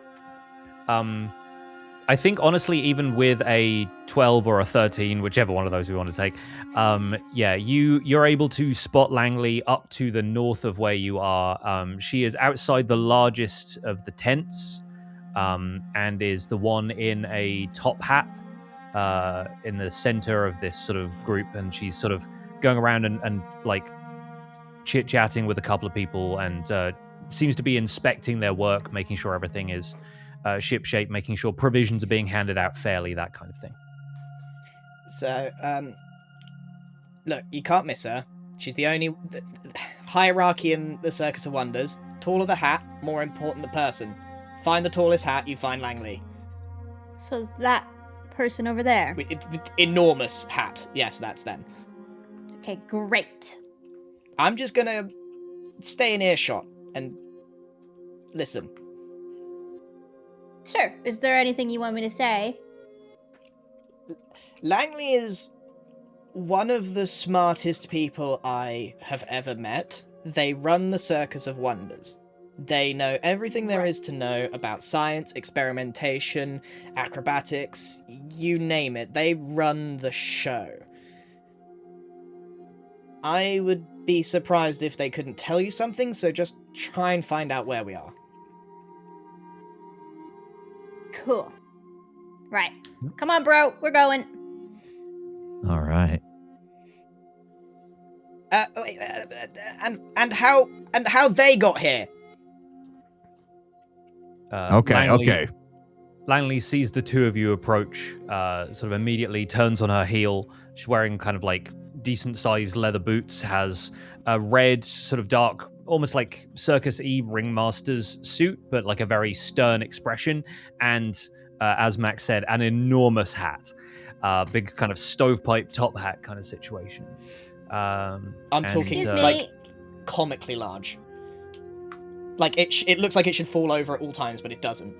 I think honestly, even with a 12 or a 13, whichever one of those we want to take, you're able to spot Langley up to the north of where you are. She is outside the largest of the tents, and is the one in a top hat in the center of this sort of group, and she's sort of going around and chit-chatting with a couple of people and seems to be inspecting their work, making sure everything is ship-shape, making sure provisions are being handed out fairly, that kind of thing. So, look, you can't miss her. She's the only hierarchy in the Circus of Wonders. Taller the hat, more important the person. Find the tallest hat, you find Langley. So that person over there. Enormous hat. Yes, that's them. Okay, great. I'm just gonna stay in earshot and listen. Sure. Is there anything you want me to say? Langley is one of the smartest people I have ever met. They run the Circus of Wonders. They know everything there is to know about science, experimentation, acrobatics, you name it. They run the show. I would be surprised if they couldn't tell you something, so just try and find out where we are. Cool. Right. Come on, bro. We're going. All right. And how they got here? Okay. Langley sees the two of you approach, sort of immediately turns on her heel. She's wearing kind of like decent-sized leather boots, has a red, sort of dark, almost like Circus-y ringmaster's suit, but like a very stern expression, and, as Max said, an enormous hat. Big kind of stovepipe top hat kind of situation. I'm talking Excuse me. like comically large. Like it looks like it should fall over at all times, but it doesn't.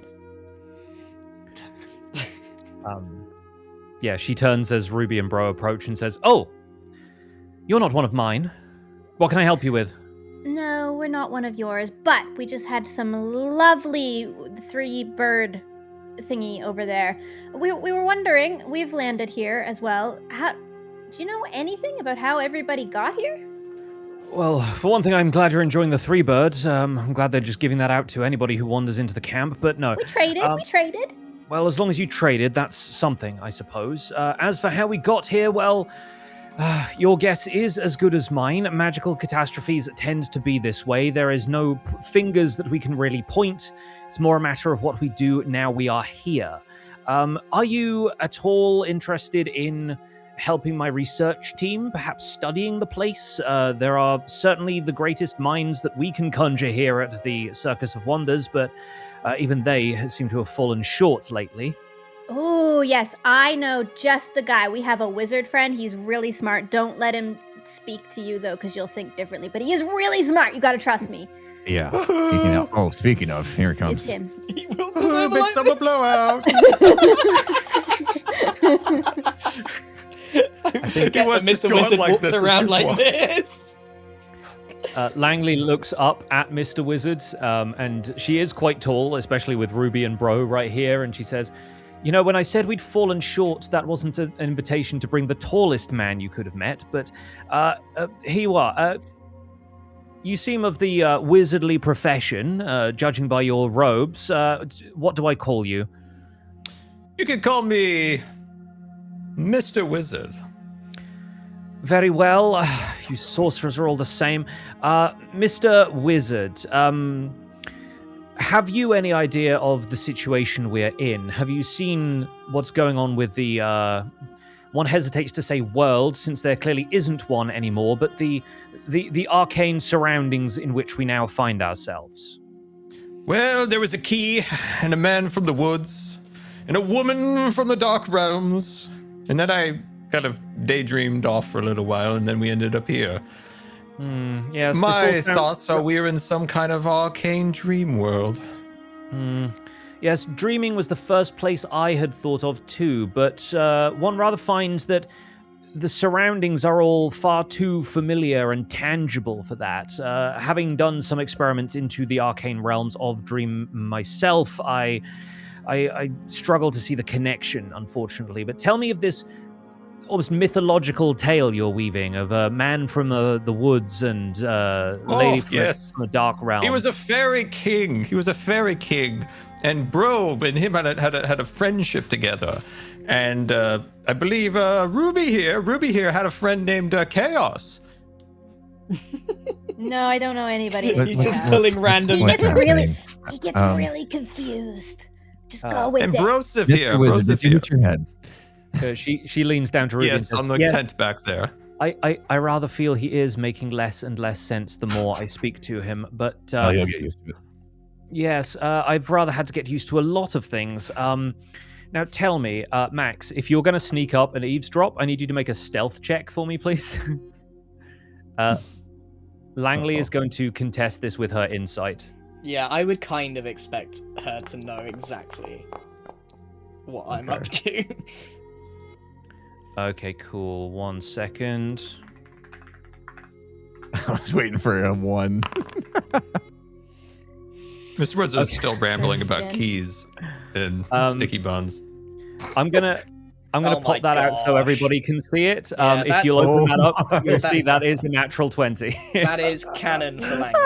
Yeah, she turns as Ruby and Bro approach and says, "Oh, you're not one of mine. What can I help you with?" No, we're not one of yours, but we just had some lovely 3-bird thingy over there. We were wondering, we've landed here as well. Do you know anything about how everybody got here? Well, for one thing, I'm glad you're enjoying the 3-bird. I'm glad they're just giving that out to anybody who wanders into the camp, but no. We traded. Well, as long as you traded, that's something, I suppose. As for how we got here, well, your guess is as good as mine. Magical catastrophes tend to be this way. There is no fingers that we can really point. It's more a matter of what we do now we are here. Are you at all interested in helping my research team, perhaps studying the place? There are certainly the greatest minds that we can conjure here at the Circus of Wonders, but even they seem to have fallen short lately. Oh, yes, I know just the guy. We have a wizard friend. He's really smart. Don't let him speak to you, though, because you'll think differently. But he is really smart. You gotta trust me. Yeah. Speaking of, here it comes. It's him. He will deserve Big like summer this. blowout. I think forget he was that just Mr. going Wizard like walks this as around you like walk. this. Langley looks up at Mr. Wizard, and she is quite tall, especially with Ruby and Bro right here, and she says, "You know, when I said we'd fallen short, that wasn't an invitation to bring the tallest man you could have met, but here you are. You seem of the wizardly profession, judging by your robes. What do I call you?" You can call me Mr. Wizard. Very well. You sorcerers are all the same. Mr. Wizard, have you any idea of the situation we're in? Have you seen what's going on with the, one hesitates to say world, since there clearly isn't one anymore, but the arcane surroundings in which we now find ourselves? Well, there was a key and a man from the woods and a woman from the dark realms. And then I kind of daydreamed off for a little while, and then we ended up here. Yes. My thoughts are we're in some kind of arcane dream world. Yes, dreaming was the first place I had thought of too, but one rather finds that the surroundings are all far too familiar and tangible for that. Having done some experiments into the arcane realms of dream myself, I struggle to see the connection, unfortunately. But tell me of this almost mythological tale you're weaving of a man from the woods and lady from the dark realm. He was a fairy king. And Bro and him had a friendship together. And I believe Ruby here had a friend named Chaos. No, I don't know anybody. Let- He's named just Cat. pulling random. He what's gets really, happening? he gets really confused. Just go with And it. Broseph Mr. here. Wizard, Broseph did you here. hit your head? She leans down to Ruby and Yes, says, on the yes, tent back there. I rather feel he is making less and less sense the more I speak to him, but You'll get used to it. yes, I've rather had to get used to a lot of things. Now tell me, Max, if you're going to sneak up and eavesdrop, I need you to make a stealth check for me, please. Langley is going to contest this with her insight. Yeah, I would kind of expect her to know exactly what I'm up to. Okay, cool. 1 second. I was waiting for a 1. Mr. Woods is still rambling about Again. keys and sticky buns. I'm gonna Oh my pop that out so gosh. everybody can see it. Yeah, If that- you'll open that up, Oh you'll my- see that is a natural 20. That is canon for Langley.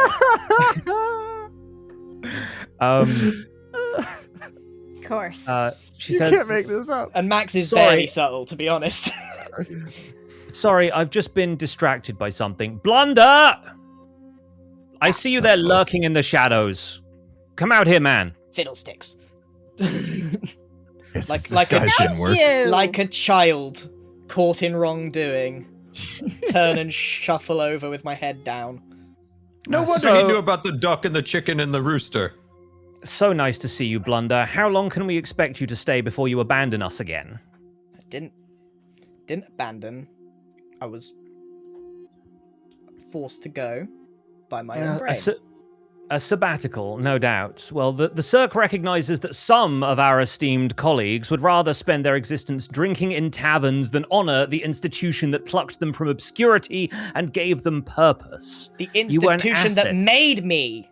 Of course. She You says, can't make this up. And Max is Sorry. barely subtle, to be honest. sorry, I've just been distracted by something. Blunder! I see you there lurking in the shadows. Come out here, man. Fiddlesticks. Yes, Like- this like a- disguise didn't work. you. Like a child caught in wrongdoing. Turn and shuffle over with my head down. No wonder So- he knew about the duck and the chicken and the rooster. So nice to see you, Blunder. How long can we expect you to stay before you abandon us again? I didn't abandon. I was forced to go by my own brain. A sabbatical, no doubt. Well, the Cirque recognizes that some of our esteemed colleagues would rather spend their existence drinking in taverns than honor the institution that plucked them from obscurity and gave them purpose. The You were an institution that asset. made me.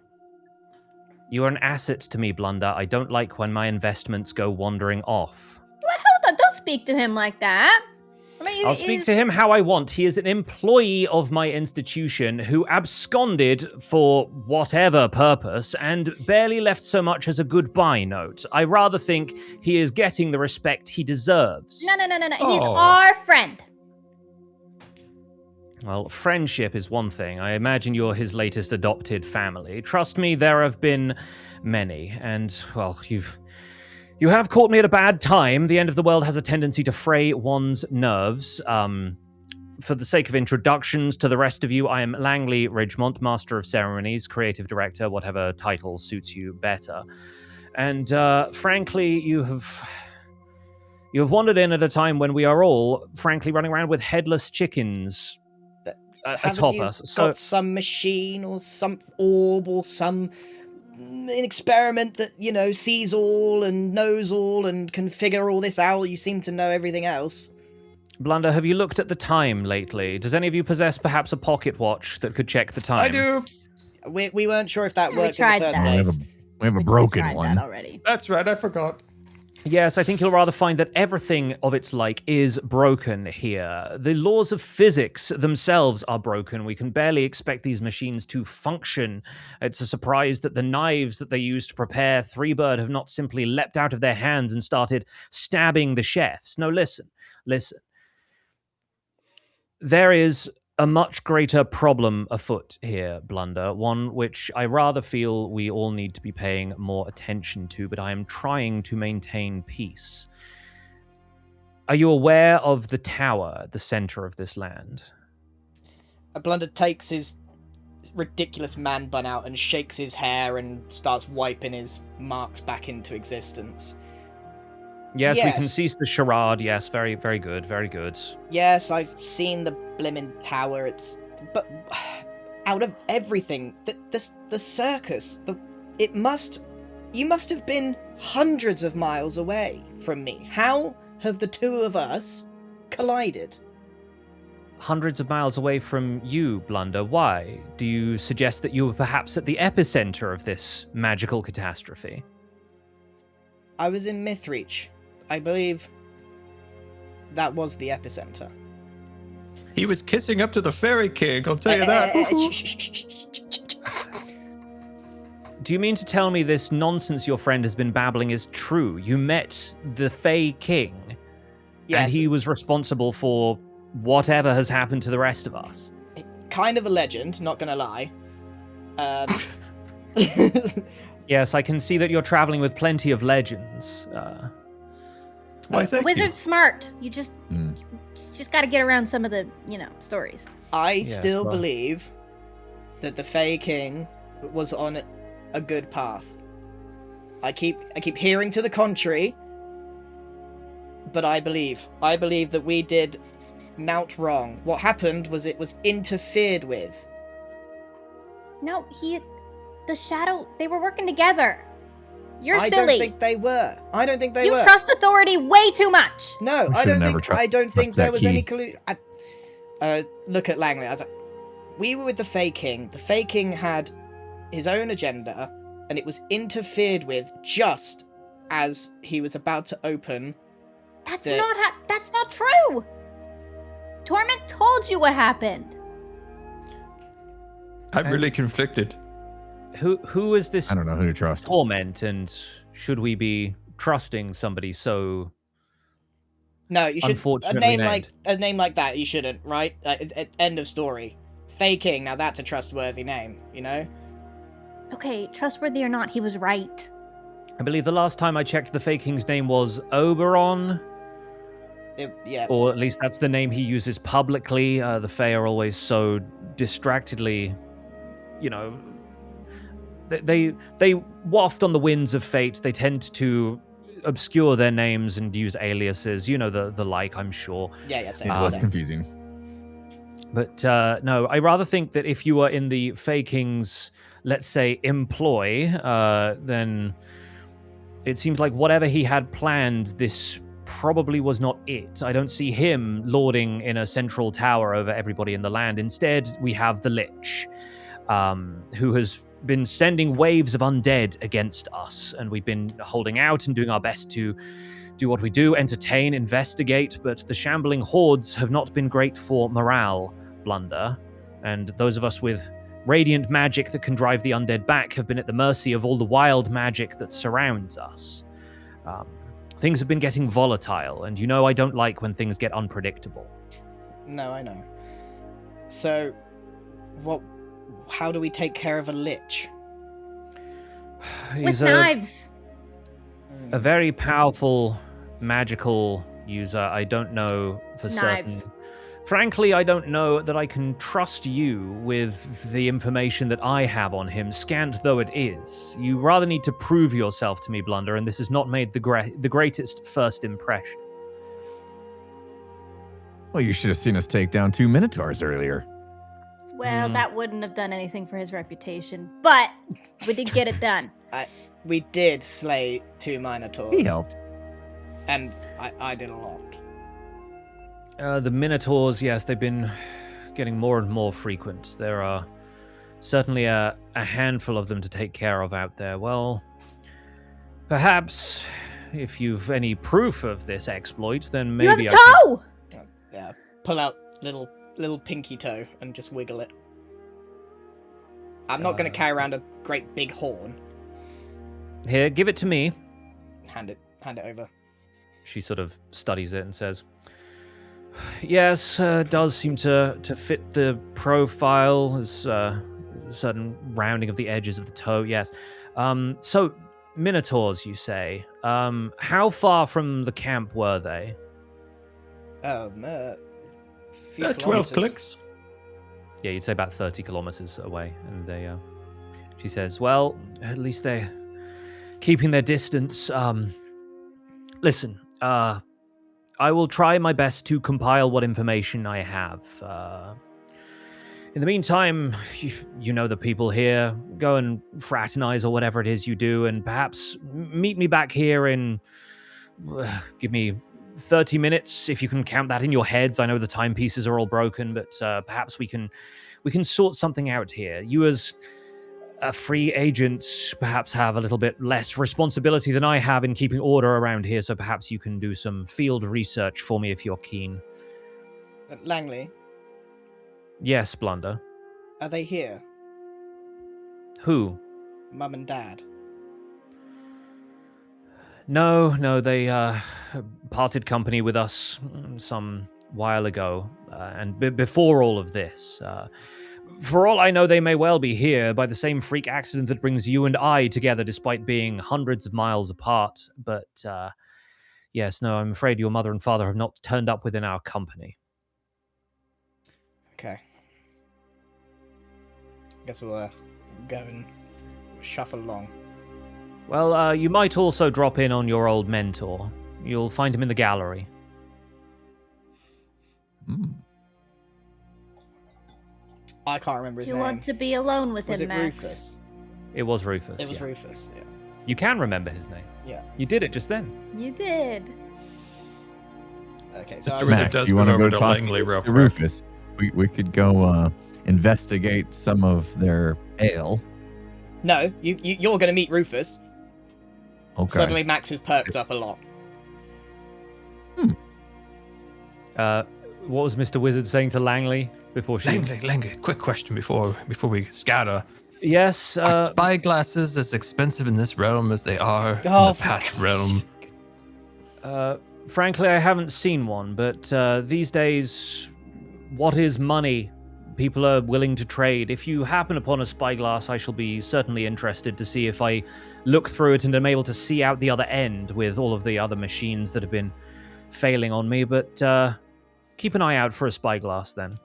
You are an asset to me, Blunder. I don't like when my investments go wandering off. Well, hold on, don't speak to him like that. I mean, I'll speak to him how I want. He is an employee of my institution who absconded for whatever purpose and barely left so much as a goodbye note. I rather think he is getting the respect he deserves. No. He's Oh. our friend. Well, friendship is one thing. I imagine you're his latest adopted family. Trust me, there have been many. And, well, you have caught me at a bad time. The end of the world has a tendency to fray one's nerves. For the sake of introductions to the rest of you, I am Langley Ridgemont, Master of Ceremonies, Creative Director, whatever title suits you better. And frankly, you have wandered in at a time when we are all, frankly, running around with headless chickens Haven't atop you us. So got some machine or some orb or some experiment that, you know, sees all and knows all and can figure all this out? You seem to know everything else. Blunder, have you looked at the time lately? Does any of you possess perhaps a pocket watch that could check the time? I do. We weren't sure if that We worked in tried the first that. place. We have a We broken tried one. that already. That's right, I forgot. Yes, I think you'll rather find that everything of its like is broken here. The laws of physics themselves are broken. We can barely expect these machines to function. It's a surprise that the knives that they use to prepare Threebird have not simply leapt out of their hands and started stabbing the chefs. No, listen. There is a much greater problem afoot here, Blunder, one which I rather feel we all need to be paying more attention to, but I am trying to maintain peace. Are you aware of the tower at the center of this land? Blunder takes his ridiculous man bun out and shakes his hair and starts wiping his marks back into existence. Yes, we can Yes. cease the charade. Yes, very, very good, very good. Yes, I've seen the blimmin' tower. But out of everything, the circus, you must have been hundreds of miles away from me. How have the two of us collided? Hundreds of miles away from you, Blunder. Why? Do you suggest that you were perhaps at the epicenter of this magical catastrophe? I was in Mythreach. I believe that was the epicenter. He was kissing up to the Fairy King, I'll tell you that. Do you mean to tell me this nonsense your friend has been babbling is true? You met the Fey King, and Yes, he was responsible for whatever has happened to the rest of us. kind of a legend, not gonna lie. Yes, I can see that you're traveling with plenty of legends. Why, thank you. Wizard's smart. You just got to get around some of the, stories. I Yes, still well. believe that the Fey King was on a good path. I keep hearing to the contrary, but I believe that we did nought wrong. What happened was it was interfered with. No, the shadow, they were working together. You're I silly. don't think they were. I don't think they you were. trust authority way too much. No, We I should don't never think. trust- I don't think trust there that was key. any collusion. Look at Langley. I was like, we were with the Fey King. The Fey King had his own agenda, and it was interfered with just as he was about to open. That's The- that's not true. Torment told you what happened. I'm really conflicted. Who is this I don't know who to trust. Torment, and should we be trusting somebody so No, you should. unfortunately named? A name like that, you shouldn't. Right? End of story. Fey King. Now that's a trustworthy name. You know. Okay, trustworthy or not, he was right. I believe the last time I checked, the Fey King's name was Oberon, Yeah. or at least that's the name he uses publicly. The Fey are always so distractedly, they waft on the winds of fate. They tend to obscure their names and use aliases. You know the like, I'm sure. Yeah. It was confusing. But no, I rather think that if you were in the Fey King's, let's say, employ, then it seems like whatever he had planned, this probably was not it. I don't see him lording in a central tower over everybody in the land. Instead, we have the Lich, who has been sending waves of undead against us, and we've been holding out and doing our best to do what we do, entertain, investigate, but the shambling hordes have not been great for morale, Blunder, and those of us with radiant magic that can drive the undead back have been at the mercy of all the wild magic that surrounds us. Things have been getting volatile, and I don't like when things get unpredictable. No, I know. So, how do we take care of a lich? He's With knives. a very powerful magical user. I don't know for Knives. certain. Frankly, I don't know that I can trust you with the information that I have on him, scant though it is. You rather need to prove yourself to me, Blunder, and this has not made the greatest first impression. Well, you should have seen us take down 2 minotaurs earlier. Well, that wouldn't have done anything for his reputation, but we did get it done. We did slay 2 minotaurs. He helped. And I did a lot. The Minotaurs, yes, they've been getting more and more frequent. There are certainly a handful of them to take care of out there. Well, perhaps if you've any proof of this exploit, then maybe You have a toe! Yeah. Pull out little pinky toe and just wiggle it. I'm not going to carry around a great big horn. Here, give it to me. Hand it over. She sort of studies it and says, yes, does seem to fit the profile. There's a certain rounding of the edges of the toe, yes. So, Minotaurs, you say. How far from the camp were they? Few 12 kilometers. clicks. Yeah, you'd say about 30 kilometers away. And she says, well, at least they're keeping their distance. Listen, I will try my best to compile what information I have. In the meantime, you know the people here. Go and fraternize or whatever it is you do, and perhaps meet me back here in... give me 30 minutes, if you can count that in your heads. I know the timepieces are all broken, but perhaps we can sort something out here. You as a free agent perhaps have a little bit less responsibility than I have in keeping order around here, so perhaps you can do some field research for me if you're keen. Langley, Yes, Blunder. are they here? Who? Mum and Dad? No, they parted company with us some while ago, and before all of this. For all I know, they may well be here by the same freak accident that brings you and I together despite being hundreds of miles apart. But, yes, no, I'm afraid your mother and father have not turned up within our company. Okay. Guess we'll go and shuffle along. Well, you might also drop in on your old mentor. You'll find him in the gallery. I can't remember his You name. want to be alone with Was him, it Max? Rufus? It was Rufus. It was yeah. Rufus, yeah. You can remember his name. Yeah. You did it just then. You did. Okay, so Mr. I Wizard Max, does you want to move go over to talk Langley real to quick. Rufus? We could go investigate some of their ale. No, you're going to meet Rufus. Okay. Suddenly Max has perked up a lot. What was Mr. Wizard saying to Langley before she... Langley, quick question before we scatter. Yes, Are spyglasses as expensive in this realm as they are in Oh, the for past God's realm? frankly, I haven't seen one, but these days, what is money? People are willing to trade. If you happen upon a spyglass, I shall be certainly interested to see if I look through it and am able to see out the other end with all of the other machines that have been failing on me. But keep an eye out for a spyglass then.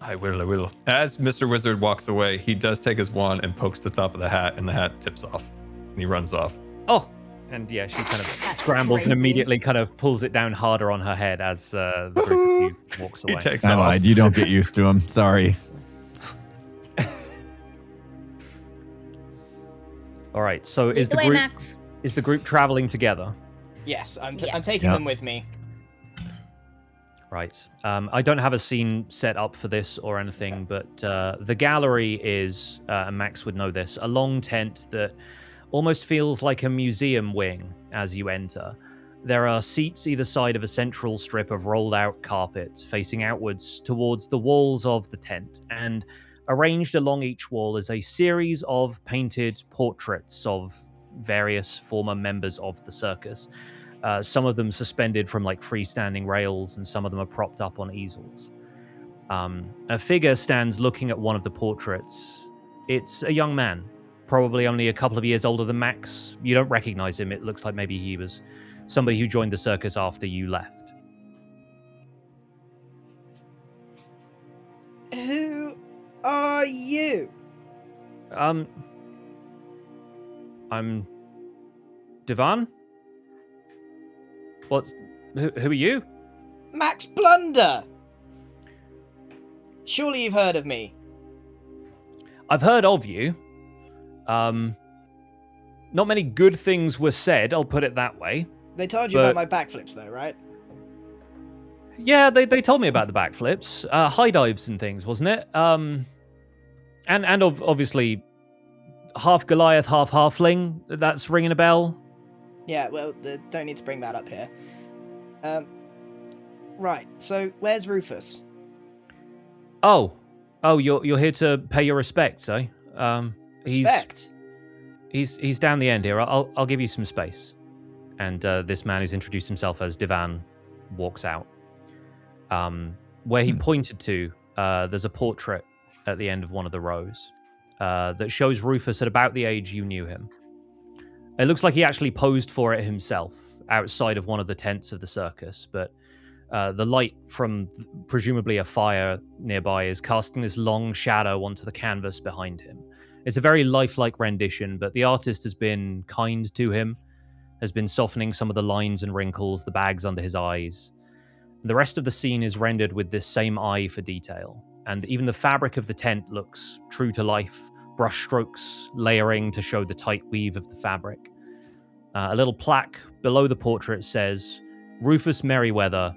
I will. As Mr. Wizard walks away, he does take his wand and pokes the top of the hat, and the hat tips off. And he runs off. Oh, and yeah, she kind of That's scrambles and crazy. immediately kind of pulls it down harder on her head as the group of you walks away. He takes I off. lied. You don't get used to him. Sorry. All right, so Lead is the the way, group Max. is the group traveling together? Yes, I'm Yeah. taking Yeah. them with me. Right. I don't have a scene set up for this or anything, but the gallery is, and Max would know this, a long tent that almost feels like a museum wing as you enter. There are seats either side of a central strip of rolled out carpet facing outwards towards the walls of the tent, and arranged along each wall is a series of painted portraits of various former members of the circus. Some of them suspended from like freestanding rails, and some of them are propped up on easels. A figure stands looking at one of the portraits. It's a young man, probably only a couple of years older than Max. You don't recognize him. It looks like maybe he was somebody who joined the circus after you left. Who are you? I'm Divan. Who are you? Max Blunder! Surely you've heard of me. I've heard of you. Not many good things were said, I'll put it that way. They told you about my backflips though, right? Yeah, they told me about the backflips, high dives and things, wasn't it? And obviously half Goliath, half halfling. That's ringing a bell. Yeah, well, don't need to bring that up here. Right, so where's Rufus? Oh, you're here to pay your respects, eh? Respect. He's down the end here. I'll give you some space. And this man who's introduced himself as Divan walks out. Where he pointed to, there's a portrait at the end of one of the rows that shows Rufus at about the age you knew him. It looks like he actually posed for it himself outside of one of the tents of the circus, but the light from presumably a fire nearby is casting this long shadow onto the canvas behind him. It's a very lifelike rendition, but the artist has been kind to him, has been softening some of the lines and wrinkles, the bags under his eyes. The rest of the scene is rendered with this same eye for detail, and even the fabric of the tent looks true to life, brush strokes layering to show the tight weave of the fabric. A little plaque below the portrait says, Rufus Merriweather,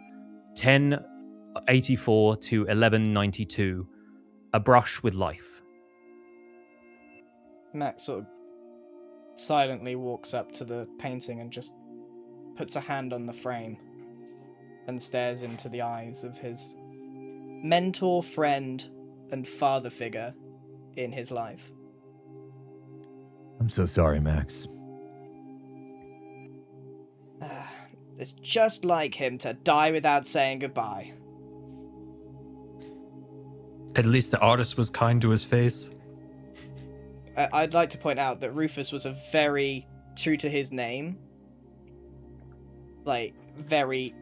1084 to 1192, a brush with life. Max sort of silently walks up to the painting and just puts a hand on the frame and stares into the eyes of his mentor, friend, and father figure in his life. I'm so sorry, Max. It's just like him to die without saying goodbye. At least the artist was kind to his face. I'd like to point out that Rufus was a very true to his name, like very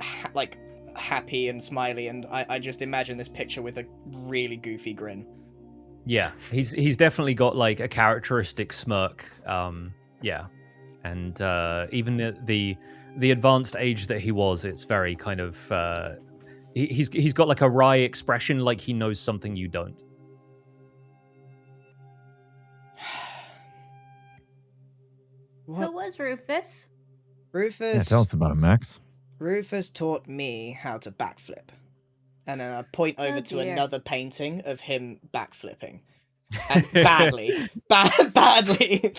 happy and smiley, and I just imagine this picture with a really goofy grin. Yeah, he's definitely got like a characteristic smirk. Yeah, and even at the advanced age that he was, it's very kind of he's got like a wry expression, like he knows something you don't. Who was Rufus? Rufus. Yeah, tell us about him, Max. Rufus taught me how to backflip. And then I point over to dear. another painting of him backflipping. And badly. Badly.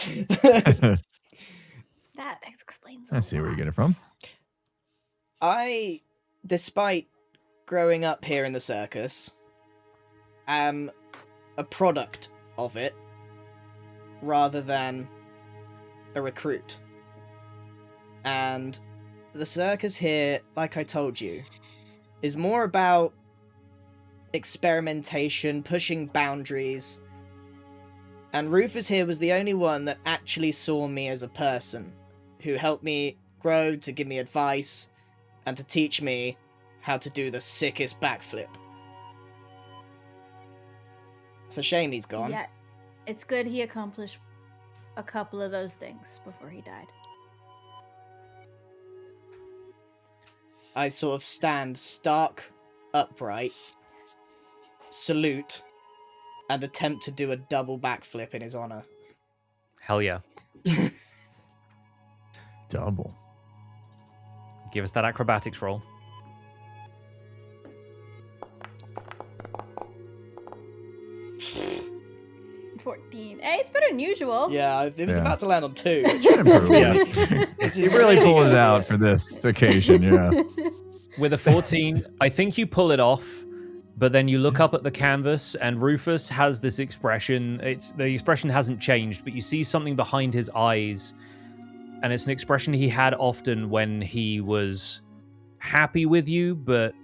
That explains. I see where you get it from. I, despite growing up here in the circus, am a product of it rather than a recruit. And the circus here, like I told you, is more about experimentation, pushing boundaries. And Rufus here was the only one that actually saw me as a person, who helped me grow, to give me advice, and to teach me how to do the sickest backflip. It's a shame he's gone. Yeah, it's good he accomplished a couple of those things before he died. I sort of stand stark upright, salute, and attempt to do a double backflip in his honor. Hell yeah! Double. Give us that acrobatics roll. 14. Hey, it's better than usual. Yeah, it was Yeah. about to land on 2. You really pulled it out for this occasion, yeah. With a 14, I think you pull it off, but then you look up at the canvas and Rufus has this expression. The expression hasn't changed, but you see something behind his eyes, and it's an expression he had often when he was happy with you, but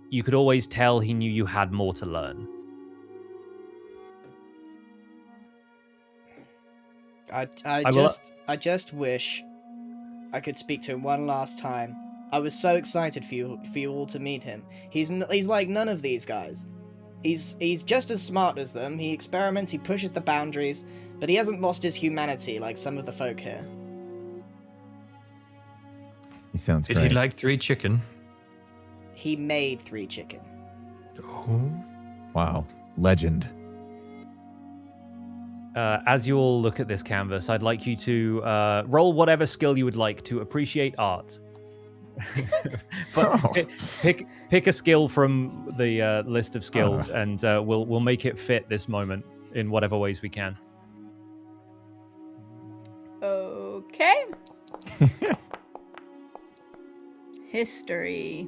you could always tell he knew you had more to learn. I just wish I could speak to him one last time. I was so excited for you all to meet him. He's like none of these guys. He's just as smart as them. He experiments, he pushes the boundaries, but he hasn't lost his humanity like some of the folk here. He sounds Did great. he like 3 chicken? He made 3 chicken. Oh. Wow. Legend. As you all look at this canvas, I'd like you to roll whatever skill you would like to appreciate art. But pick a skill from the list of skills, and we'll make it fit this moment in whatever ways we can. Okay. History.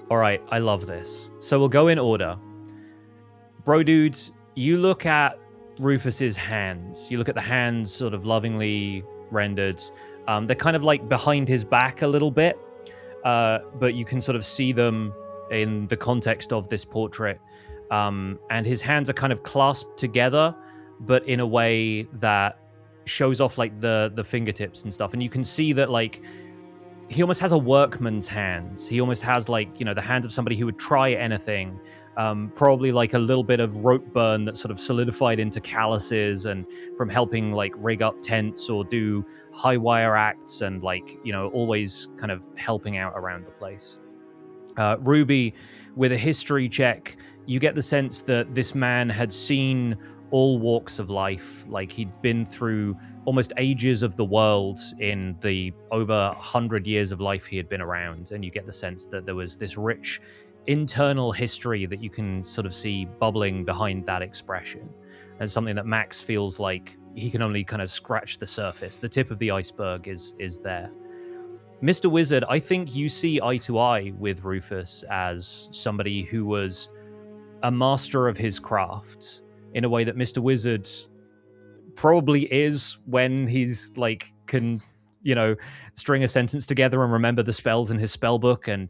All right, I love this. So we'll go in order. Bro dudes, you look at Rufus's hands. You look at the hands sort of lovingly rendered. They're kind of like behind his back a little bit, but you can sort of see them in the context of this portrait. And his hands are kind of clasped together, but in a way that shows off like the fingertips and stuff. And you can see that like he almost has a workman's hands. He almost has like, you know, the hands of somebody who would try anything. Probably like a little bit of rope burn that sort of solidified into calluses and from helping like rig up tents or do high wire acts and like, you know, always kind of helping out around the place. Ruby, with a history check, you get the sense that this man had seen all walks of life. Like he'd been through almost ages of the world in the over 100 years of life he had been around. And you get the sense that there was this rich internal history that you can sort of see bubbling behind that expression. And something that Max feels like he can only kind of scratch the surface. The tip of the iceberg is there. Mr. Wizard, I think you see eye to eye with Rufus as somebody who was a master of his craft in a way that Mr. Wizard probably is when he's like can string a sentence together and remember the spells in his spell book. And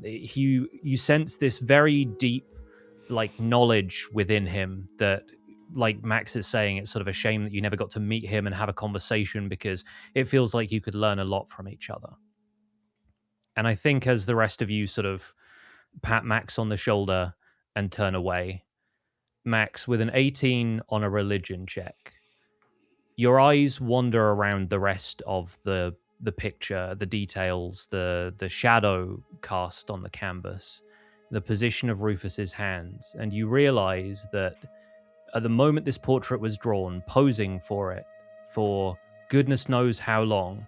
you sense this very deep like knowledge within him that, like Max is saying, it's sort of a shame that you never got to meet him and have a conversation, because it feels like you could learn a lot from each other. And I think as the rest of you sort of pat Max on the shoulder and turn away, Max, with an 18 on a religion check, your eyes wander around the rest of the picture, the details, the shadow cast on the canvas, the position of Rufus's hands, and you realize that at the moment this portrait was drawn, posing for it, for goodness knows how long,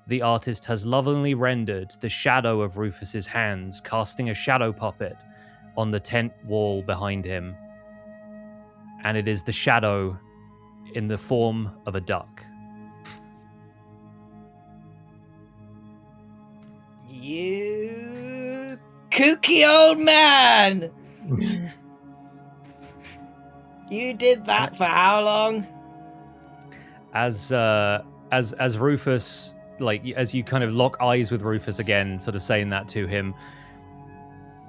the artist has lovingly rendered the shadow of Rufus's hands, casting a shadow puppet on the tent wall behind him. And it is the shadow in the form of a duck. You kooky old man! You did that for how long? As Rufus, like as you kind of lock eyes with Rufus again, sort of saying that to him,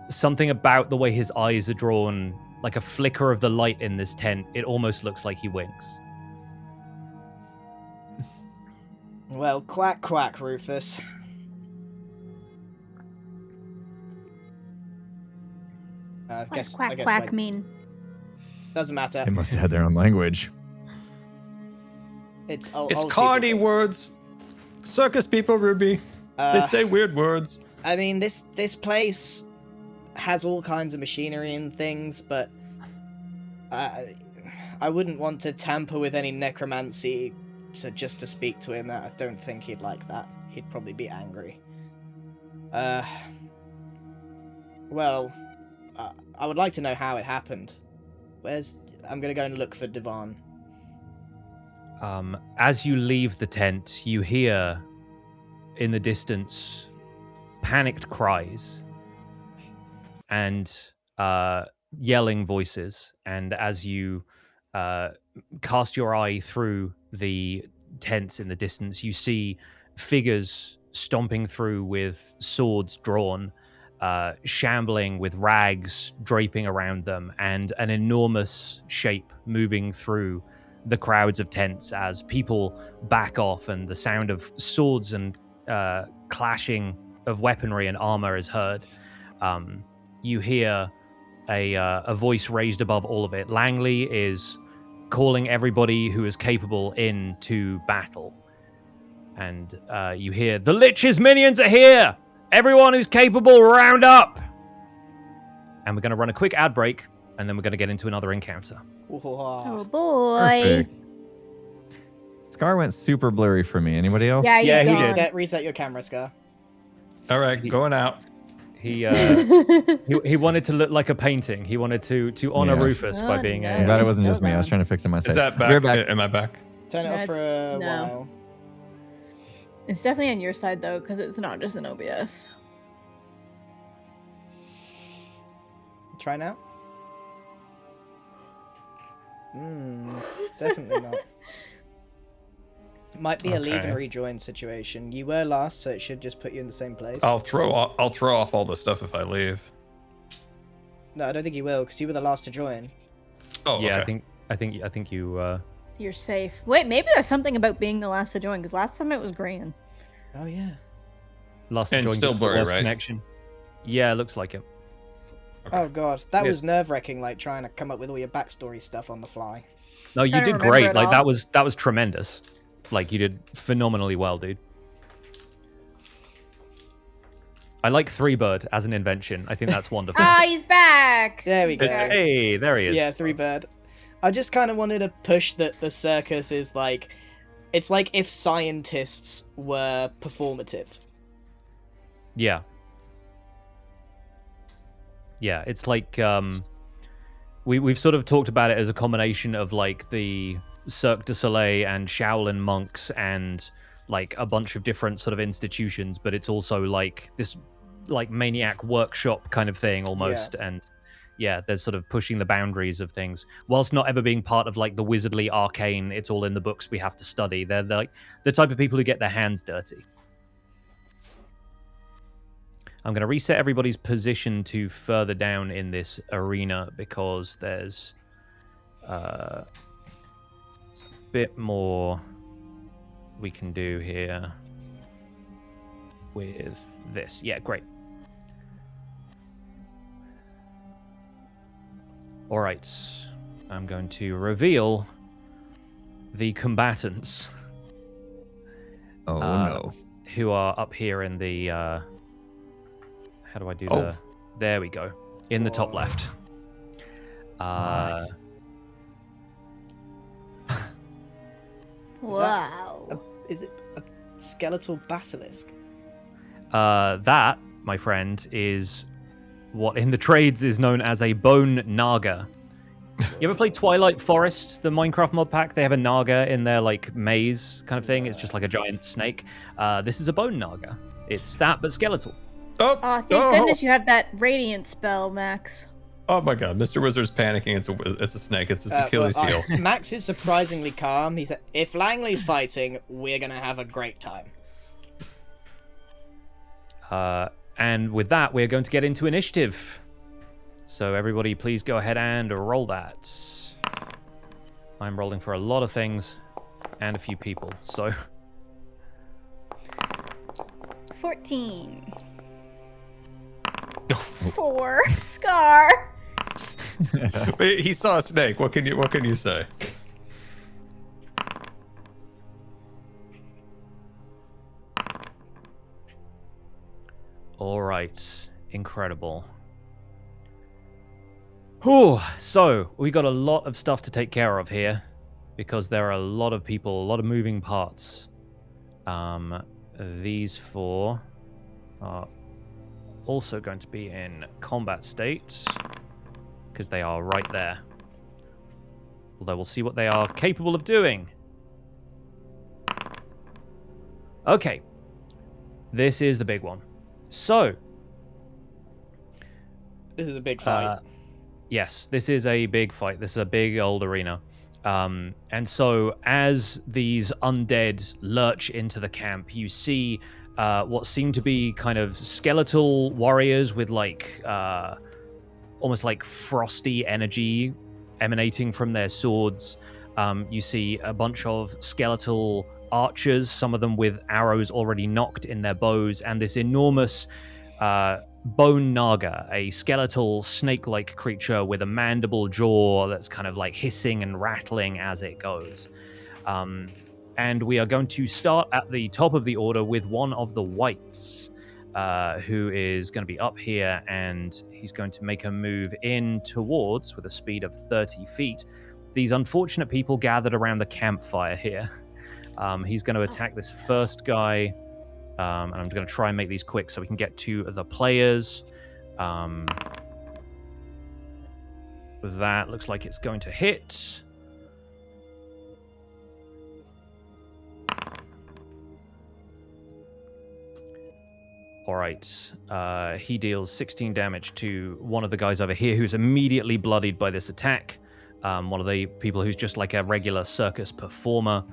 something about the way his eyes are drawn, like a flicker of the light in this tent, it almost looks like he winks. Well, quack quack, Rufus. What does quack quack mean? Doesn't matter. They must have had their own language. It's carny words. Circus people, Ruby. They say weird words. I mean, this place has all kinds of machinery and things, but I wouldn't want to tamper with any necromancy just to speak to him. I don't think he'd like that. He'd probably be angry. Well, I would like to know how it happened. I'm gonna go and look for Devon. As you leave the tent, you hear in the distance panicked cries and yelling voices. And as you cast your eye through the tents in the distance, you see figures stomping through with swords drawn, shambling with rags draping around them, and an enormous shape moving through the crowds of tents as people back off, and the sound of swords and clashing of weaponry and armor is heard. You hear a voice raised above all of it. Langley is calling everybody who is capable into battle. And you hear, "The Lich's minions are here! Everyone who's capable, round up!" And we're going to run a quick ad break, and then we're going to get into another encounter. Oh boy. Perfect. Scar went super blurry for me. Anybody else? Yeah, Yeah, he did. did. Reset your camera, Scar. All right, going out. He he wanted to look like a painting. He wanted to honor Yeah. Rufus by being I'm a... glad it wasn't So just me. I was bad. trying to fix it myself. Is that back? We're back. Am I back? Turn it off for a No. while. It's definitely on your side though, because it's not just an OBS. Try now. Definitely not. Might be a leave and Okay. rejoin situation. You were last, so it should just put you in the same place. I'll throw off all the stuff if I leave. No, I don't think you will, because you were the last to join. Oh, Yeah, okay. I think you... You're safe. Wait, maybe there's something about being the last to join, because last time it was Grian. Oh yeah. Lost And join still gets the blurry, lost right? connection. Yeah, it looks like it. Oh god, that Yeah. was nerve-wracking. Like trying to come up with all your backstory stuff on the fly. No, you I don't did remember great. it Like all. that was tremendous. Like you did phenomenally well, dude. I like Threebird as an invention. I think that's wonderful. Ah, he's back. There we go. Hey, there he is. Yeah, Threebird. I just kind of wanted to push that the circus is like, it's like if scientists were performative. Yeah. Yeah, it's like we've sort of talked about it as a combination of like the Cirque du Soleil and Shaolin monks and like a bunch of different sort of institutions, but it's also like this like maniac workshop kind of thing almost. And yeah, they're sort of pushing the boundaries of things, whilst not ever being part of like the wizardly arcane. It's all in the books we have to study. They're like the type of people who get their hands dirty. I'm going to reset everybody's position to further down in this arena because there's a bit more we can do here with this. Yeah, great. All right, I'm going to reveal the combatants. Oh, no. Who are up here in the... how do I do the... There we go. In the top left. Right. Wow. Is it a skeletal basilisk? That, my friend, is what in the trades is known as a bone naga. You ever play Twilight Forest, the Minecraft mod pack? They have a naga in their like maze kind of thing. It's just like a giant snake. This is a bone naga. It's that, but skeletal. Oh, thank goodness you have that radiant spell, Max. Oh my god, Mr. Wizard's panicking. It's a snake. It's his Achilles heel. Max is surprisingly calm. He said, if Langley's fighting, we're going to have a great time. And with that, we're going to get into initiative. So everybody, please go ahead and roll that. I'm rolling for a lot of things and a few people, so... 14. 4. Scar. Wait, he saw a snake. What can you say? All right, incredible. Whew. So we got a lot of stuff to take care of here because there are a lot of people, a lot of moving parts. These four are also going to be in combat state because they are right there. Although we'll see what they are capable of doing. Okay, this is the big one. So, this is a big fight. Yes, this is a big fight. This is a big old arena. And so as these undead lurch into the camp, you see what seem to be kind of skeletal warriors with like almost like frosty energy emanating from their swords. You see a bunch of skeletal archers, some of them with arrows already knocked in their bows, and this enormous bone naga, a skeletal snake-like creature with a mandible jaw that's kind of like hissing and rattling as it goes. And we are going to start at the top of the order with one of the whites, who is going to be up here, and he's going to make a move in towards, with a speed of 30 feet, these unfortunate people gathered around the campfire here. He's going to attack this first guy, and I'm going to try and make these quick so we can get to the players. That looks like it's going to hit. All right. He deals 16 damage to one of the guys over here who's immediately bloodied by this attack. One of the people who's just like a regular circus performer.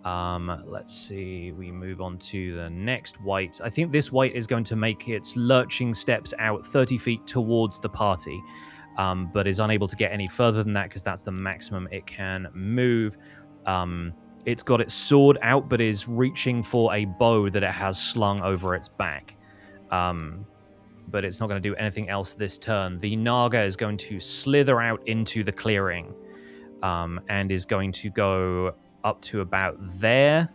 Let's see. We move on to the next white. I think this white is going to make its lurching steps out 30 feet towards the party, but is unable to get any further than that because that's the maximum it can move. It's got its sword out, but is reaching for a bow that it has slung over its back. But it's not going to do anything else this turn. The Naga is going to slither out into the clearing, and is going to go up to about there,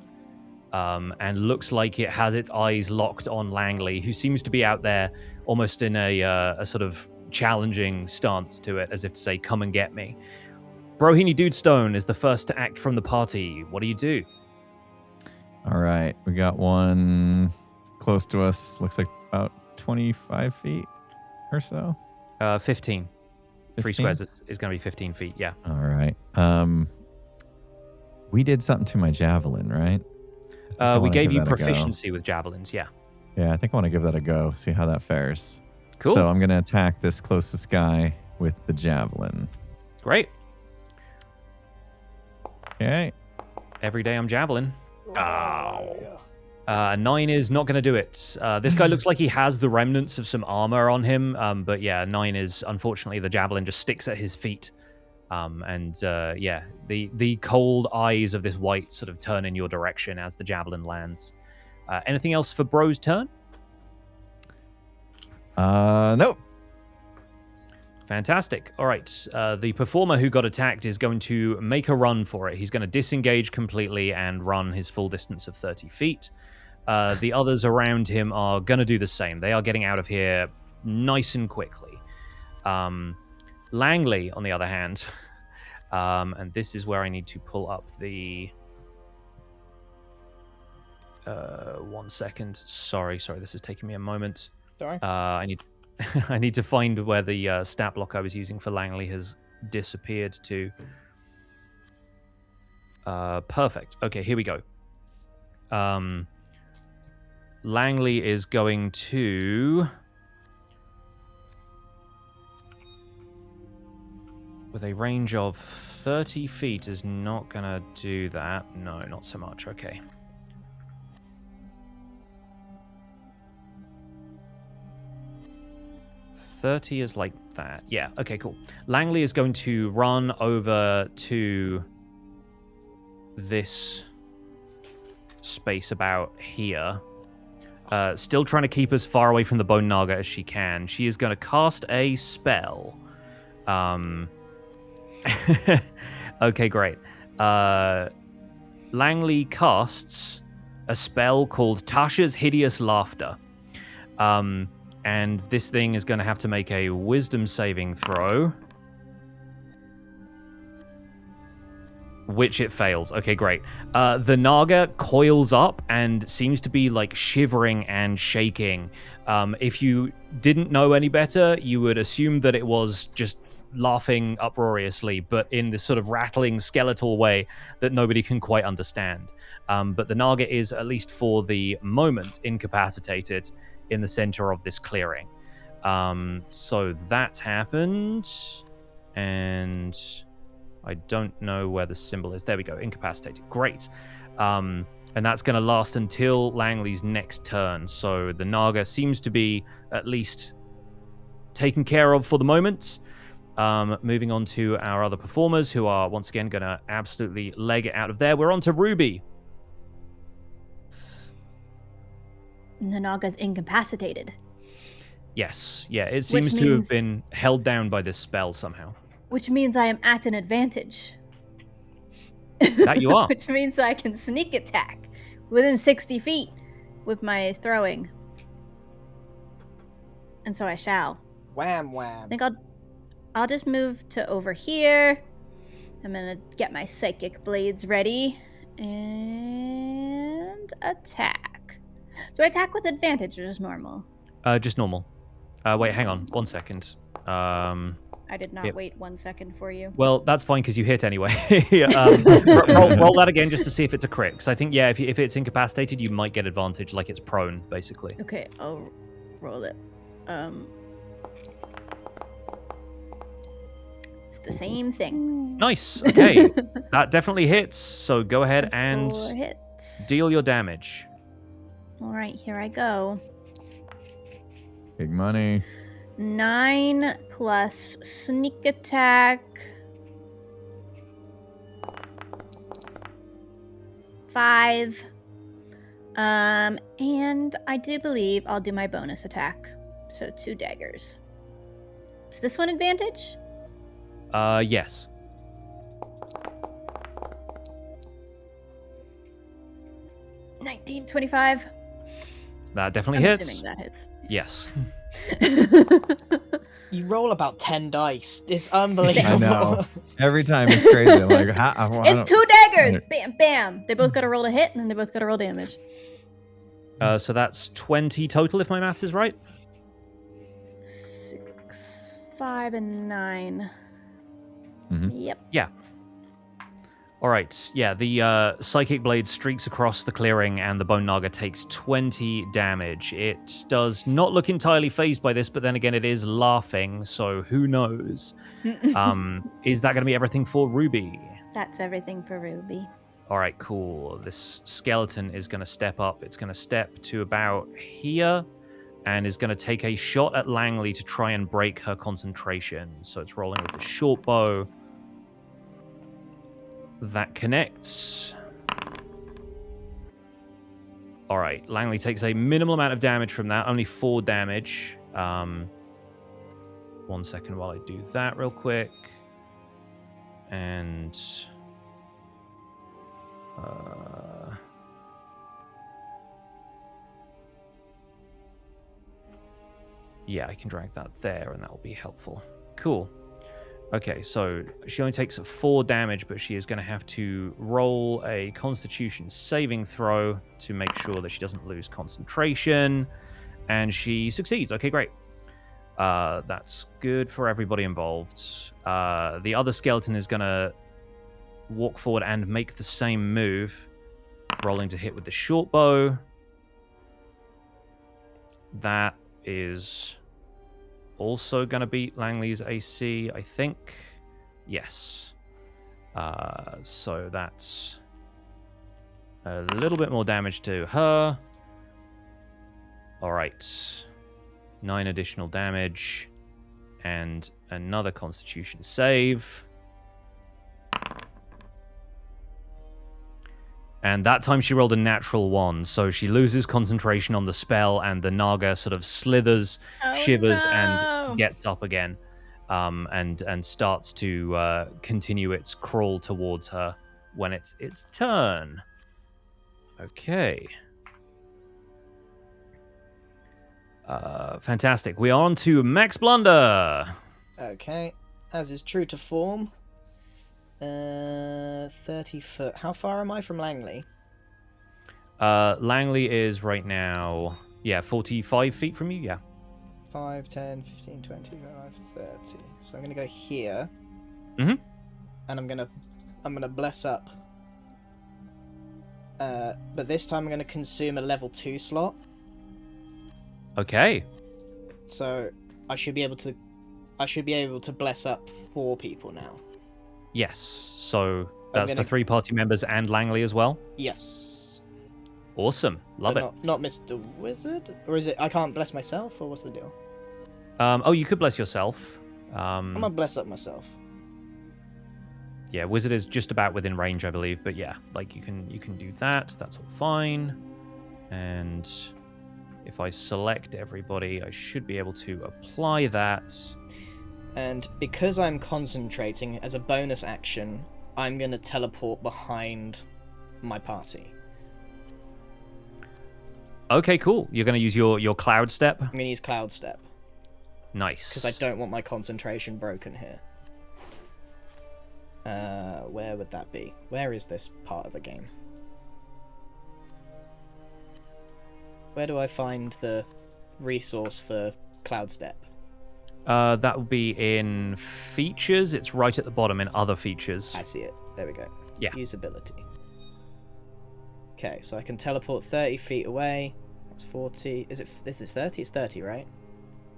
and looks like it has its eyes locked on Langley, who seems to be out there almost in a sort of challenging stance to it, as if to say, come and get me. Brohini Dudestone is the first to act from the party. What do you do? All right, we got one close to us. Looks like about 25 feet or so. 15. 3 15? squares is going to be 15 feet, yeah. All right. We did something to my javelin, right? We gave you proficiency with javelins, yeah. Yeah, I think I want to give that a go, see how that fares. Cool. So I'm going to attack this closest guy with the javelin. Great. Okay. Every day I'm javelin. Ow. 9 is not going to do it. This guy looks like he has the remnants of some armor on him, but yeah, 9 is, unfortunately, the javelin just sticks at his feet. Yeah, the cold eyes of this wight sort of turn in your direction as the javelin lands. Anything else for Bro's turn? Nope. Fantastic. All right. The performer who got attacked is going to make a run for it. He's going to disengage completely and run his full distance of 30 feet. The others around him are going to do the same. They are getting out of here nice and quickly. Langley, on the other hand, and this is where I need to pull up the... 1 second. Sorry, this is taking me a moment. Sorry. I need to find where the stat block I was using for Langley has disappeared to. Perfect. Okay, here we go. Langley is going to... with a range of 30 feet is not going to do that. No, not so much. Okay. .30 is like that. Yeah, okay, cool. Langley is going to run over to this space about here. Still trying to keep as far away from the Bone Naga as she can. She is going to cast a spell. Okay, great. Langley casts a spell called Tasha's Hideous Laughter. And this thing is going to have to make a wisdom saving throw. Which it fails. Okay, great. The Naga coils up and seems to be like shivering and shaking. If you didn't know any better, you would assume that it was just laughing uproariously, but in this sort of rattling skeletal way that nobody can quite understand. But the Naga is, at least for the moment, incapacitated in the center of this clearing. So that's happened, and I don't know where the symbol is. There we go, incapacitated. Great. And that's going to last until Langley's next turn. So the Naga seems to be at least taken care of for the moment. Moving on to our other performers, who are once again going to absolutely leg it out of there. We're on to Ruby. The Naga's incapacitated. Yes, yeah, it seems to have been held down by this spell somehow. Which means I am at an advantage. That you are. Which means I can sneak attack within 60 feet with my throwing. And so I shall. Wham I wham. think I'll just move to over here. I'm gonna get my psychic blades ready and attack. Do I attack with advantage or just normal? Just normal. Wait, hang on. 1 second. I did not wait 1 second for you. Well, that's fine because you hit anyway. Roll that again just to see if it's a crit. Because I think, yeah, if it's incapacitated, you might get advantage, like it's prone, basically. Okay, I'll roll it. It's the same thing. Nice. Okay, that definitely hits. So go ahead That's and 4 hits. deal your damage. All right, here I go. Big money. 9 plus sneak attack. 5. And I do believe I'll do my bonus attack. So 2 daggers. Is this one advantage? Yes. $19.25. That definitely I'm hits. assuming that hits. Yes. You roll about 10 dice. It's unbelievable. I know. Every time it's crazy. I'm like, It's 2 daggers! Bam, bam! They both got to roll a hit, and then they both got to roll damage. So that's 20 total, if my math is right. 6, 5, and 9. Mhm. Yep. Yeah. All right, yeah, the Psychic Blade streaks across the clearing and the Bone Naga takes 20 damage. It does not look entirely phased by this, but then again, it is laughing, so who knows? Is that going to be everything for Ruby? That's everything for Ruby. All right, cool. This skeleton is going to step up. It's going to step to about here and is going to take a shot at Langley to try and break her concentration. So it's rolling with the short bow. That connects. All right, Langley takes a minimal amount of damage from that, only 4 damage. 1 second while I do that real quick. And... yeah, I can drag that there, and that will be helpful. Cool. Okay, so she only takes 4 damage, but she is going to have to roll a Constitution saving throw to make sure that she doesn't lose concentration, and she succeeds. Okay, great. That's good for everybody involved. The other skeleton is going to walk forward and make the same move, rolling to hit with the short bow. That is also going to beat Langley's AC, I think. Yes. So that's a little bit more damage to her. All right. 9 additional damage and another Constitution save. And that time she rolled a natural 1, so she loses concentration on the spell, and the Naga sort of slithers, shivers, and gets up again, and starts to continue its crawl towards her when it's its turn. Okay. Fantastic. We are on to Max Blunder. Okay, as is true to form. 30 foot. How far am I from Langley? Langley is right now, 45 feet from you, yeah. 5, 10, 15, 20, 25, 30. So I'm going to go here. Mm-hmm. And I'm going to bless up. But this time I'm going to consume a level 2 slot. Okay. So I should be able to bless up 4 people now. Yes, so that's the 3 party members and Langley as well? Yes. Awesome, love it. Not Mr. Wizard? Or is it I can't bless myself, or what's the deal? You could bless yourself. I'm gonna bless up myself. Yeah, Wizard is just about within range, I believe, but yeah, like you can do that, that's all fine. And if I select everybody, I should be able to apply that. And because I'm concentrating, as a bonus action, I'm going to teleport behind my party. Okay, cool. You're going to use your Cloud Step? I'm going to use Cloud Step. Nice. Because I don't want my concentration broken here. Where would that be? Where is this part of the game? Where do I find the resource for Cloud Step? That will be in features. It's right at the bottom in other features. I see it. There we go. Yeah. Usability. Okay, so I can teleport 30 feet away. That's 40. Is it 30? It's 30, right?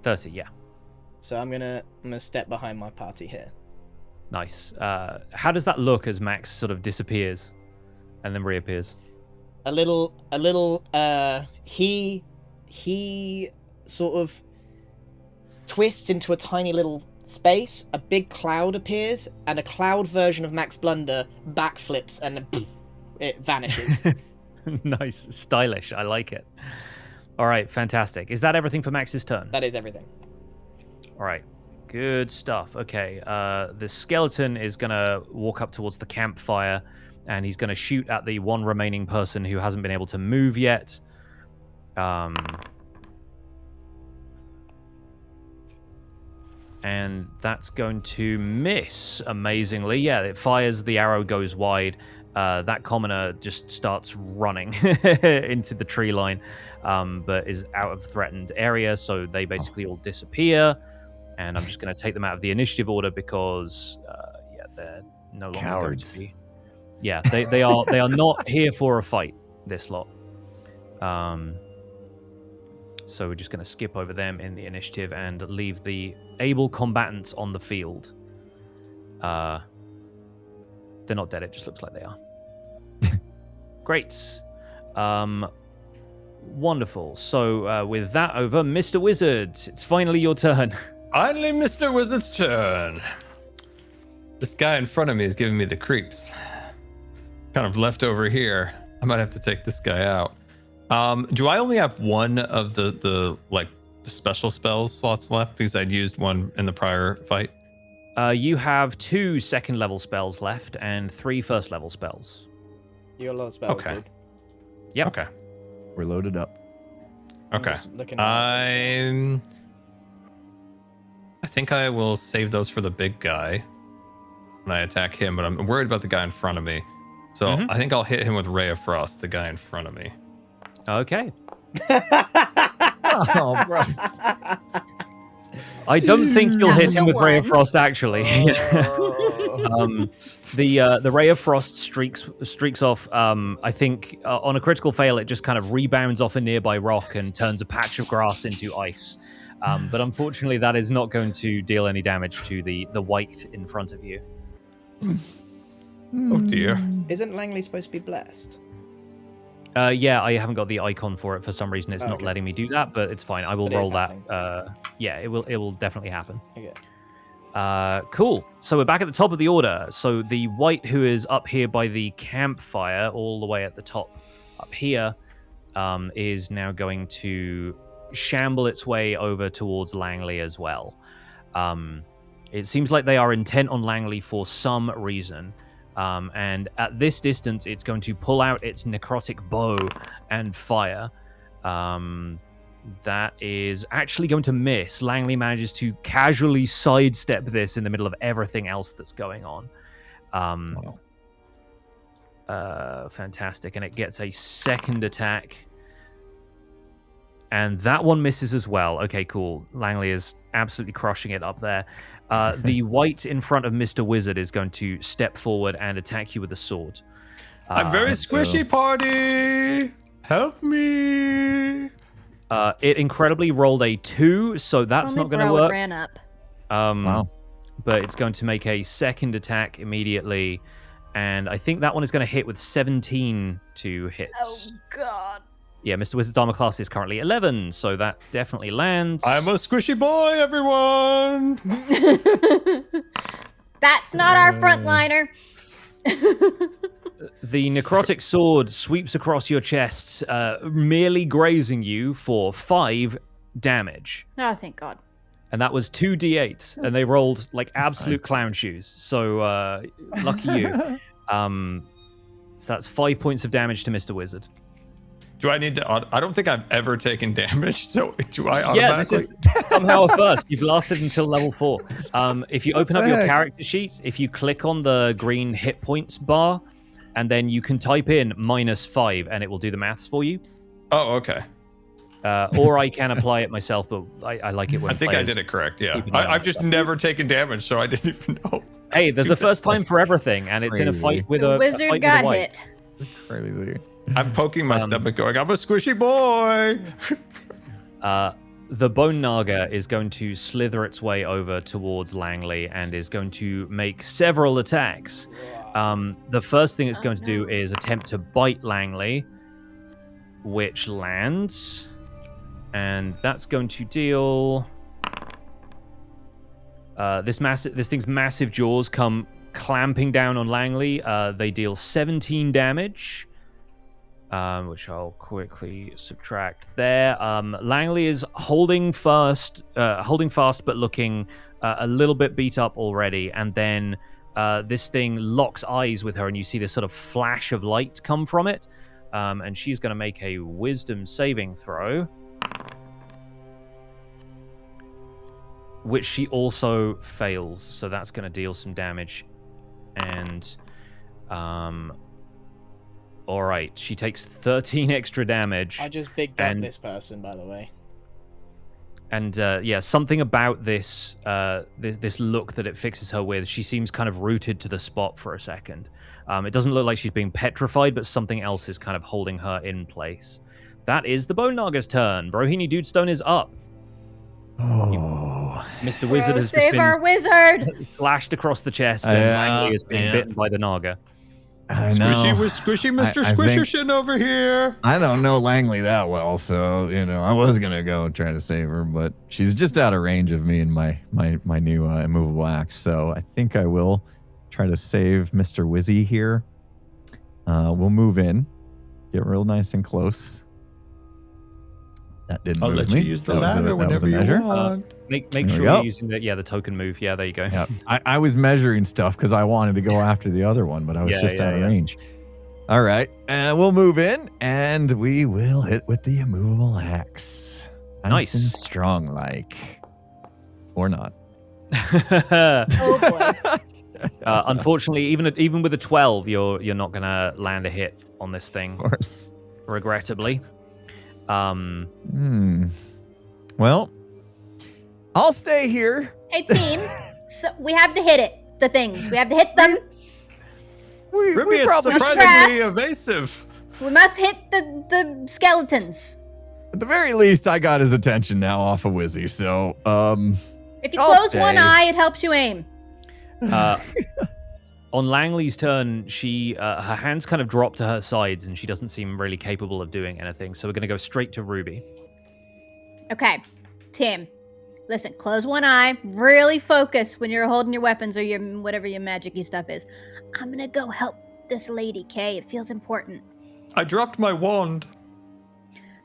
30, yeah. So I'm gonna step behind my party here. Nice. How does that look as Max sort of disappears and then reappears? He sort of twists into a tiny little space, a big cloud appears, and a cloud version of Max Blunder backflips, and then poof, it vanishes. Nice. Stylish. I like it. All right, fantastic. Is that everything for Max's turn? That is everything. All right. Good stuff. Okay. The skeleton is going to walk up towards the campfire, and he's going to shoot at the one remaining person who hasn't been able to move yet. And that's going to miss, amazingly. Yeah, it fires, the arrow goes wide. That commoner just starts running into the tree line, but is out of threatened area, so they basically all disappear. And I'm just going to take them out of the initiative order because, they're no longer Cowards. going to be Yeah, they are not here for a fight, this lot. So we're just going to skip over them in the initiative and leave the able combatants on the field. They're not dead, it just looks like they are. Great. Wonderful. So with that over, Mr. Wizard, it's finally your turn. Finally, Mr. Wizard's turn. This guy in front of me is giving me the creeps. Kind of left over here. I might have to take this guy out. Do I only have one of the special spells slots left because I'd used one in the prior fight? You have 2 second-level spells left and 3 first-level spells. You got a lot of spells, Okay. dude. Yep. Okay. We're loaded up. Okay. just looking at I think I will save those for the big guy when I attack him, but I'm worried about the guy in front of me. So Mhm. I think I'll hit him with Ray of Frost, the guy in front of me. Okay. Oh, bro. I don't think you'll That hit was him a with Ray of one. Frost, actually. Oh. The Ray of Frost streaks off. I think on a critical fail, it just kind of rebounds off a nearby rock and turns a patch of grass into ice. But unfortunately, that is not going to deal any damage to the white in front of you. Oh dear. Isn't Langley supposed to be blessed? Yeah, I haven't got the icon for it for some reason. It's not Okay. letting me do that, but it's fine. I will But it is roll that. happening. Yeah, it will definitely happen. Okay. Cool. So we're back at the top of the order. So the white who is up here by the campfire, all the way at the top up here, is now going to shamble its way over towards Langley as well. It seems like they are intent on Langley for some reason. And at this distance, it's going to pull out its necrotic bow and fire. That is actually going to miss. Langley manages to casually sidestep this in the middle of everything else that's going on. Fantastic. And it gets a second attack. And that one misses as well. Okay, cool. Langley is absolutely crushing it up there. The white in front of Mr. Wizard is going to step forward and attack you with a sword. I'm very squishy, party. Help me. It incredibly rolled a 2, so that's Only not going to bro work. ran up. Wow. But it's going to make a second attack immediately. And I think that one is going to hit with 17 to hit. Oh God. Yeah, Mr. Wizard's armor class is currently 11, so that definitely lands. I'm a squishy boy, everyone. That's not our frontliner. The necrotic sword sweeps across your chest, merely grazing you for 5 damage. Oh, thank God. And that was 2d8, and they rolled like absolute clown shoes. So lucky you. So that's 5 points of damage to Mr. Wizard. Do I need to? I don't think I've ever taken damage. So do I Yeah, this automatically? is somehow a first. You've lasted until level 4. If you open up your Heck. character sheet, if you click on the green hit points bar, and then you can type in -5, and it will do the maths for you. Oh, okay. Or I can apply it myself, but I like it when I think I players- did it correct. Yeah, keep an eye on I've just stuff. never taken damage, so I didn't even know. Hey, there's a first time for everything, and it's in a crazy. fight with The a wizard fight got with a white. hit. Crazy. I'm poking my stomach, going, "I'm a squishy boy." The Bone Naga is going to slither its way over towards Langley and is going to make several attacks. The first thing it's going to do is attempt to bite Langley, which lands, and that's going to deal. This thing's massive jaws come clamping down on Langley. They deal 17 damage. Which I'll quickly subtract there. Langley is holding fast, but looking a little bit beat up already. And then this thing locks eyes with her, and you see this sort of flash of light come from it. And she's going to make a wisdom saving throw, which she also fails. So that's going to deal some damage. And all right, she takes 13 extra damage. I just bigged up And- this person, by the way. And yeah, something about this this look that it fixes her with. She seems kind of rooted to the spot for a second. It doesn't look like she's being petrified, but something else is kind of holding her in place. That is the Bone Naga's turn. Brohini Dudestone is up. Oh. Mr. Wizard has just Save been our wizard! slashed across the chest, and Langley is being bitten by the Naga. I know. Squishy Mr. Squisherson over here. I don't know Langley that well, so I was gonna go try to save her, but she's just out of range of me and my new immovable axe. So I think I will try to save Mr. Wizzy here. We'll move in, get real nice and close. That didn't I'll move let me. you use the That was ladder that was whenever a you measure. want. Make There we sure go. you're using the token move. Yeah, there you go. Yeah, I was measuring stuff because I wanted to go after the other one, but I was just out of range. All right, and we'll move in, and we will hit with the immovable axe. Nice and strong, like, or not. Oh boy. Unfortunately, even with a 12, you're not gonna land a hit on this thing. Of course. Regrettably. Well, I'll stay here. Hey team, so we have to hit it. The things. We have to hit them. Ruby is probably surprisingly Stress. evasive. We must hit the skeletons. At the very least, I got his attention now off of Wizzy, so If you I'll close one stay. eye, it helps you aim. On Langley's turn, she her hands kind of drop to her sides, and she doesn't seem really capable of doing anything. So we're going to go straight to Ruby. Okay, Tim. Listen, close one eye. Really focus when you're holding your weapons or your whatever your magic-y stuff is. I'm gonna go help this lady, Kay. It feels important. I dropped my wand.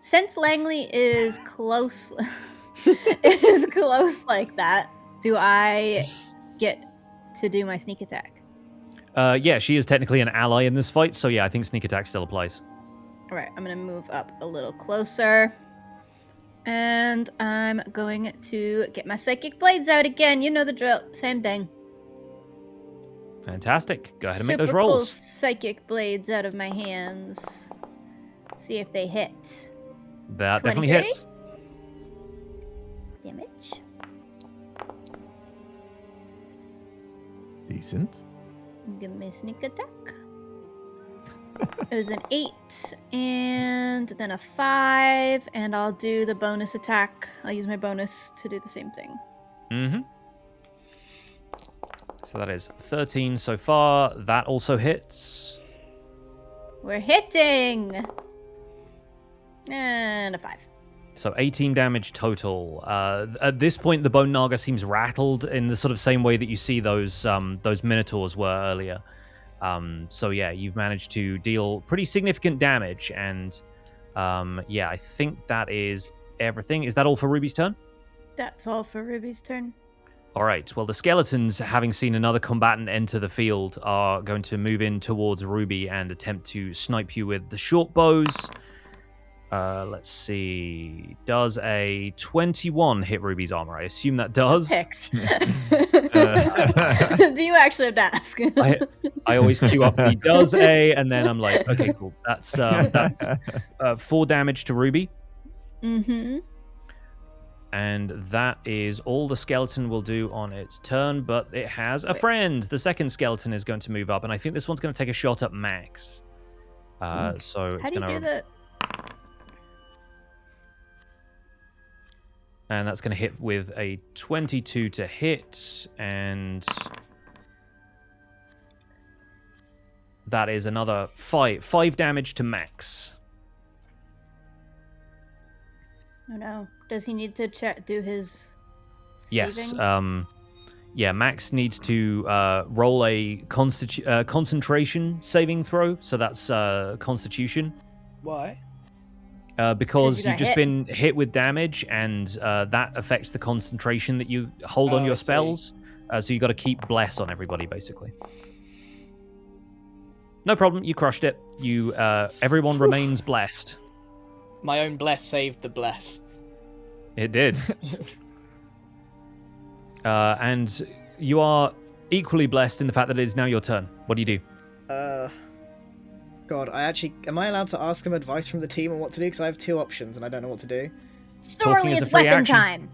Since Langley is close, is close like that, do I get to do my sneak attack? Yeah, she is technically an ally in this fight, so yeah, I think sneak attack still applies. All right, I'm gonna move up a little closer. And I'm going to get my psychic blades out again. You know the drill. Same thing. Fantastic. Go ahead and make Super those rolls. Cool psychic blades out of my hands. See if they hit. That definitely 23? hits. Damage. decent. Give me a sneak attack. It was an 8 and then a 5, and I'll do the bonus attack. I'll use my bonus to do the same thing. Mm-hmm. So that is 13 so far. That also hits. We're hitting! And a 5. So 18 damage total. At this point, the Bone Naga seems rattled in the sort of same way that you see those Minotaurs were earlier. So yeah, you've managed to deal pretty significant damage, and yeah, I think that is everything. Is that all for Ruby's turn? That's all for Ruby's turn. All right. Well, the skeletons, having seen another combatant enter the field, are going to move in towards Ruby and attempt to snipe you with the short bows. Let's see. Does a 21 hit Ruby's armor? I assume that does. Picks. Do you actually have to ask? I always queue up the does a, and then I'm like, okay, cool. That's 4 damage to Ruby. Mm-hmm. And that is all the skeleton will do on its turn, but it has a friend. The second skeleton is going to move up, and I think this one's going to take a shot at Max. So it's How do you going do to... that? And that's going to hit with a 22 to hit, and that is another 5 damage to Max. Oh no. Does he need to do his Yes. saving? Yeah, Max needs to roll a concentration saving throw, so that's Constitution. Why? Because you got you've just hit. been hit with damage, and that affects the concentration that you hold on Oh, your I see. spells. So you got to keep bless on everybody, basically. No problem. You crushed it. You everyone remains blessed. My own bless saved the bless. It did. And you are equally blessed in the fact that it is now your turn. What do you do? God, am I allowed to ask him advice from the team on what to do? Because I have 2 options and I don't know what to do. Sorely, as a it's free weapon action. time.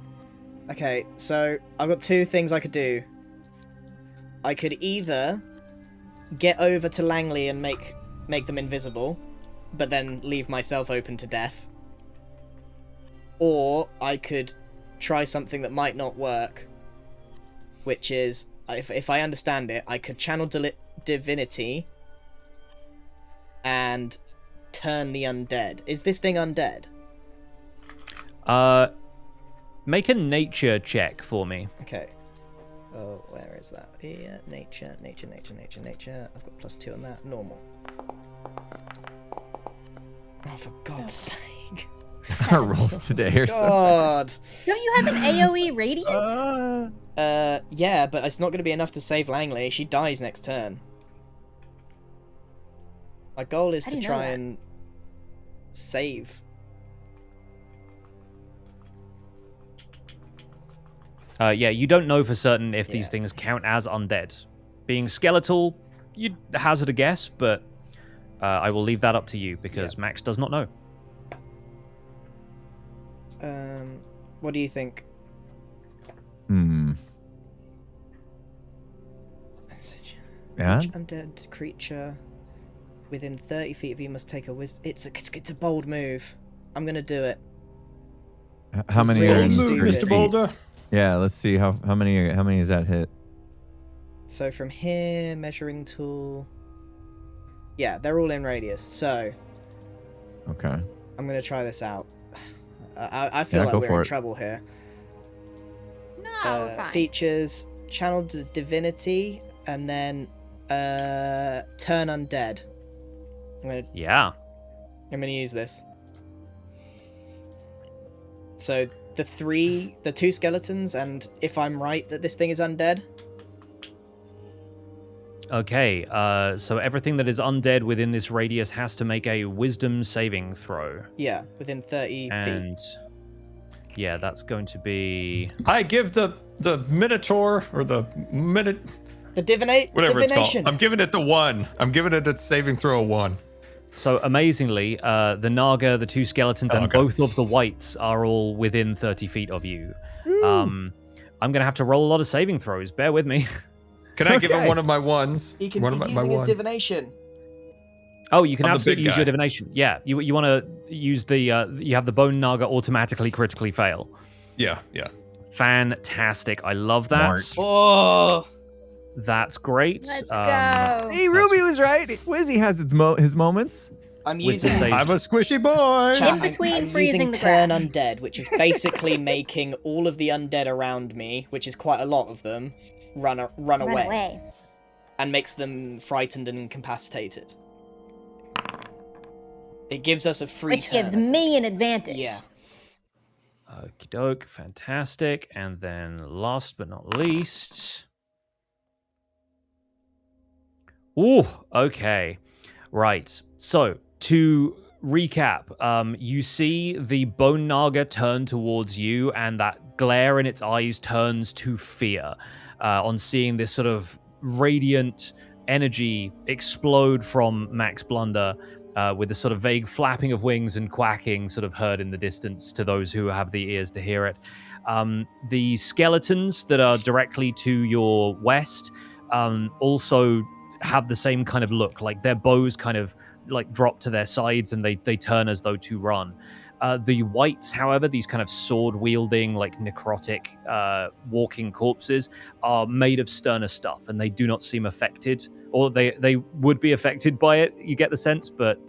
Okay, so I've got two things I could do. I could either get over to Langley and make them invisible, but then leave myself open to death. Or I could try something that might not work, which is, if I understand it, I could channel divinity and turn the undead. Is this thing undead? Make a nature check for me. Okay. Oh, where is that? Here, nature. I've got +2 on that. Normal. Oh, for God's sake. Our rolls today are so. God. Don't you have an AoE radiant? Yeah, but it's not going to be enough to save Langley. She dies next turn. My goal is How to do you know try that? and save. Yeah, you don't know for certain if these Yeah. things count as undead. Being skeletal, you'd hazard a guess, but I will leave that up to you because Max does not know. What do you think? Message. Yeah? Each undead creature within 30 feet of you must take a wisdom. It's a bold move. I'm gonna do it. How many really are in stupid. 30 Mr. feet? Boulder. Yeah, let's see how many is that hit. So from here, measuring tool. Yeah, they're all in radius. So Okay. I'm gonna try this out. I feel Yeah, like go we're for in it. trouble here. No, we're fine. Features, channel divinity, and then turn undead. Yeah. I'm gonna use this. So the two skeletons, and if I'm right that this thing is undead. Okay, so everything that is undead within this radius has to make a wisdom saving throw. Yeah, within 30 feet. And yeah, that's going to be... I give the Minotaur or the Minute, The whatever it's divination. called. I'm giving it the 1. I'm giving it its saving throw 1. So amazingly, the Naga, the two skeletons, and okay. both of the whites are all within 30 feet of you. I'm going to have to roll a lot of saving throws. Bear with me. Can I give him Okay. one of my ones? He's my using his one? divination. Oh, you can I'm the absolutely big use your guy. divination. Yeah, you want to use the... you have the Bone Naga automatically critically fail. Yeah. Fantastic. I love that. Smart. Oh, That's great. Let's go. Hey, Ruby was right. Wizzy has his moments. I'm With the using save. I'm a squishy boy. Chat, In between I'm freezing using the turn grass. undead, which is basically making all of the undead around me, which is quite a lot of them, run away, Run away. and makes them frightened and incapacitated. It gives us a free Which turn. gives I think. me an advantage. Yeah. Okie doke. Fantastic. And then last but not least... Ooh, okay. Right. So, to recap, you see the Bone Naga turn towards you, and that glare in its eyes turns to fear on seeing this sort of radiant energy explode from Max Blunder with the sort of vague flapping of wings and quacking sort of heard in the distance to those who have the ears to hear it. The skeletons that are directly to your west also have the same kind of look, like their bows kind of like drop to their sides and they turn as though to run. The whites, however, these kind of sword-wielding, like necrotic walking corpses, are made of sterner stuff, and they do not seem affected, or they would be affected by it, you get the sense, but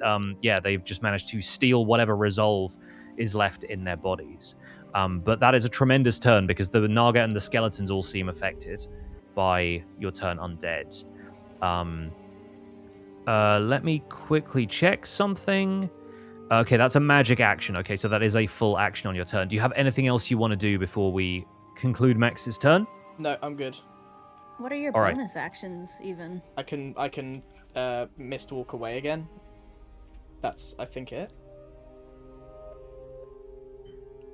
yeah, they've just managed to steal whatever resolve is left in their bodies. But that is a tremendous turn, because the Naga and the skeletons all seem affected by your turn undead. Let me quickly check something. Okay, that's a magic action. Okay, so that is a full action on your turn. Do you have anything else you want to do before we conclude Max's turn? No, I'm good. What are your All right. bonus actions, even? I can mist walk away again. That's, I think, it.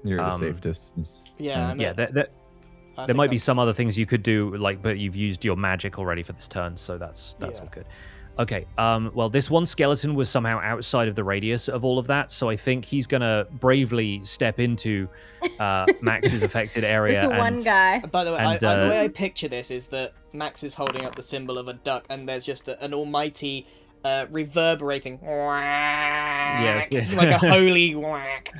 You're at a safe distance. Yeah, I'm Yeah, at- there I there think might be I'm- some other things you could do, like, but you've used your magic already for this turn, so that's Yeah. all good. Okay, well, this one skeleton was somehow outside of the radius of all of that, so I think he's gonna bravely step into Max's affected area. This one guy. By the way, And, the way I picture this is that Max is holding up the symbol of a duck, and there's just an almighty reverberating whack. Yes. Like a holy whack.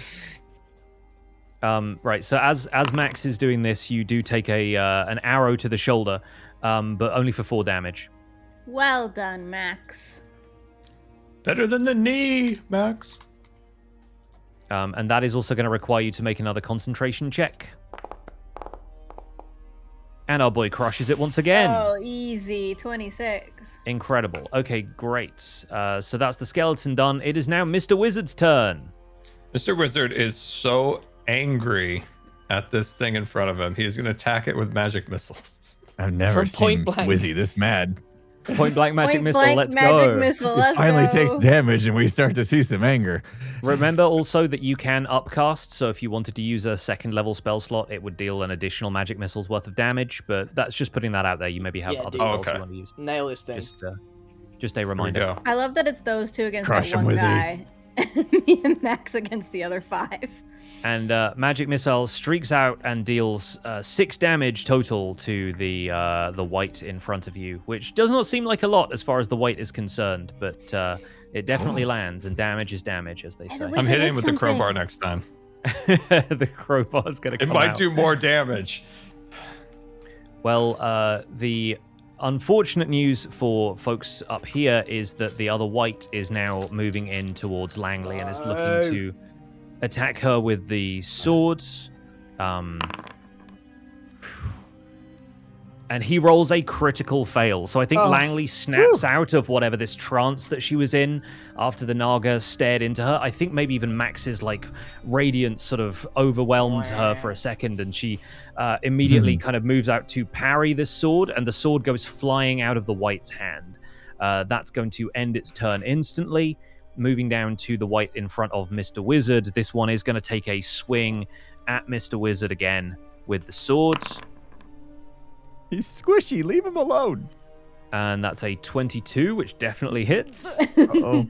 Right, so as Max is doing this, you do take an arrow to the shoulder, but only for 4 damage. Well done, Max. Better than the knee, Max. And that is also going to require you to make another concentration check. And our boy crushes it once again. Oh, easy. 26. Incredible. Okay, great. So that's the skeleton done. It is now Mr. Wizard's turn. Mr. Wizard is so angry at this thing in front of him. He's going to attack it with magic missiles. I've never From point seen blank. Wizzy this mad. Point blank magic Point missile, blank let's magic go. missile, It let's finally go. takes damage and we start to see some anger. Remember also that you can upcast, so if you wanted to use a second level spell slot, it would deal an additional magic missile's worth of damage, but that's just putting that out there. You maybe have Yeah, other dude. spells Okay. you want to use. Nail this thing. Just a Here we reminder. go. I love that it's those two against Crush that 'em, one Wizzy. guy. And me and Max against the other 5. And magic missile streaks out and deals 6 damage total to the white in front of you, which does not seem like a lot as far as the white is concerned, but it definitely lands, and damage is damage, as they say. the I'm Wizard hitting hit him with the something. crowbar next time. The crowbar is going to It come might out. do more damage. Well, the unfortunate news for folks up here is that the other white is now moving in towards Langley and is looking to attack her with the swords. And he rolls a critical fail. So I think Oh. Langley snaps out of whatever this trance that she was in after the Naga stared into her. I think maybe even Max's like radiance sort of overwhelmed her for a second, and she immediately kind of moves out to parry this sword, and the sword goes flying out of the white's hand. That's going to end its turn instantly. Moving down to the white in front of Mr. Wizard. This one is going to take a swing at Mr. Wizard again with the swords. He's squishy. Leave him alone. And that's a 22, which definitely hits. Uh-oh.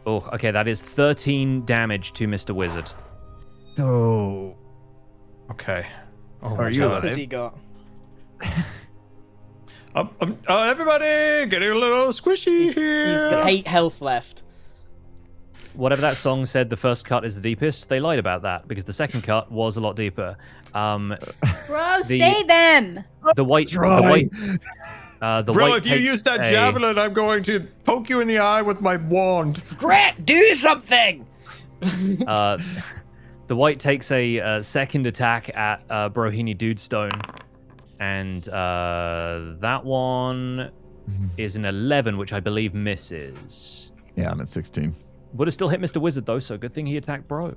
Oh, okay, that is 13 damage to Mr. Wizard. So, Okay. Oh, Are my you God. alive? Has he got? Everybody, getting a little squishy He's here. got 8 health left. Whatever that song said, the first cut is the deepest, they lied about that, because the second cut was a lot deeper. Bro, The- save him! The white... Try. The white Bro, if you takes use that a- javelin, I'm going to poke you in the eye with my wand. Gret, do something! The white takes a second attack at Brohini Dudestone, and that one is an 11, which I believe misses. yeah, I'm at 16. Would have still hit Mr. Wizard, though, so good thing he attacked Bro.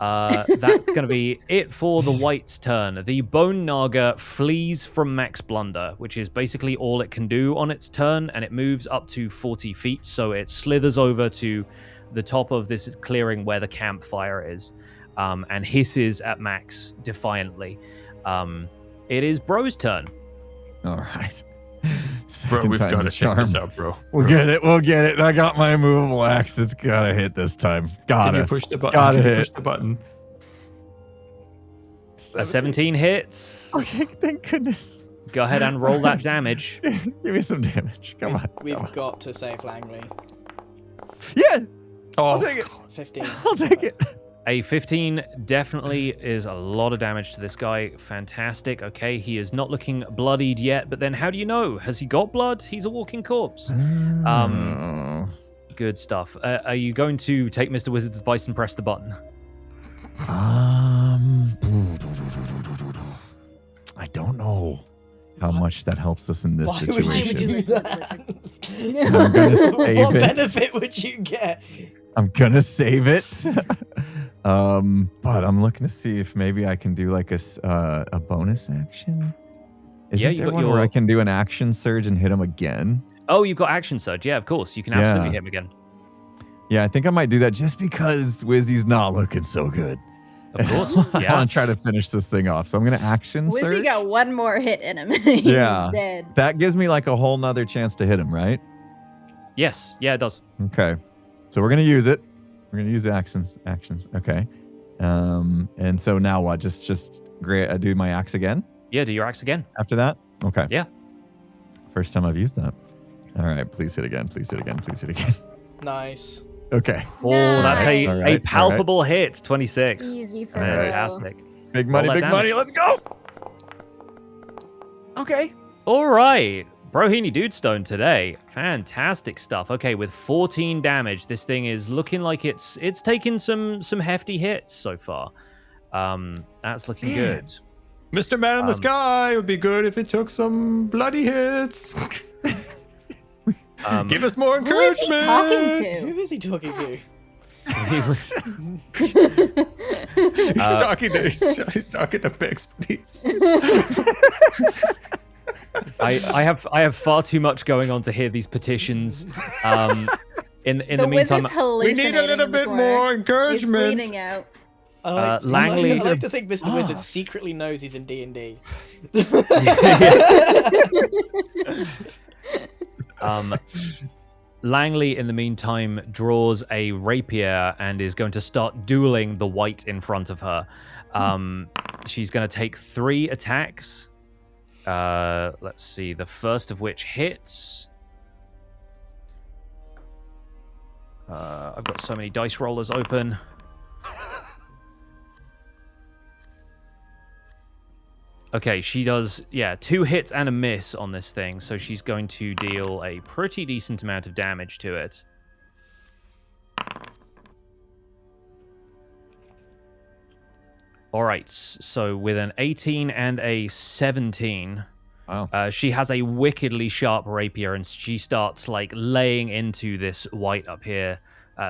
That's going to be it for the white's turn. The Bone Naga flees from Max Blunder, which is basically all it can do on its turn, and it moves up to 40 feet, so it slithers over to the top of this clearing where the campfire is, and hisses at Max defiantly. It is Bro's turn. All right. Bro, Second we've time's got a to check this charm. out, bro. We'll get it. We'll get it. I got my immovable axe. It's gotta hit this time. Can Gotta. you push the button? Gotta Can you hit. push the button? A 17 hits. Okay, thank goodness. Go ahead and roll that damage. Give me some damage. Come on. We've come on. got to save Langley. Yeah, Oh, I'll take it. 15. I'll take it. A 15 definitely is a lot of damage to this guy. Fantastic. Okay, he is not looking bloodied yet, but then how do you know? Has he got blood? He's a walking corpse. Oh. Good stuff. Are you going to take Mr. Wizard's advice and press the button? I don't know how much that helps us in this Why would you situation. do that? I'm gonna save What it. benefit would you get? I'm gonna save it. But I'm looking to see if maybe I can do like a bonus action. Isn't you there got one your- where I can do an action surge and hit him again? Oh, you've got action surge. Yeah, of course. You can absolutely Yeah. hit him again. Yeah, I think I might do that just because Wizzy's not looking so good. Of course. I Yeah. want to try to finish this thing off. So I'm going to action Wizzy search. got one more hit in him. He's Yeah. dead. That gives me like a whole nother chance to hit him, right? Yes. Yeah, it does. Okay. So we're going to use it. We're going to use the actions. Okay. And so now what? Just great. I do my axe again Yeah, do your axe again. after that? Okay. Yeah. First time I've used that. All right. Please hit again. Please hit again. Please hit again. Nice. Okay. Oh, that's a, All right, a palpable hit. 26. Easy for Alright. Fantastic. Big money, Roll that big money. damage. Let's go. Okay. All right. Brohini Dudestone today. Fantastic stuff. Okay, with 14 damage, this thing is looking like it's taken some hefty hits so far. That's looking good. Mr. Man in the Sky, it would be good if it took some bloody hits. Give us more Who is he encouragement. talking Who to? is he talking to? He was- He's talking to Bix, please. I have far too much going on to hear these petitions. In the The meantime, wizard's We need a hallucinating little in the bit corner. more He's encouragement. bleeding out. I Langley- I like to think Mr. Wizard secretly knows he's in D&D. Langley, in the meantime, draws a rapier and is going to start dueling the white in front of her. She's going to take 3 attacks. Let's see. The first of which hits. I've got so many dice rollers open. Okay, she does, 2 hits and a miss on this thing, so she's going to deal a pretty decent amount of damage to it. All right, so with an 18 and a 17, Wow. she has a wickedly sharp rapier, and she starts like laying into this white up here,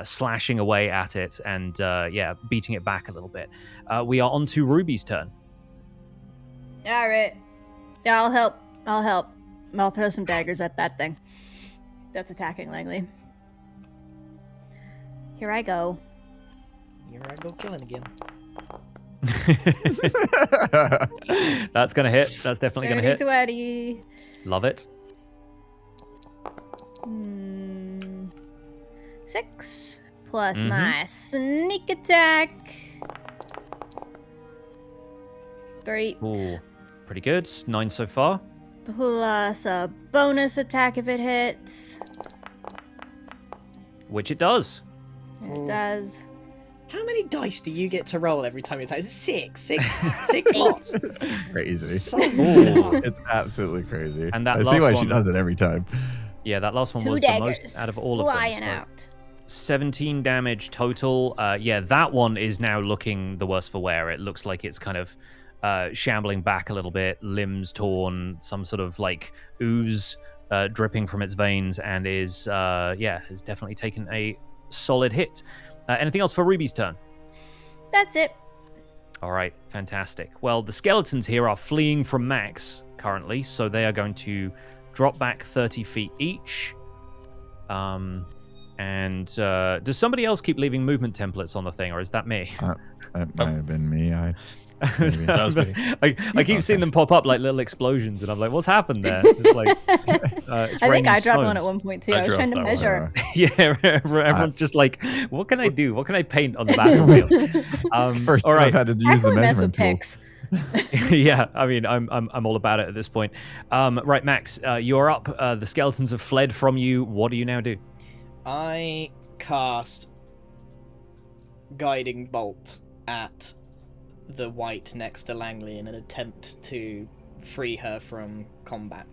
slashing away at it, and beating it back a little bit. We are on to Ruby's turn. All right. Yeah, I'll help. I'll throw some daggers at that thing. That's attacking Langley. Here I go. Here I go killing again. That's gonna hit. That's definitely gonna hit. 20. Love it. 6 plus my sneak attack. 3 Ooh, pretty good. 9 so far. plus a bonus attack if it hits. Which it does. It does. How many dice do you get to roll every time you attack? Is it 6? 6 lots? Crazy. So dumb. It's absolutely crazy. And that I see last why she one- does it every time. Yeah, that last one 2 was the daggers most out of all of them. flying so out. 17 damage total. That one is now looking the worse for wear. It looks like it's kind of shambling back a little bit, limbs torn, some sort of like ooze dripping from its veins, and has definitely taken a solid hit. Anything else for Ruby's turn? That's it. All right, fantastic. Well, the skeletons here are fleeing from Max currently, so they are going to drop back 30 feet each. Does somebody else keep leaving movement templates on the thing, or is that me? That might have been me. Maybe. That was me. I keep seeing them pop up like little explosions, and I'm like, what's happened there? It's like, it's I think raining I dropped one at stones. one point too. I I was trying to dropped that one. measure. Yeah, everyone's just like, what can I do? What can I paint on the battlefield? First all time right. I've had to use the Actually mess measurement with tools. pics. Yeah, I mean, I'm all about it at this point. Right, Max, you're up. The skeletons have fled from you. What do you now do? I cast Guiding Bolt at the white next to Langley in an attempt to free her from combat.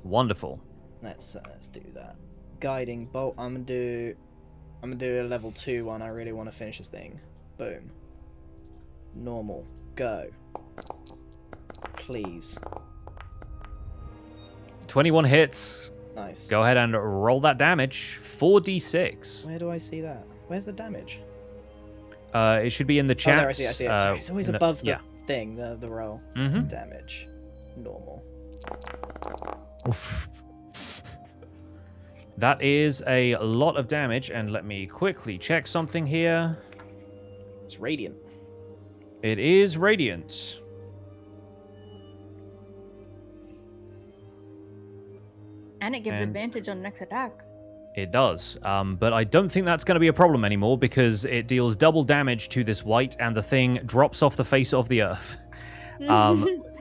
Wonderful. Let's do that. Guiding Bolt. I'm gonna do a level 2 one. I really want to finish this thing. Boom. Normal. Go. Please. 21 hits. Nice. Go ahead and roll that damage. 4d6. Where do I see that? Where's the damage? It should be in the Oh, chat. there, I see it. Sorry, it's always above the Yeah. thing, the roll. Mm-hmm. Damage. Normal. Oof. That is a lot of damage, and let me quickly check something here. It's radiant. It is radiant. And it gives And- advantage on next attack. It does, but I don't think that's going to be a problem anymore because it deals double damage to this wight, and the thing drops off the face of the earth.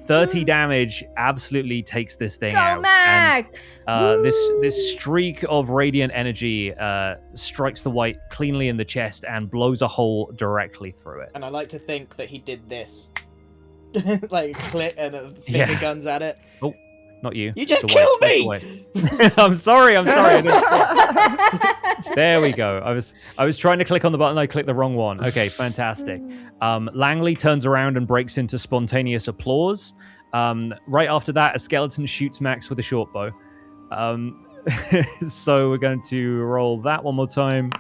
30 damage absolutely takes this thing Go, out. Max! And, this streak of radiant energy strikes the wight cleanly in the chest and blows a hole directly through it. And I like to think that he did this. Like, click and finger Yeah. guns at it. Oh, not you. You just The killed wight. me! I'm sorry. I didn't- There we go. I was trying to click on the button. I clicked the wrong one. Okay, fantastic. Langley turns around and breaks into spontaneous applause. Right after that, a skeleton shoots Max with a short bow. So we're going to roll that one more time.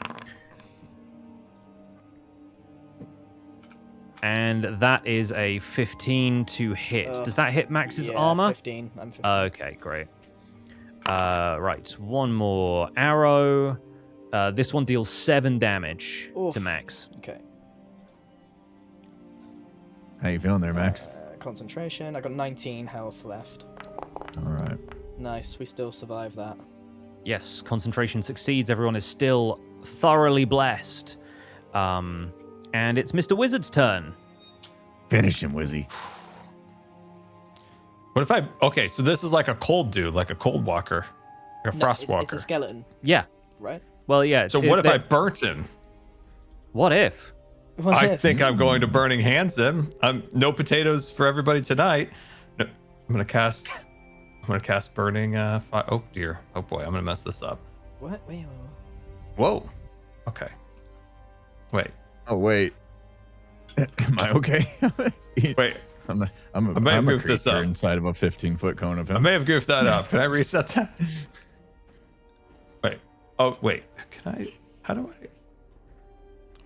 And that is a 15 to hit. Ugh. Does that hit Max's Yeah, armor? 15. I'm 15. Okay, great. Right, one more arrow. This one deals 7 damage Oof. to Max. Okay. How you feeling there, Max? Concentration. I got 19 health left. All right. Nice. We still survive that. Yes, concentration succeeds. Everyone is still thoroughly blessed. And it's Mr. Wizard's turn. Finish him, Wizzy. What if I? Okay, so this is like a cold dude, like a cold walker, like a No, frost it's walker. a skeleton, Yeah. right? Well, yeah. So what if I burnt him? What if? What I if? think I'm going to burning hands him. No potatoes for everybody tonight. No, I'm gonna cast burning. Oh dear. Oh boy. I'm gonna mess this up. What? Wait. Whoa. Okay. Wait. Oh wait. Am I okay? Wait. I'm I may have a goofed this creature up. inside of a 15-foot cone of I him. may have goofed that up. Can I reset that? Wait. Oh wait. Can I? How do I?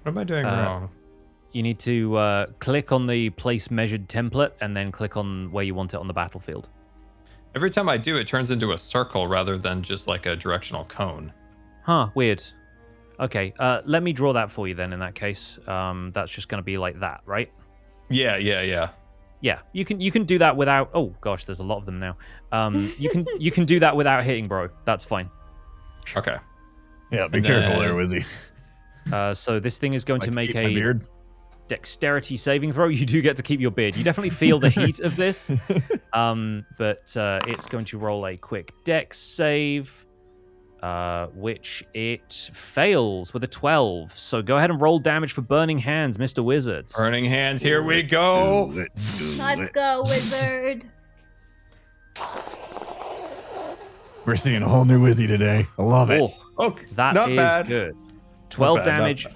What am I doing wrong? You need to click on the place measured template and then click on where you want it on the battlefield. Every time I do, it turns into a circle rather than just like a directional cone. Huh, weird. Okay, let me draw that for you then in that case. That's just going to be like that, right? Yeah. Yeah, you can do that without... Oh, gosh, there's a lot of them now. You can do that without hitting, bro. That's fine. Okay. Yeah, be And careful then- there, Wizzy. So this thing is going Like to make keep my a beard. dexterity saving throw. You do get to keep your beard. You definitely feel the heat of this. But it's going to roll a quick dex save, which it fails with a 12. So go ahead and roll damage for burning hands, Mr. Wizard. Burning hands. Here we go. Let's go, wizard. We're seeing a whole new Wizzy today. I love it. Oh, Okay. that not is bad. good. 12 bad, not damage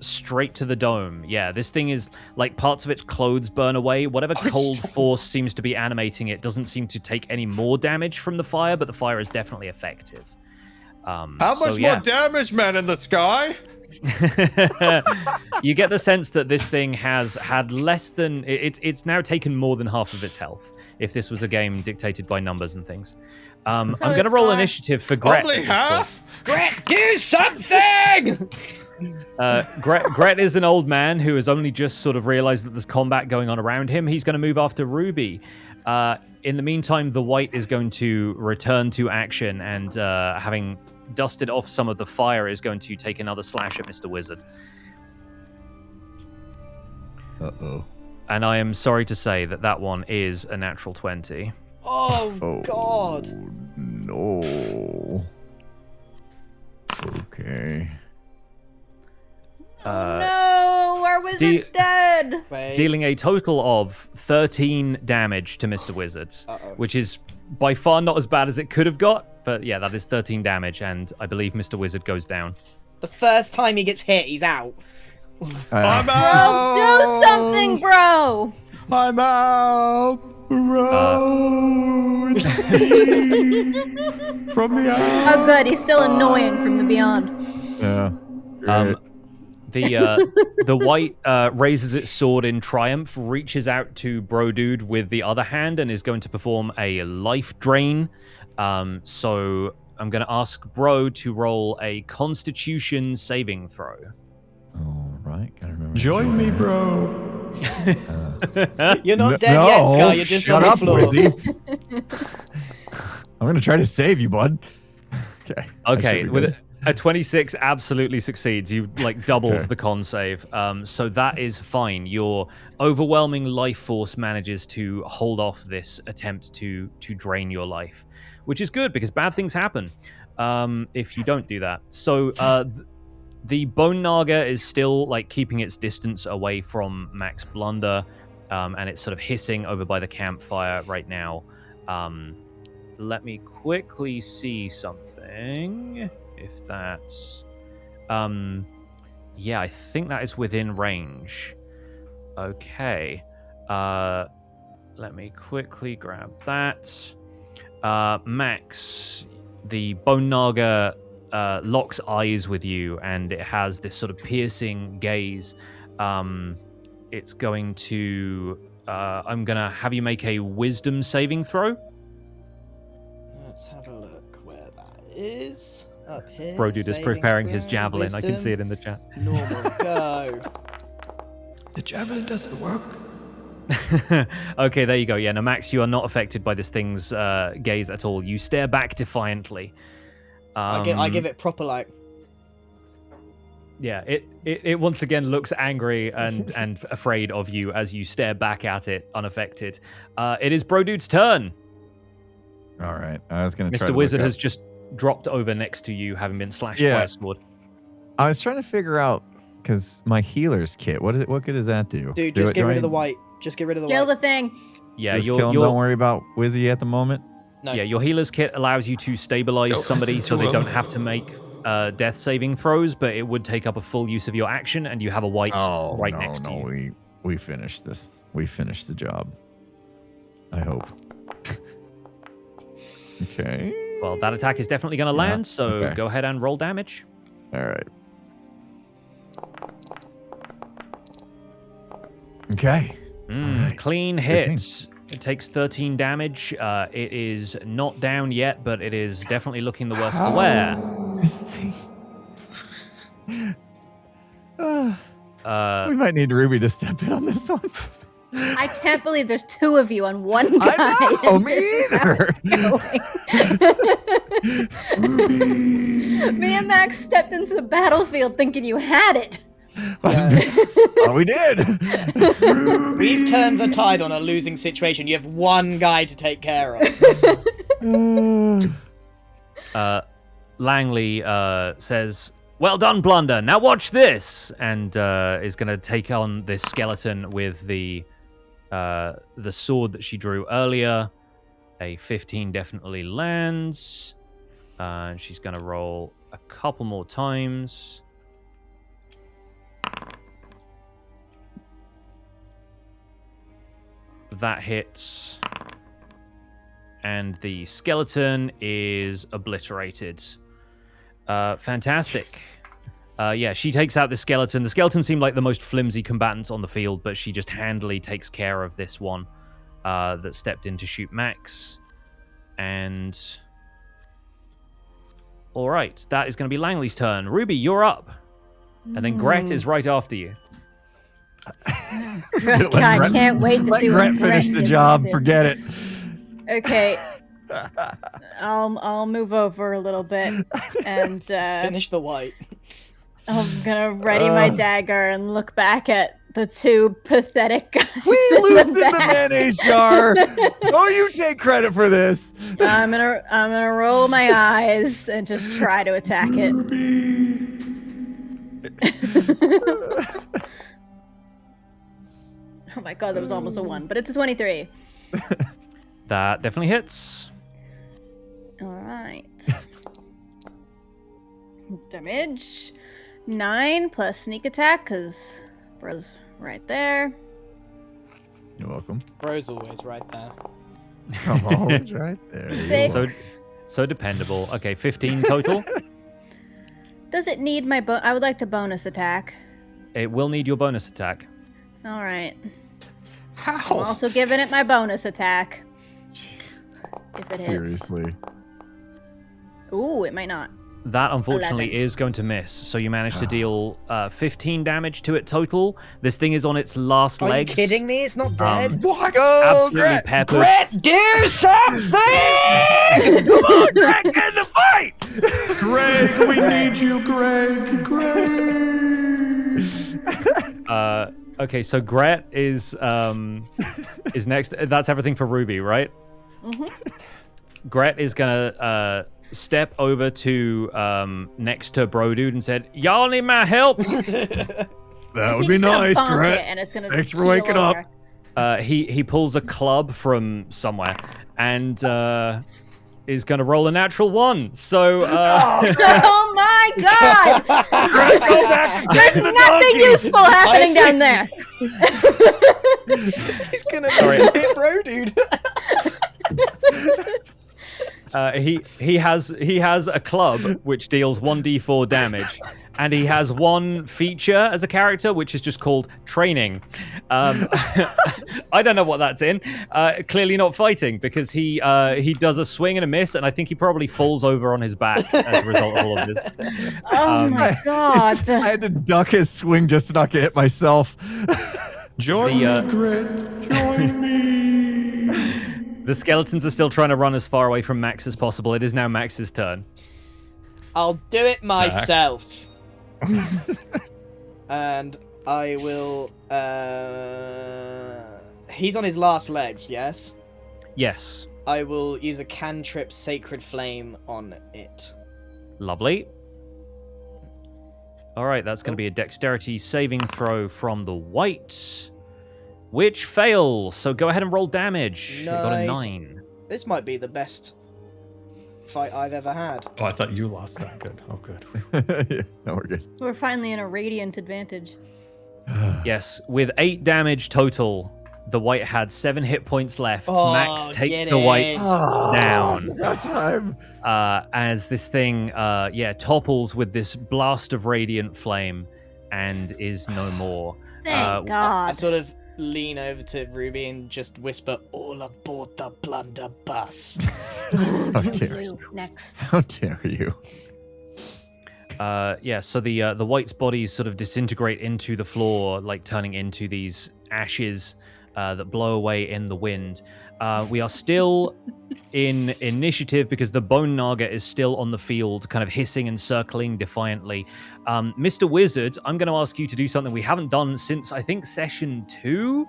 straight to the dome. Yeah, this thing is like parts of its clothes burn away. Whatever cold force seems to be animating it doesn't seem to take any more damage from the fire, but the fire is definitely effective. How much yeah. more damage, man, in the sky? You get the sense that this thing has had less than it's now taken more than half of its health. If this was a game dictated by numbers and things, I'm going to it's roll not. initiative for Gret. Only half? Gret, do something! Gret is an old man who has only just sort of realized that there's combat going on around him. He's going to move after Ruby. In the meantime, the wight is going to return to action and having dusted off some of the fire is going to take another slash at Mr. Wizard. Uh-oh. And I am sorry to say that that one is a natural 20. Oh, God. No. Okay. No, our wizard's dead. Wait. Dealing a total of 13 damage to Mr. Wizard, Uh-oh. which is by far not as bad as it could have got. But yeah, that is 13 damage, and I believe Mr. Wizard goes down. The first time he gets hit, he's out. I'm Bro, out. do something, bro. I'm out. Bro. It's me. From the out. Oh, good. He's still annoying from the beyond. Yeah. Great. The wight raises its sword in triumph, reaches out to Bro Dude with the other hand, and is going to perform a life drain. So I'm going to ask Bro to roll a Constitution saving throw. All right. Gotta remember. Join me, bro. You're not dead yet, Scar. You're just on the floor. I'm gonna try to save you, bud. Okay. Okay, with a 26 absolutely succeeds. You like doubles the con save. So that is fine. Your overwhelming life force manages to hold off this attempt to drain your life, which is good because bad things happen if you don't do that. So the Bone Naga is still like keeping its distance away from Max Blunder, and it's sort of hissing over by the campfire right now. Let me quickly see something. If that's... yeah, I think that is within range. Okay. Let me quickly grab that. Max, the Bone Naga locks eyes with you, and it has this sort of piercing gaze. It's going to... I'm going to have you make a wisdom saving throw. Let's have a look where that is. Up here. Brodude is preparing his javelin. Wisdom. I can see it in the chat. Normal, go. The javelin doesn't work. Okay, there you go. Yeah, no, Max, you are not affected by this thing's gaze at all. You stare back defiantly. I give it proper like. Yeah, it once again looks angry and afraid of you as you stare back at it, unaffected. It is Brodude's turn. All right. I was gonna. Try Mr. to Wizard look has just dropped over next to you, having been slashed by a sword. I was trying to figure out because my healer's kit. What good does that do? Dude, just get rid of the white. Just get rid of the Kill white. the thing. Yeah, Just kill him, don't worry about Wizzy at the moment. No. Yeah, your healer's kit allows you to stabilize somebody so they don't have to make death saving throws, but it would take up a full use of your action, and you have a white next to you. We finished this. We finished the job. I hope. Okay. Well, that attack is definitely going to land, so go ahead and roll damage. All right. Okay. All right. Clean hit. It takes 13 damage. It is not down yet, but it is definitely looking the worse for wear. This thing. We might need Ruby to step in on this one. I can't believe there's two of you on one guy. I know, me either. Me and Max stepped into the battlefield thinking you had it. Oh, we did. We've turned the tide on a losing situation. You have one guy to take care of. Langley says, "Well done, Blunder. Now watch this," and is going to take on this skeleton with the sword that she drew earlier. A 15 definitely lands, and she's going to roll a couple more times. That hits, and the skeleton is obliterated. Fantastic. Yeah, she takes out the skeleton. The skeleton seemed like the most flimsy combatant on the field, but she just handily takes care of this one that stepped in to shoot Max. And all right, that is going to be Langley's turn. Ruby, you're up. And then Gret is right after you. I can't wait to see what Gret finish the job. Forget it. Okay. I'll move over a little bit and Finish the white. I'm gonna ready my dagger and look back at the two pathetic guys. We loosened the mayonnaise jar. Oh, you take credit for this. I'm gonna roll my eyes and just try to attack it. Oh my god, that was almost a 1, but it's a 23. That definitely hits. Alright. Damage. 9 plus sneak attack, because bro's right there. You're welcome. Bro's always right there. I'm always right there. 6. So dependable. Okay, 15 total. Does it need my I would like to bonus attack. It will need your bonus attack. Alright. How? I'm also giving it my bonus attack. If it hits. Seriously. Ooh, it might not. That unfortunately 11. is going to miss. So you managed to deal 15 damage to it total. This thing is on its last Are legs. you kidding me? It's not dead. What? Absolutely Gret! peppered. Gret, do something! Come on, Gret, get in the fight! Greg, we need you, Greg. Okay, so Gret is next. That's everything for Ruby, right? Mm-hmm. Gret is gonna step over to next to Bro Dude and said, "Y'all need my help." That would He's be just gonna nice, bonk Gret. it and it's gonna Thanks for keel waking up. over. He pulls a club from somewhere and is gonna roll a natural 1. So Oh my god! Go back. There's nothing useful happening see. down there. He's gonna hit bro, dude. he has a club which deals 1d4 damage, and he has one feature as a character which is just called training. I don't know what that's in. Clearly not fighting, because he does a swing and a miss, and I think he probably falls over on his back as a result of all of this. Oh my god! I had to duck his swing just to not get hit myself. Join The, me, Grit. Join me. The skeletons are still trying to run as far away from Max as possible. It is now Max's turn. I'll do it myself. And I will. He's on his last legs, yes? Yes. I will use a cantrip Sacred Flame on it. Lovely. All right, that's going to be a dexterity saving throw from the white, which fails. So go ahead and roll damage. You got a Nice. 9. This might be the best fight I've ever had. Oh, I thought you lost that. Good. Oh, good. Yeah, no, we're good. We're finally in a radiant advantage. Yes, with 8 damage total, the white had 7 hit points left. Oh, Max takes get the white in. down. It's about time. As this thing, topples with this blast of radiant flame and is no more. Thank I God. sort of lean over to Ruby and just whisper, "All aboard the blunderbuss." How dare you? Next. How dare you? So the white's bodies sort of disintegrate into the floor, like turning into these ashes that blow away in the wind. We are still in initiative because the Bone Naga is still on the field, kind of hissing and circling defiantly. Mr. Wizard, I'm going to ask you to do something we haven't done since, I think, session 2,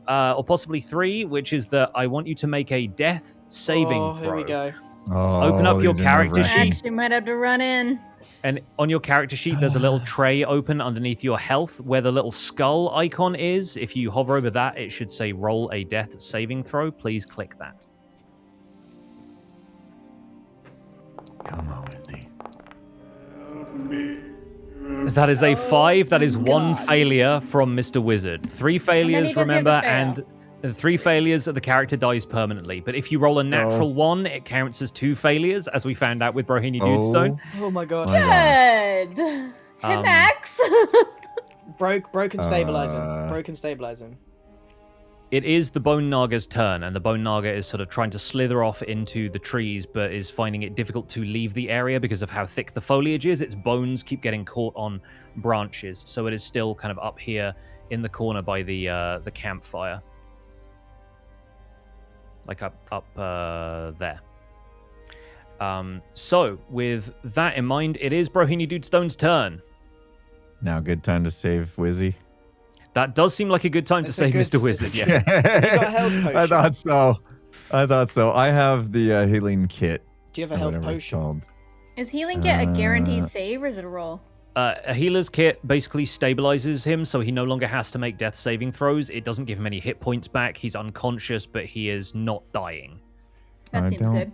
or possibly 3, which is that I want you to make a death saving throw. Here we go. Oh, Open up your these are character nerve-wracking. sheet. Actually, might have to run in. And on your character sheet, there's a little tray open underneath your health where the little skull icon is. If you hover over that, it should say roll a death saving throw. Please click that. Come on, Izzy. That is a 5. That is one failure from Mr. Wizard. 3 failures, does he have to remember, fail? and 3 failures, the character dies permanently. But if you roll a natural 1, it counts as 2 failures, as we found out with Brohini Dudestone. Oh my god. Good. Hey, Max. Broken stabilizing. Broken stabilizing. It is the Bone Naga's turn, and the Bone Naga is sort of trying to slither off into the trees, but is finding it difficult to leave the area because of how thick the foliage is. Its bones keep getting caught on branches, so it is still kind of up here in the corner by the campfire, like up there. So with that in mind, it is Brohini Dudestone's turn. Now, good time to save Wizzy. That does seem like a good time to It's a save good- Mr. Wizard. Yeah. got a health I potion? thought so. I have the healing kit. Do you have a or health whatever it's potion? called. Is healing get a guaranteed save, or is it a roll? A healer's kit basically stabilizes him, so he no longer has to make death saving throws. It doesn't give him any hit points back. He's unconscious, but he is not dying. That I seems don't- good.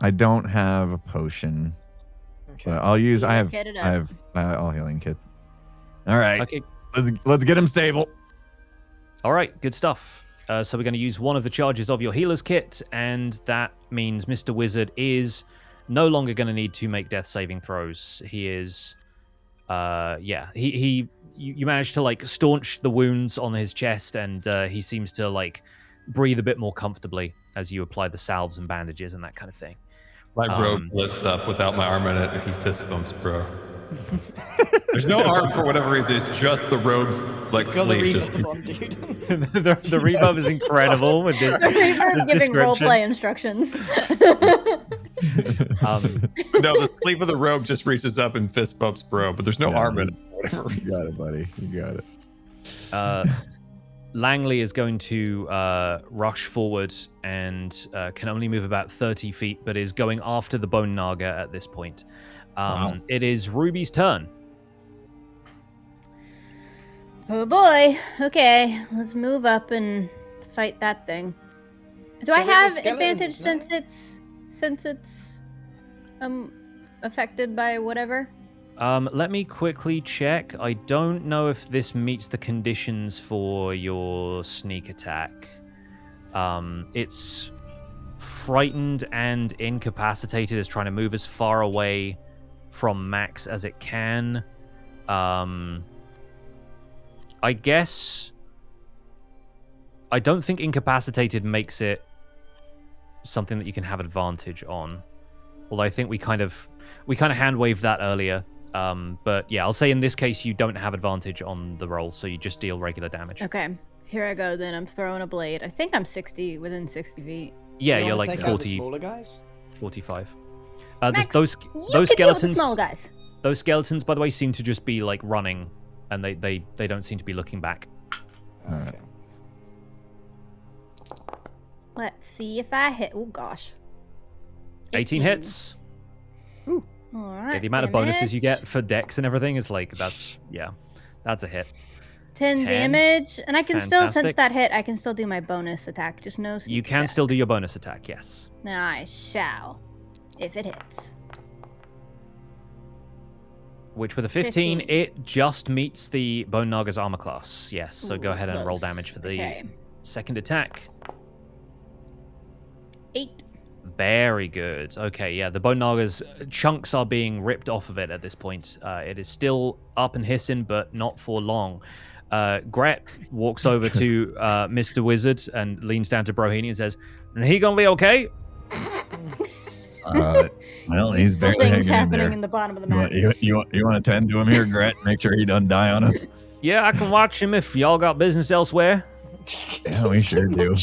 I don't have a potion, Okay. but I'll use. Healing kit it I have all healing kit. All right, Okay. let's get him stable. All right, good stuff. So we're going to use one of the charges of your healer's kit, and that means Mr. Wizard is no longer going to need to make death saving throws. He is, you managed to like staunch the wounds on his chest, and he seems to like breathe a bit more comfortably as you apply the salves and bandages and that kind of thing. My robe lifts up without my arm in it, and he fist bumps bro. There's no arm for whatever reason. It's just the robe's like Got the sleeve. Just reverb on, dude. the reverb is incredible with this, The reverb this giving description. roleplay instructions. no, the sleeve of the robe just reaches up and fist bumps bro, but there's no arm in it. For whatever You reason. got it, buddy. You got it. Langley is going to rush forward and can only move about 30 feet, but is going after the Bone Naga at this point. Wow. It is Ruby's turn. Oh boy. Okay, let's move up and fight that thing. Do I Get rid of the have skeletons, advantage no? since it's affected by whatever? Let me quickly check. I don't know if this meets the conditions for your sneak attack. It's frightened and incapacitated. It's trying to move as far away from Max as it can. I guess I don't think incapacitated makes it something that you can have advantage on. Although I think we kind of hand waved that earlier. But yeah, I'll say in this case you don't have advantage on the roll, so you just deal regular damage. Okay, here I go then. I'm throwing a blade. I think I'm within 60 feet. Yeah, You you're wanna like take out the 40, smaller guys? 45. Max, Those You can deal with the skeletons, small guys. those skeletons, by the way, seem to just be like running, and they don't seem to be looking back. Okay. Let's see if I hit. Oh gosh. 18 hits. All right. Yeah, the amount of bonuses you damage. get for dex and everything is like that's a hit. 10 damage, and I can still, since Fantastic. that hit, I can still do my bonus attack. Just no sneak You can attack. still do your bonus attack, yes. I shall, if it hits. Which with a 15, 15. it just meets the Bone Naga's armor class. Yes, so go Ooh, ahead and roll close. damage for the Okay. second attack. 8. Very good. Okay, yeah, the Bone Naga's chunks are being ripped off of it at this point. It is still up and hissing, but not for long. Gret walks over to Mr. Wizard and leans down to Brohini and says, "And he gonna be okay?" Well, he's barely Things hanging in happening there. in the bottom of the You map. want to tend to him here, Gret? Make sure he doesn't die on us. Yeah, I can watch him if y'all got business elsewhere. Yeah, we sure do.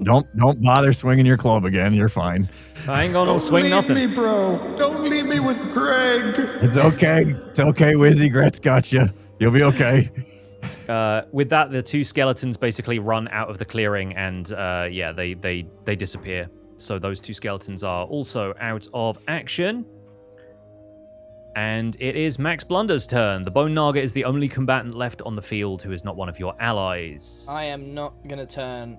Don't bother swinging your club again. You're fine. I ain't gonna Don't swing leave nothing. me, bro. Don't leave me with Greg. It's okay. It's okay, Wizzy. Gret's got you. You'll be okay. With that, the two skeletons basically run out of the clearing, and they disappear. So those two skeletons are also out of action. And it is Max Blunder's turn. The Bone Naga is the only combatant left on the field who is not one of your allies. I am not gonna turn.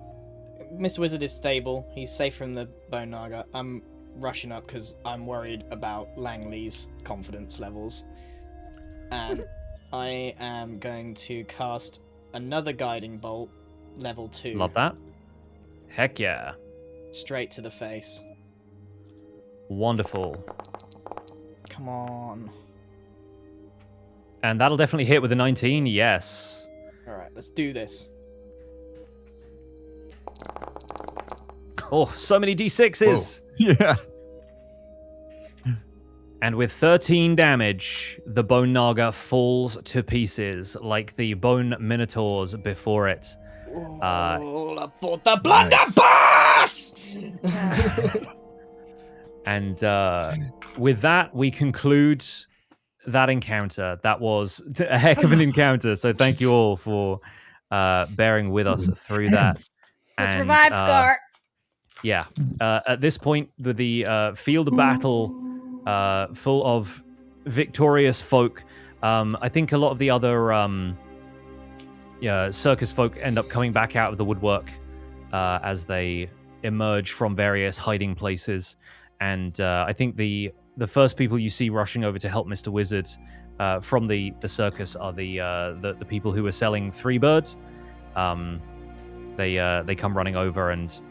Mr. Wizard is stable. He's safe from the Bone Naga. I'm rushing up because I'm worried about Langley's confidence levels. And I am going to cast another Guiding Bolt, level 2. Love that. Heck yeah. Straight to the face. Wonderful. Come on. And that'll definitely hit with a 19, yes. Alright, let's do this. Oh, so many d6s. Yeah. And with 13 damage, the Bone Naga falls to pieces like the Bone Minotaurs before it. All aboard the blunderbuss! And with that, we conclude that encounter. That was a heck of an encounter. So thank you all for bearing with us through that. Let's And, revive Scar. Yeah. At this point, the field of battle full of victorious folk. I think a lot of the other circus folk end up coming back out of the woodwork as they emerge from various hiding places. And I think the first people you see rushing over to help Mr. Wizard from the circus are the people who are selling Three Birds. They come running over and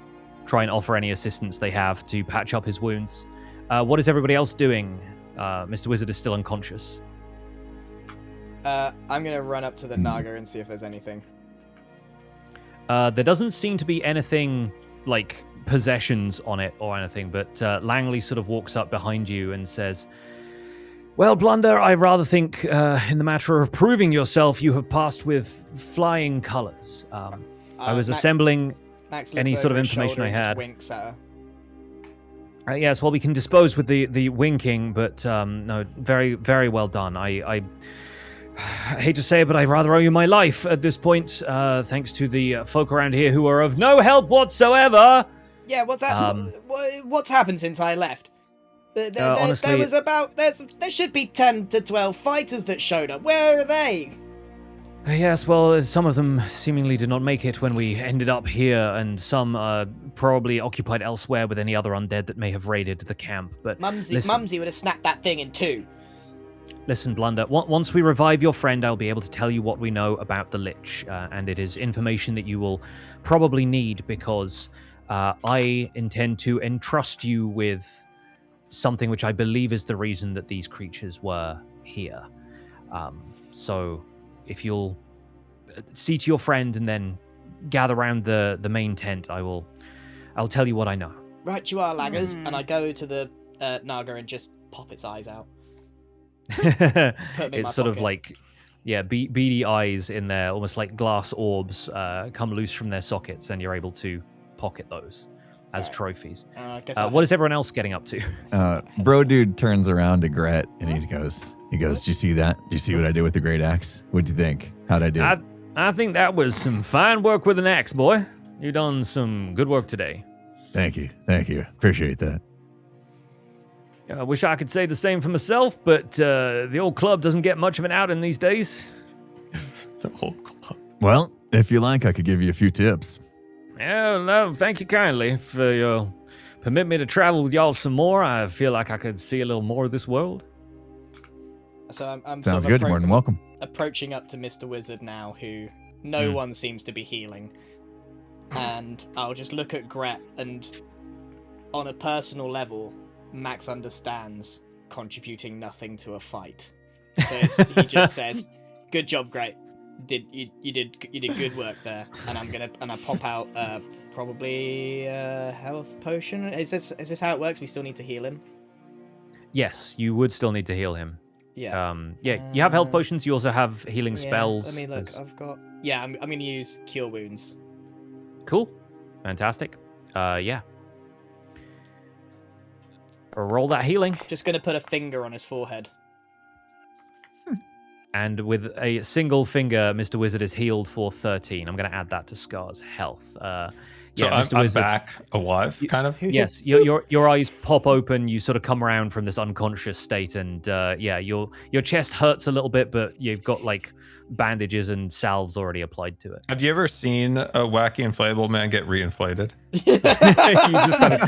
try and offer any assistance they have to patch up his wounds. What is everybody else doing? Mr. Wizard is still unconscious. I'm gonna run up to the Naga and see if there's anything. There doesn't seem to be anything like possessions on it or anything, but Langley sort of walks up behind you and says, "Well, Blunder, I rather think in the matter of proving yourself, you have passed with flying colors. I was assembling Max any looks sort of over his information shoulder I and just had. winks at her. Yes, well, we can dispose with the winking, but no, very, very well done. I hate to say it, but I rather owe you my life at this point, thanks to the folk around here who are of no help whatsoever. Yeah, what's happened since I left? Honestly, there was there should be 10 to 12 fighters that showed up. Where are they? Yes, well, some of them seemingly did not make it when we ended up here, and some are probably occupied elsewhere with any other undead that may have raided the camp. But Mumsy would have snapped that thing in two. Listen, Blunder, once we revive your friend, I'll be able to tell you what we know about the Lich, and it is information that you will probably need because I intend to entrust you with something which I believe is the reason that these creatures were here. So if you'll see to your friend and then gather around the main tent, I'll tell you what I know. Right, you are, Langers. And I go to the Naga and just pop its eyes out. It's sort of like, beady eyes in there, almost like glass orbs, come loose from their sockets, and you're able to pocket those as trophies. What is everyone else getting up to? Bro dude turns around to Gret and he goes, "Do you see that? Do you see what I did with the great axe? What'd you think? How'd I do?" I think that was some fine work with an axe, boy. You done some good work today. Thank you. Appreciate that. I wish I could say the same for myself, but the old club doesn't get much of an outing these days. The whole club. Well, if you like, I could give you a few tips. Yeah, no, thank you kindly. If you'll permit me to travel with y'all some more, I feel like I could see a little more of this world. So I'm Sounds sort of good. More than welcome. approaching up to Mr. Wizard now, who no one seems to be healing. And I'll just look at Gret, and on a personal level, Max understands contributing nothing to a fight. So he just says, "Good job, Gret. You did good work there." And I pop out probably a health potion. Is this how it works? We still need to heal him. Yes, you would still need to heal him. Yeah. You have health potions. You also have healing spells. Let me look. I've got. Yeah, I'm going to use Cure Wounds. Cool. Fantastic. Yeah. Roll that healing. Just going to put a finger on his forehead. And with a single finger, Mr. Wizard is healed for 13. I'm going to add that to Scar's health. So Mr. I'm Wizard, back alive, kind of? Yes, your eyes pop open. You sort of come around from this unconscious state, and your chest hurts a little bit, but you've got like bandages and salves already applied to it. Have you ever seen a wacky inflatable man get reinflated? You just kind of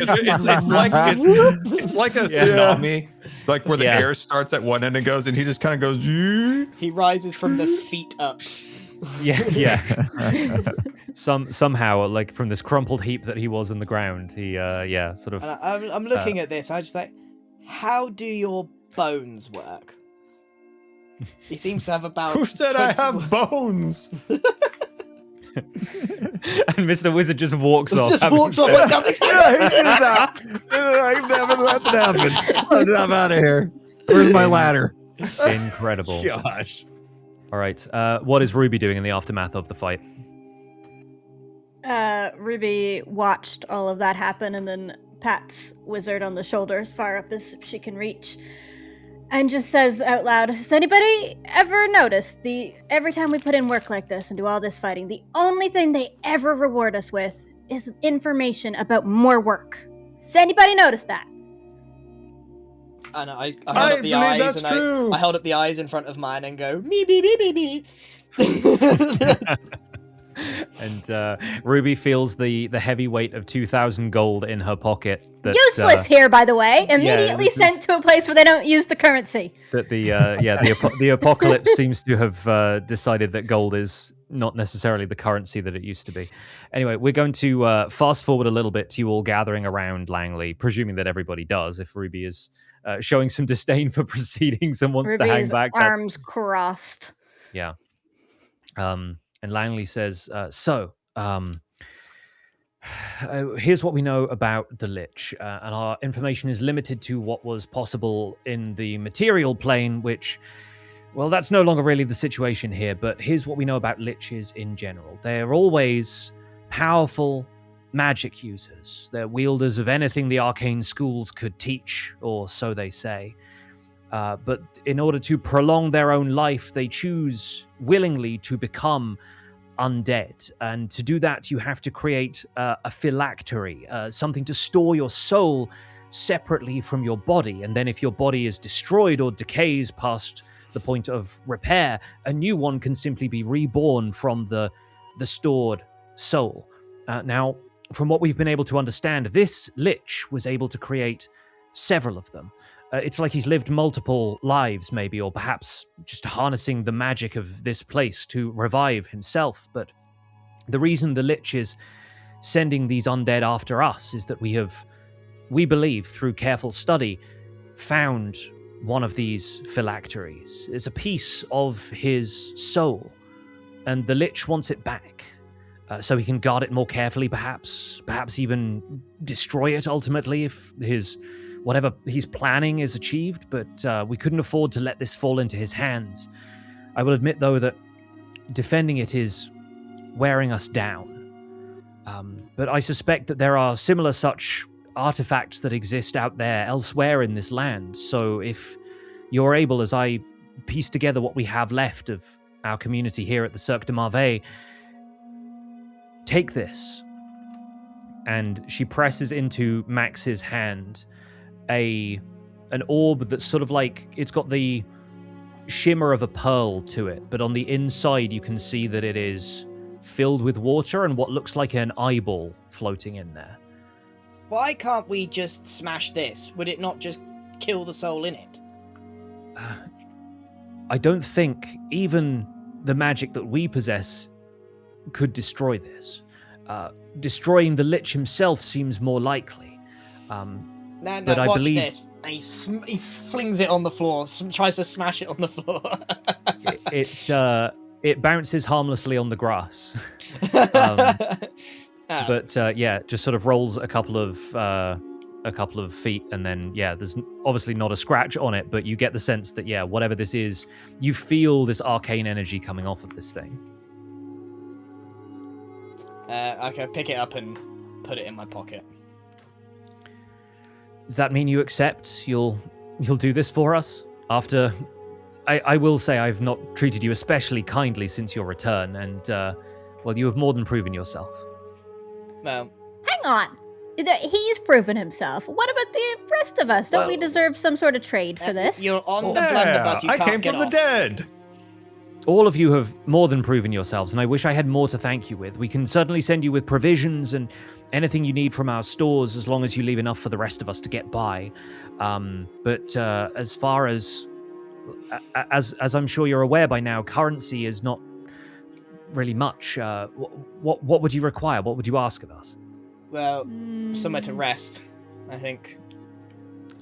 it's like a tsunami, like where the air starts at one end and goes, and he just kind of goes. He rises from the feet up. Yeah. Somehow, like from this crumpled heap that he was in the ground, he sort of. And I'm looking at this. I just like, how do your bones work? He seems to have about. Who said I have bones? And Mr. Wizard just walks off. Just walks off like nothing's I've never let that happen. I'm out of here. Where's my ladder? Incredible. Gosh. All right. What is Ruby doing in the aftermath of the fight? Ruby watched all of that happen and then pats Wizard on the shoulder as far up as she can reach and just says out loud, "Has anybody ever noticed every time we put in work like this and do all this fighting, the only thing they ever reward us with is information about more work? Has anybody noticed that?" And I held up the eyes, and I held up the eyes in front of mine and go, "Me, me, me, me, me." And Ruby feels the heavy weight of 2,000 gold in her pocket. Useless here, by the way. Immediately sent to a place where they don't use the currency. That the apocalypse seems to have decided that gold is not necessarily the currency that it used to be. Anyway, we're going to fast forward a little bit to you all gathering around Langley, presuming that everybody does. If Ruby is showing some disdain for proceedings and wants to hang back, arms crossed. Yeah. And Langley says, "So, Here's what we know about the Lich, and our information is limited to what was possible in the material plane, which, well, that's no longer really the situation here, but here's what we know about Liches in general. They're always powerful magic users. They're wielders of anything the arcane schools could teach, or so they say. But in order to prolong their own life, they choose willingly to become undead. And to do that, you have to create a phylactery, something to store your soul separately from your body. And then if your body is destroyed or decays past the point of repair, a new one can simply be reborn from the stored soul. Now, from what we've been able to understand, this Lich was able to create several of them. It's like he's lived multiple lives, maybe, or perhaps just harnessing the magic of this place to revive himself. But the reason the Lich is sending these undead after us is that we believe, through careful study, found one of these phylacteries. It's a piece of his soul, and the Lich wants it back. So he can guard it more carefully, perhaps even destroy it ultimately if whatever he's planning is achieved, but we couldn't afford to let this fall into his hands. I will admit, though, that defending it is wearing us down. But I suspect that there are similar such artifacts that exist out there elsewhere in this land. So if you're able, as I piece together what we have left of our community here at the Cirque de Marveille, take this. And she presses into Max's hand an orb that's sort of like, it's got the shimmer of a pearl to it, but on the inside you can see that it is filled with water and what looks like an eyeball floating in there. Why can't we just smash this? Would it not just kill the soul in it? I don't think even the magic that we possess could destroy this. Destroying the Lich himself seems more likely. No, but I watch believe this. And he flings it on the floor, tries to smash it on the floor. it bounces harmlessly on the grass. But yeah, just sort of rolls a couple of feet, and then there's obviously not a scratch on it, but you get the sense that whatever this is, you feel this arcane energy coming off of this thing. I can pick it up and put it in my pocket. Does that mean you accept? You'll do this for us? After, I will say I've not treated you especially kindly since your return, and well, you have more than proven yourself. Well, Hang on. He's proven himself. What about the rest of us? Don't we deserve some sort of trade for this? You're on the blunderbuss. You I can't came get from the off. dead. All of you have more than proven yourselves, and I wish I had more to thank you with. We can certainly send you with provisions and anything you need from our stores, as long as you leave enough for the rest of us to get by. But as far as I'm sure you're aware by now, currency is not really much. What would you require? What would you ask of us? Well, somewhere to rest, I think.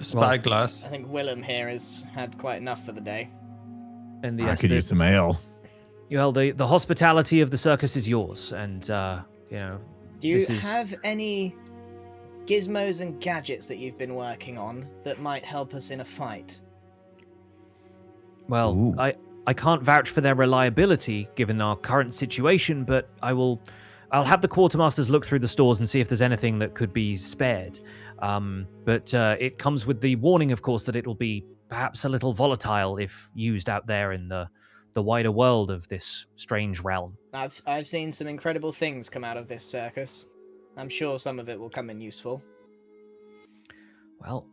Spyglass. I think Willem here has had quite enough for the day. And I could use some ale. Well, the hospitality of the circus is yours, and Do you have any gizmos and gadgets that you've been working on that might help us in a fight? Well, Ooh. I can't vouch for their reliability given our current situation, but I'll have the quartermasters look through the stores and see if there's anything that could be spared. But it comes with the warning, of course, that it will be perhaps a little volatile if used out there in the wider world of this strange realm. I've seen some incredible things come out of this circus. I'm sure some of it will come in useful. Well,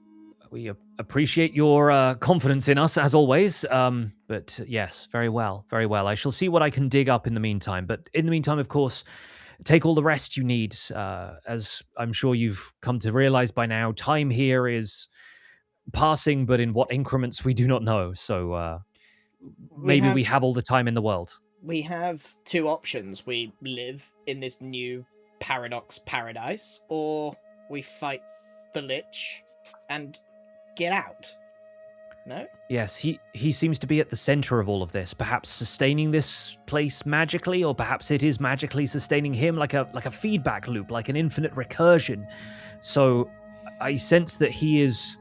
we appreciate your confidence in us, as always. But yes, very well, very well. I shall see what I can dig up in the meantime. But in the meantime, of course, take all the rest you need. As I'm sure you've come to realize by now, time here is passing, but in what increments we do not know. So maybe we have all the time in the world. We have two options. We live in this new paradox paradise, or we fight the Lich and get out. No? Yes, he seems to be at the center of all of this, perhaps sustaining this place magically, or perhaps it is magically sustaining him, like a feedback loop, like an infinite recursion. So I sense that he is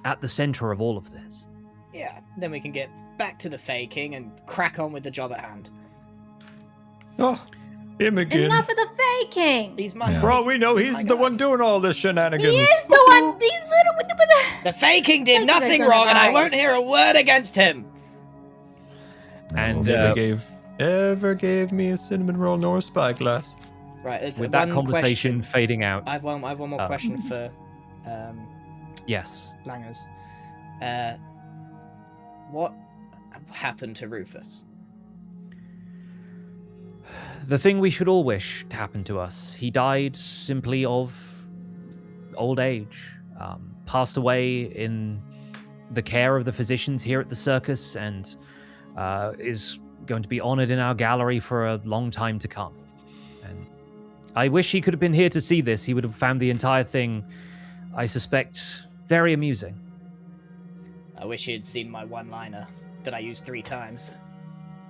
at the center of all of this. Yeah, then we can get back to the faking and crack on with the job at hand. Oh, him again. Enough of the faking. He's my Yeah. For all we know, he's my the guy. one doing all this shenanigans. He is the one. These little with the. The faking did Thank you, nothing son of wrong, and I ours. won't hear a word against him. And Ever gave me a cinnamon roll nor a spyglass. Right, it's with that one conversation question. fading out, I have one more question for yes. Langers. What happened to Rufus? The thing we should all wish to happen to us. He died simply of old age. Passed away in the care of the physicians here at the circus, and is going to be honored in our gallery for a long time to come. And I wish he could have been here to see this. He would have found the entire thing, I suspect, very amusing. I wish you'd seen my one-liner that I used 3 times.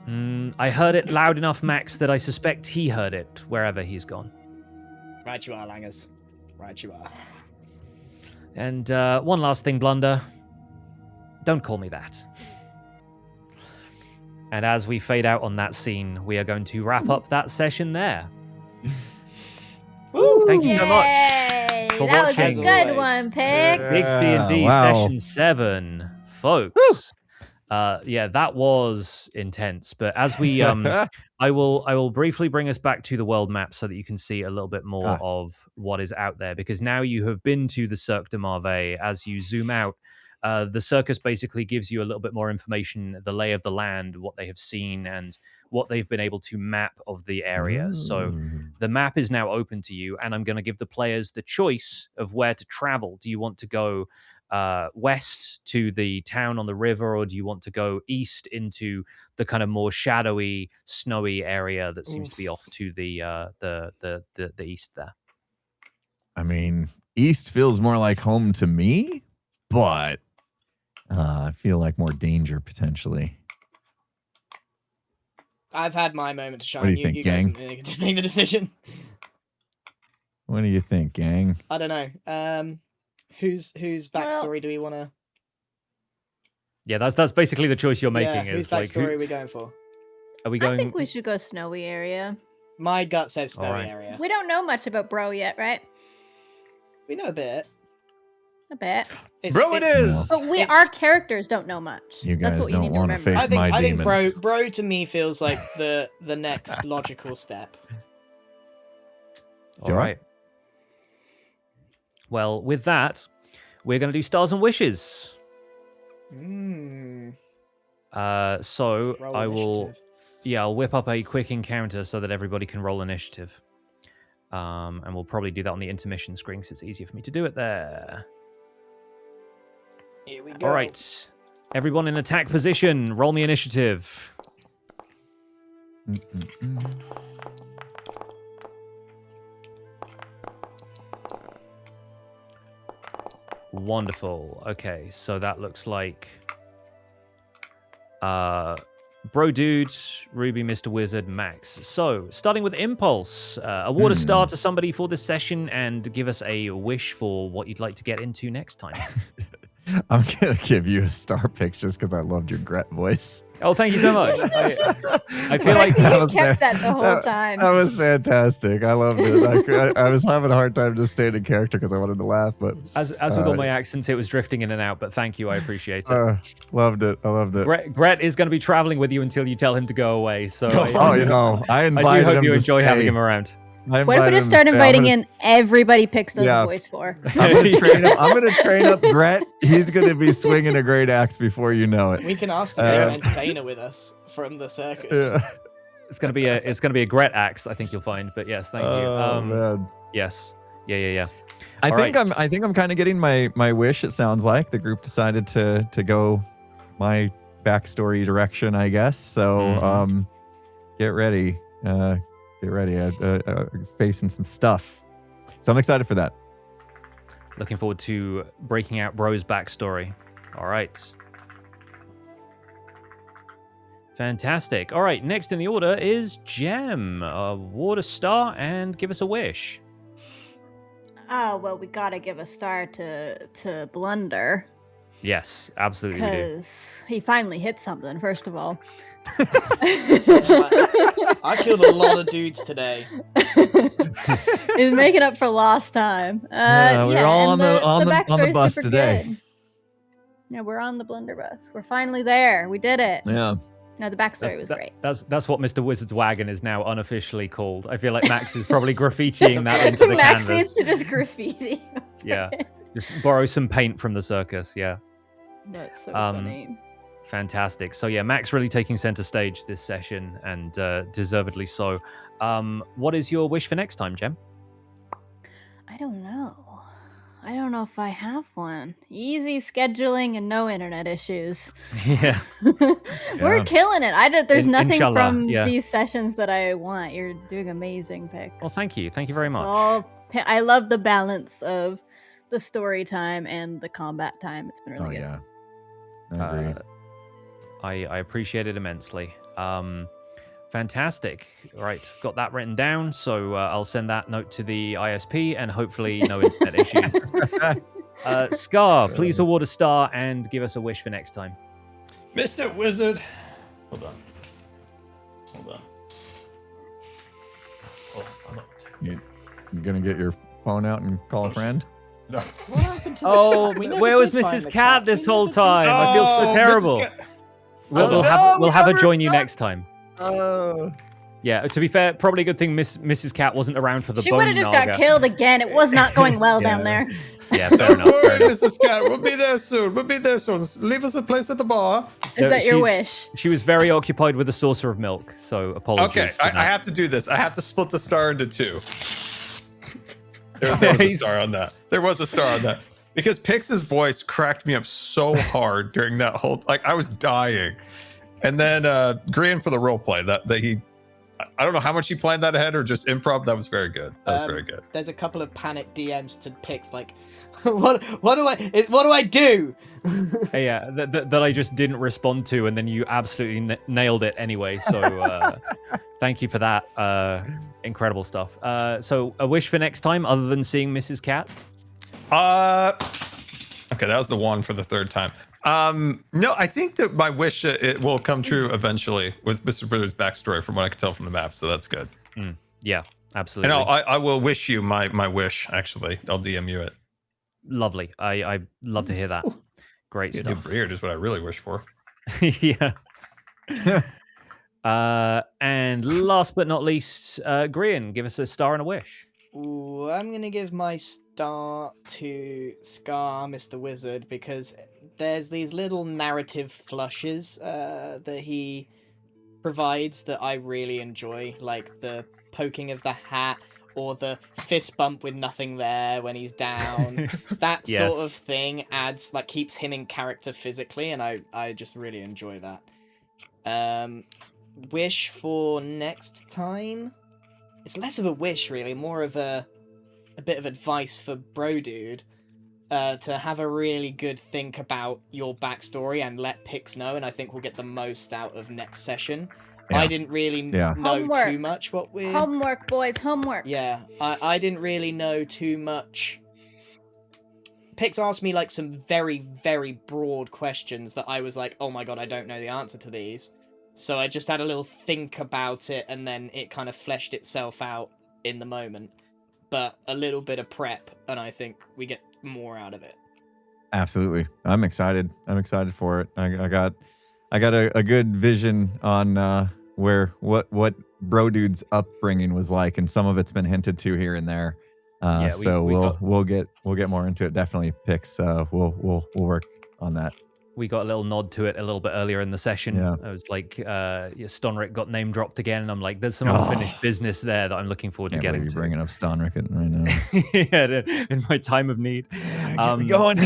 I heard it loud enough, Max, that I suspect he heard it wherever he's gone. Right you are, Langers. Right you are. And one last thing, Blunder. Don't call me that. And as we fade out on that scene, we are going to wrap up that session there. Woo! Thank you so much Yay! for That was a watching. good one, Pix. Big D&D wow. Session 7, folks. Yeah, that was intense. But as we, I will briefly bring us back to the world map so that you can see a little bit more of what is out there. Because now you have been to the Cirque de Merveille. As you zoom out, the circus basically gives you a little bit more information, the lay of the land, what they have seen, and what they've been able to map of the area. So the map is now open to you, and I'm going to give the players the choice of where to travel. Do you want to go west to the town on the river, or do you want to go east into the kind of more shadowy, snowy area that seems to be off to the east there? I mean, East feels more like home to me, but I feel like more danger potentially. I've had my moment to shine. What do you think, guys gang? need to make the decision. What do you think, gang? I don't know. Whose backstory do we want to? Yeah, that's basically the choice you're making. Whose Is like, backstory are we going for? are we going? I think we should go snowy area. My gut says snowy Alright. area. We don't know much about Bro yet, right? We know a bit. A bit. Bro, it is! But It's- our characters don't know much. You That's guys what you don't need to want to remember. face my I think demons. bro to me feels like the next logical step. All right. Well, with that, we're going to do stars and wishes. Mm. So Roll I will, initiative. I'll whip up a quick encounter so that everybody can roll initiative. And we'll probably do that on the intermission screen because it's easier for me to do it there. Here we go. All right. Everyone in attack position, roll me initiative. Wonderful. Okay, so that looks like Bro Dude, Ruby, Mr. Wizard, Max. So, starting with Impulse, award a star to somebody for this session and give us a wish for what you'd like to get into next time. I'm going to give you a star pick just because I loved your Gret voice. Oh, thank you so much. I feel like that you was kept fa- that the whole time. That was fantastic. I loved it. I was having a hard time just staying in character because I wanted to laugh, but as with all my accents, it was drifting in and out, but thank you. I appreciate it. loved it. I loved it. Gret is going to be traveling with you until you tell him to go away. So I invited I do hope him you to enjoy having stay. him around. What if we just start inviting in everybody Pix does Yeah. a voice for? I'm gonna train up Gret. He's gonna be swinging a great axe before you know it. We can ask to take an entertainer with us from the circus. Yeah. It's gonna be a Gret axe, I think you'll find. But yes, thank you. Oh man. Yes. Yeah. I All think right. I'm kind of getting my wish. It sounds like the group decided to go my backstory direction, I guess. So get ready. Get ready. Facing some stuff. So I'm excited for that. Looking forward to breaking out Bro's backstory. All right. Fantastic. All right, next in the order is Gem. Award a star and give us a wish. Oh, well, we gotta give a star to Blunder. Yes, absolutely we do. Because he finally hit something, first of all. I killed a lot of dudes today. He's making up for lost time. We're all on the backstory's bus super today. good. Yeah, we're on the Blunder bus. We're finally there. We did it. Yeah. No, the backstory was great. That's what Mr. Wizard's wagon is now unofficially called. I feel like Max is probably graffitiing that into the Max canvas. needs to just graffiti. Yeah, just borrow some paint from the circus. Yeah. That's so funny. Fantastic. So yeah, Max really taking center stage this session, and deservedly so. What is your wish for next time, Gem? I don't know. I don't know if I have one. Easy scheduling and no internet issues. Yeah. We're killing it. There's nothing Inshallah, from yeah. these sessions that I want. You're doing amazing picks. Well, thank you. Thank you very It's much. I love the balance of the story time and the combat time. It's been really good. Yeah. I agree. I appreciate it immensely. Fantastic. Right, got that written down. So I'll send that note to the ISP, and hopefully no internet issues. Scar, please award a star and give us a wish for next time. Mr. Wizard. Hold on. Hold on. You gonna get your phone out and call a friend? No. What happened to Oh, the cat? We never where was did find Mrs. the Cat this We whole never did time? I feel so Oh, terrible. Mrs. Cat- We'll have her never join you done- next time. Oh. Yeah, to be fair, probably a good thing Mrs. Cat wasn't around for the She bone would have just naga. got killed again. It was not going well down there. Yeah, fair Don't enough. Fair worry, enough. Mrs. Cat. We'll be there soon. Leave us a place at the bar. Is No, that your she's- wish? She was very occupied with a saucer of milk, so apologies. Okay, for that. I have to do this. I have to split the star into two. There was a star on that. There was a star on that. Because Pix's voice cracked me up so hard during that whole... Like, I was dying. And then Grian for the roleplay. That he... I don't know how much he planned that ahead or just improv. That was very good. That was very good. There's a couple of panic DMs to Pix, like, what do I do? Yeah, that I just didn't respond to, and then you absolutely nailed it anyway. So thank you for that. Incredible stuff. So a wish for next time, other than seeing Mrs. Cat? Okay, that was the one for the third time. No, I think that my wish it will come true eventually with Mr. Wizard's backstory, from what I can tell from the map. So that's good. Yeah, absolutely. And I will wish you my wish. Actually, I'll DM you it. Lovely. I love to hear that. Great Yeah, stuff. weird is what I really wish for. Yeah. And last but not least, Grian, give us a star and a wish. Ooh, I'm gonna give my star to Scar, Mr. Wizard, because there's these little narrative flushes that he provides that I really enjoy, like the poking of the hat or the fist bump with nothing there when he's down. That Yes. sort of thing adds, like, keeps him in character physically, and I just really enjoy that. Wish for next time? It's less of a wish, really, more of a bit of advice for Bro Dude, to have a really good think about your backstory and let Pix know, and I think we'll get the most out of next session. Yeah. I didn't really know Homework. too much what we're... Homework, boys, homework. Yeah, I didn't really know too much. Pix asked me, like, some very, very broad questions that I was like, oh my god, I don't know the answer to these. So I just had a little think about it, and then it kind of fleshed itself out in the moment. But a little bit of prep, and I think we get more out of it. Absolutely. I'm excited. I'm excited for it. I got a good vision on what Bro Dude's upbringing was like, and some of it's been hinted to here and there. We'll get more into it. Definitely Pix. We'll work on that. We got a little nod to it a little bit earlier in the session. Yeah. I was like, Stonrick got name dropped again, and I'm like, there's some unfinished business there that I'm looking forward to Can't getting believe to. you're bringing up Stonrick right now. Yeah, in my time of need. Get me going.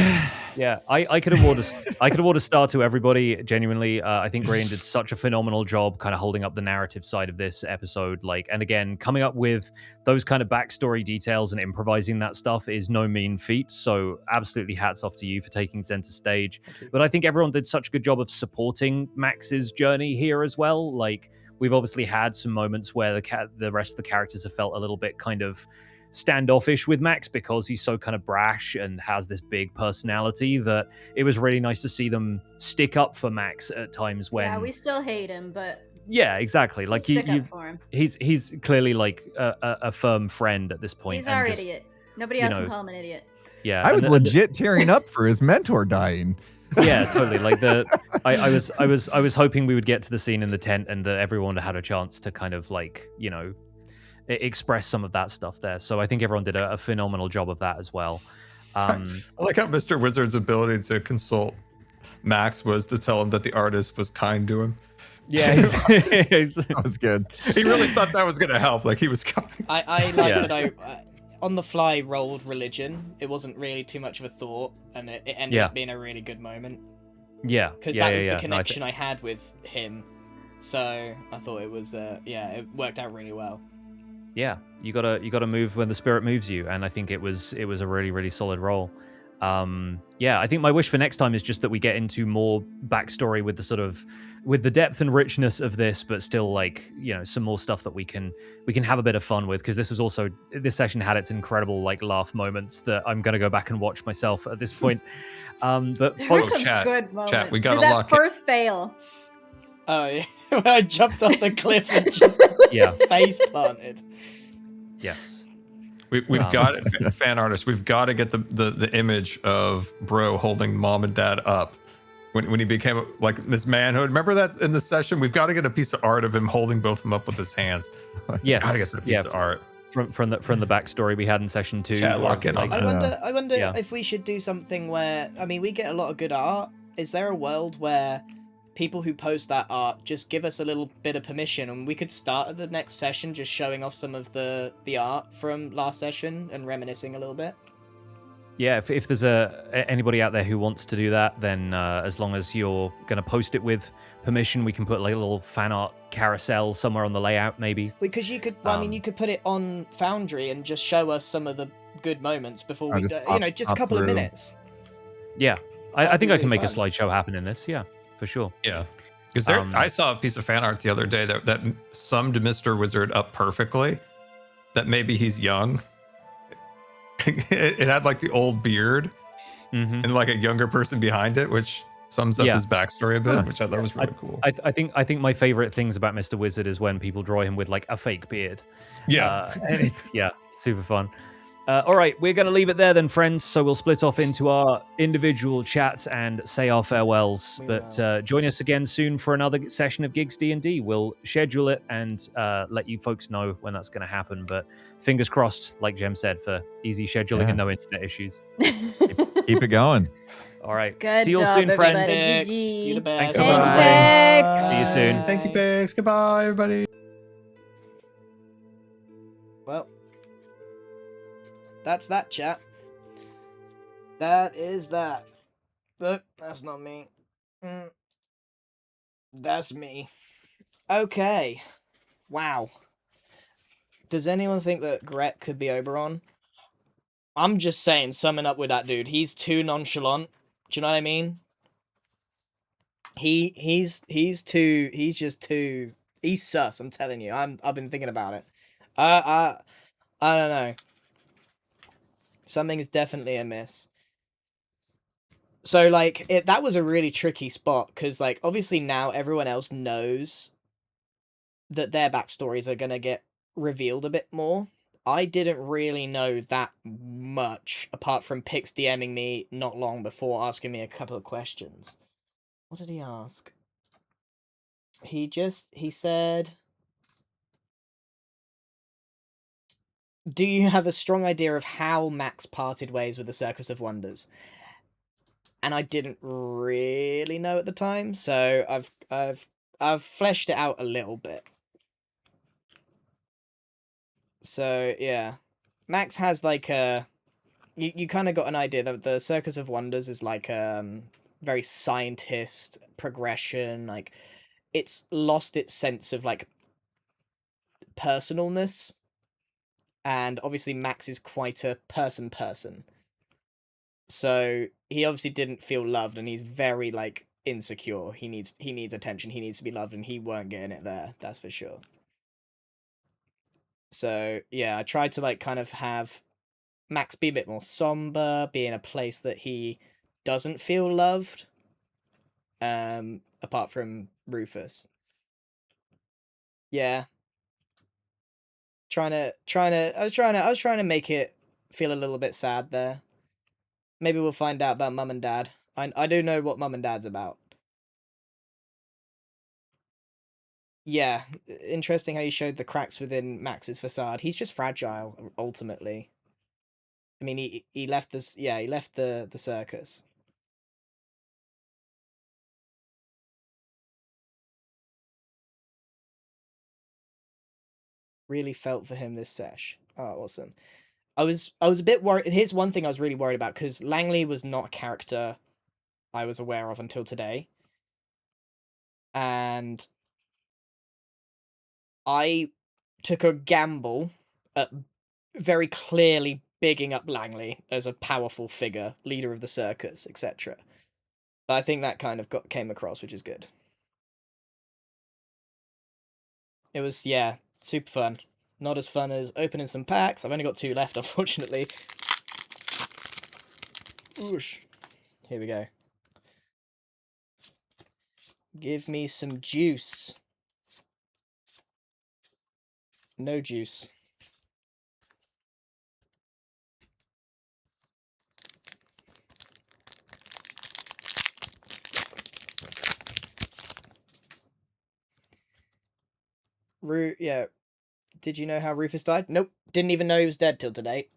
Yeah, I could award a star to everybody. Genuinely, I think Grian did such a phenomenal job, kind of holding up the narrative side of this episode. Like, and again, coming up with those kind of backstory details and improvising that stuff is no mean feat. So, absolutely, hats off to you for taking center stage. But I think everyone did such a good job of supporting Max's journey here as well. Like, we've obviously had some moments where the rest of the characters have felt a little bit kind of standoffish with Max because he's so kind of brash and has this big personality that it was really nice to see them stick up for Max at times when Yeah, we still hate him, but yeah, exactly. Like stick up for him. he's clearly like a firm friend at this point. He's our idiot. Nobody else can call him an idiot. Yeah, I was legit tearing up for his mentor dying. Yeah, totally. Like I was hoping we would get to the scene in the tent and that everyone had a chance to kind of like express some of that stuff there. So I think everyone did a phenomenal job of that as well. I like how Mr. Wizard's ability to consult Max was to tell him that the artist was kind to him. Yeah, That was good. He really thought that was going to help. Like he was kind. I like that I on the fly rolled religion. It wasn't really too much of a thought, and it ended up being a really good moment. Yeah, because that was the connection I had with him. So I thought it was it worked out really well. Yeah, you gotta move when the spirit moves you, and I think it was a really, really solid role. I think my wish for next time is just that we get into more backstory with the depth and richness of this, but still like some more stuff that we can have a bit of fun with, because this session had its incredible like laugh moments that I'm gonna go back and watch myself at this point. But There were folks, some good moments. Chat, we got Did a that lock. first fail? Oh yeah, when I jumped off the cliff and face planted. Yes. We've got it, fan artists. We've got to get the image of Bro holding mom and dad up when he became like this manhood. Remember that in the session? We've got to get a piece of art of him holding both of them up with his hands. Yes. Got to get that piece of art from the backstory we had in session 2. Chat, lock in on that. I wonder if we should do something where we get a lot of good art. Is there a world where people who post that art just give us a little bit of permission, and we could start at the next session just showing off some of the art from last session and reminiscing a little bit? Yeah, if there's anybody out there who wants to do that, then as long as you're going to post it with permission, we can put like a little fan art carousel somewhere on the layout, maybe. Because you could, you could put it on Foundry and just show us some of the good moments before we, just a couple of minutes. Yeah, I think I can make a slideshow happen in this. Yeah, for sure. Yeah, because I saw a piece of fan art the other day that summed Mr. Wizard up perfectly. That maybe he's young. It had like the old beard and like a younger person behind it, which sums up his backstory a bit, which I thought was really cool. I think my favorite things about Mr. Wizard is when people draw him with like a fake beard. Yeah, it's super fun. All right, we're going to leave it there then, friends. So we'll split off into our individual chats and say our farewells. But join us again soon for another session of Gigs D&D. We'll schedule it and let you folks know when that's going to happen. But fingers crossed, like Jem said, for easy scheduling and no internet issues. Keep it going. All right. Good See you all job, soon, friends. everybody. You're the best. Thanks. Thank Bye. you, See you soon. Thank you, Biggs. Goodbye, everybody. Well, that's that, chat. That is that. But that's not me. That's me. Okay. Wow. Does anyone think that Gret could be Oberon? I'm just saying, summing up with that dude. He's too nonchalant. Do you know what I mean? He's just too. He's sus. I'm telling you. I've been thinking about it. I don't know. Something is definitely amiss. So like that was a really tricky spot because like obviously now everyone else knows that their backstories are gonna get revealed a bit more. I didn't really know that much apart from Pix DMing me not long before asking me a couple of questions. What did he ask? He said, do you have a strong idea of how Max parted ways with the Circus of Wonders? And I didn't really know at the time, so I've fleshed it out a little bit. So yeah, Max has like a you kind of got an idea that the Circus of Wonders is like very scientist progression. Like, it's lost its sense of like personalness, and obviously Max is quite a person. So he obviously didn't feel loved, and he's very like insecure. He needs attention. He needs to be loved, and he weren't getting it there. That's for sure. So yeah, I tried to like kind of have Max be a bit more somber, be in a place that he doesn't feel loved. Apart from Rufus. Yeah. I was trying to make it feel a little bit sad there. Maybe we'll find out about Mum and Dad. I do know what Mum and Dad's about. Yeah, interesting how you showed the cracks within Max's facade. He's just fragile, ultimately. I mean, he left this. Yeah, he left the circus. Really felt for him this sesh. Oh, awesome. I was a bit worried. Here's one thing I was really worried about, because Langley was not a character I was aware of until today. And I took a gamble at very clearly bigging up Langley as a powerful figure, leader of the circus, etc. But I think that kind of came across, which is good. It was, yeah, super fun. Not as fun as opening some packs. I've only got 2 left, unfortunately. Oosh. Here we go. Give me some juice. No juice. Yeah. Did you know how Rufus died? Nope. Didn't even know he was dead till today.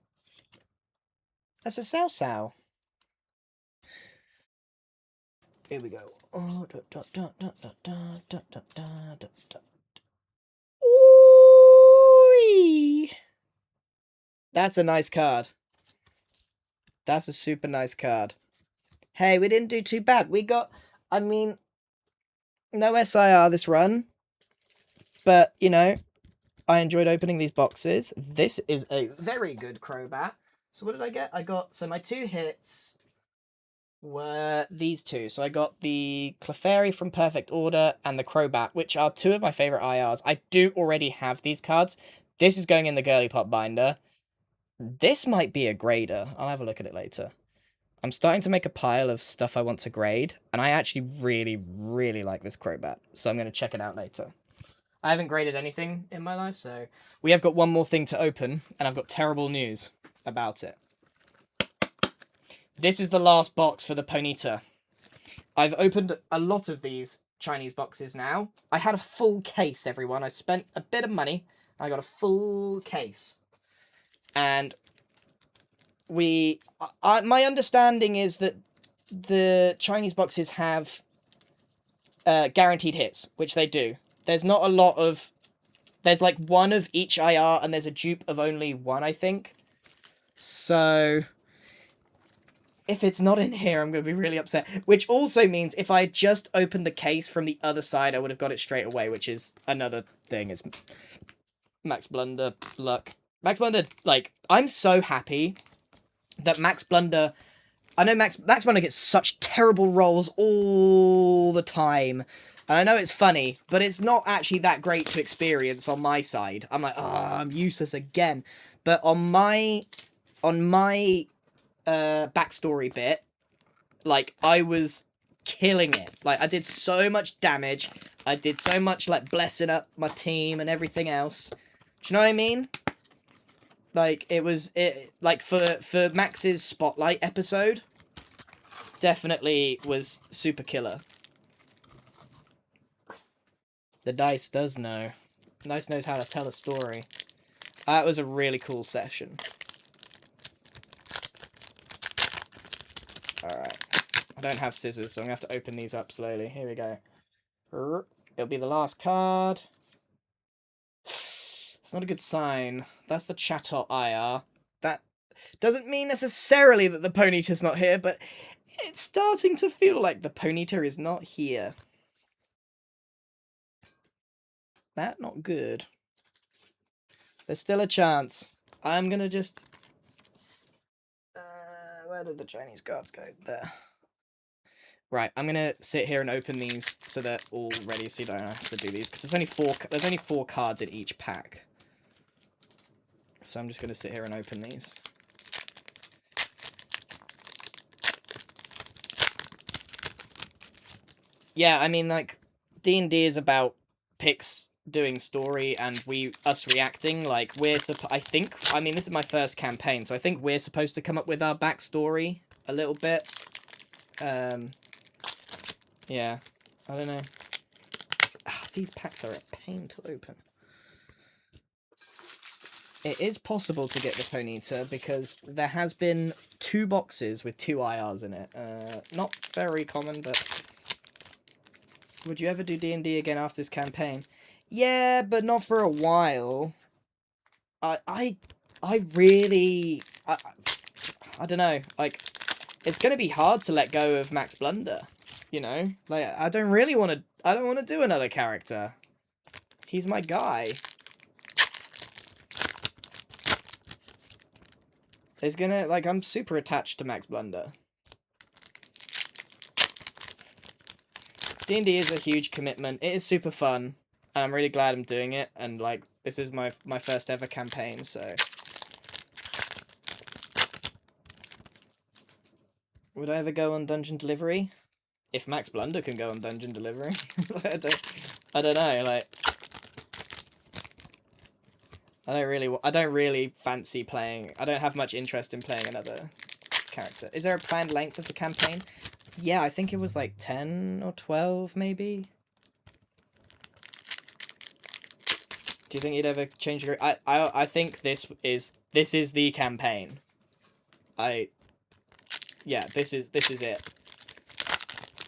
That's a sow. Here we go. Oh, Ooh-wee. That's a nice card. That's a super nice card. Hey, we didn't do too bad. We got, I mean, no SIR this run. But, you know, I enjoyed opening these boxes. This is a very good Crobat. So what did I get? So my 2 hits were these 2. So I got the Clefairy from Perfect Order and the Crobat, which are 2 of my favorite IRs. I do already have these cards. This is going in the Girly Pop binder. This might be a grader. I'll have a look at it later. I'm starting to make a pile of stuff I want to grade, and I actually really, really like this Crobat, so I'm going to check it out later. I haven't graded anything in my life, so we have got one more thing to open, and I've got terrible news about it. This is the last box for the Ponyta. I've opened a lot of these Chinese boxes now. I had a full case, everyone. I spent a bit of money. I got a full case. And my understanding is that the Chinese boxes have guaranteed hits, which they do. There's not a lot of... There's like 1 of each IR, and there's a dupe of only 1, I think. So if it's not in here, I'm going to be really upset. Which also means if I just opened the case from the other side, I would have got it straight away, which is another thing. It's Max Blunder luck. Max Blunder, like, I'm so happy that Max Blunder... I know Max Blunder gets such terrible rolls all the time. And I know it's funny, but it's not actually that great to experience on my side. I'm like, oh, I'm useless again. But on my backstory bit, like, I was killing it. Like, I did so much damage. I did so much, like, blessing up my team and everything else. Do you know what I mean? Like, like, for Max's Spotlight episode, definitely was super killer. The dice does know. The dice knows how to tell a story. That was a really cool session. Alright. I don't have scissors, so I'm going to have to open these up slowly. Here we go. It'll be the last card. It's not a good sign. That's the Chatot IR. Doesn't mean necessarily that the Ponyta's not here, but it's starting to feel like the Ponyta is not here. That not good. There's still a chance. I'm gonna just... where did the Chinese cards go? There. Right, I'm gonna sit here and open these so they're all ready, so you don't have to do these, because there's only four cards in each pack. So I'm just gonna sit here and open these. Yeah, I mean, like, D&D is about picks doing story and us reacting. Like, I mean, this is my first campaign, so I think we're supposed to come up with our backstory a little bit. Yeah, I don't know. These packs are a pain to open. It is possible to get the Ponyta because there has been 2 boxes with 2 IRs in it. Not very common, but... Would you ever do D&D again after this campaign? Yeah, but not for a while. I really... I don't know. Like, it's going to be hard to let go of Max Blunder. You know? Like, I don't want to do another character. He's my guy. It's gonna... Like, I'm super attached to Max Blunder. D&D is a huge commitment. It is super fun, and I'm really glad I'm doing it. And like, this is my first ever campaign, so would I ever go on Dungeon Delivery? If Max Blunder can go on Dungeon Delivery, I don't know. Like, I don't really fancy playing. I don't have much interest in playing another character. Is there a planned length of the campaign? Yeah, I think it was like 10 or 12, maybe. Do you think you'd ever change your... I think this is the campaign. Yeah, this is it.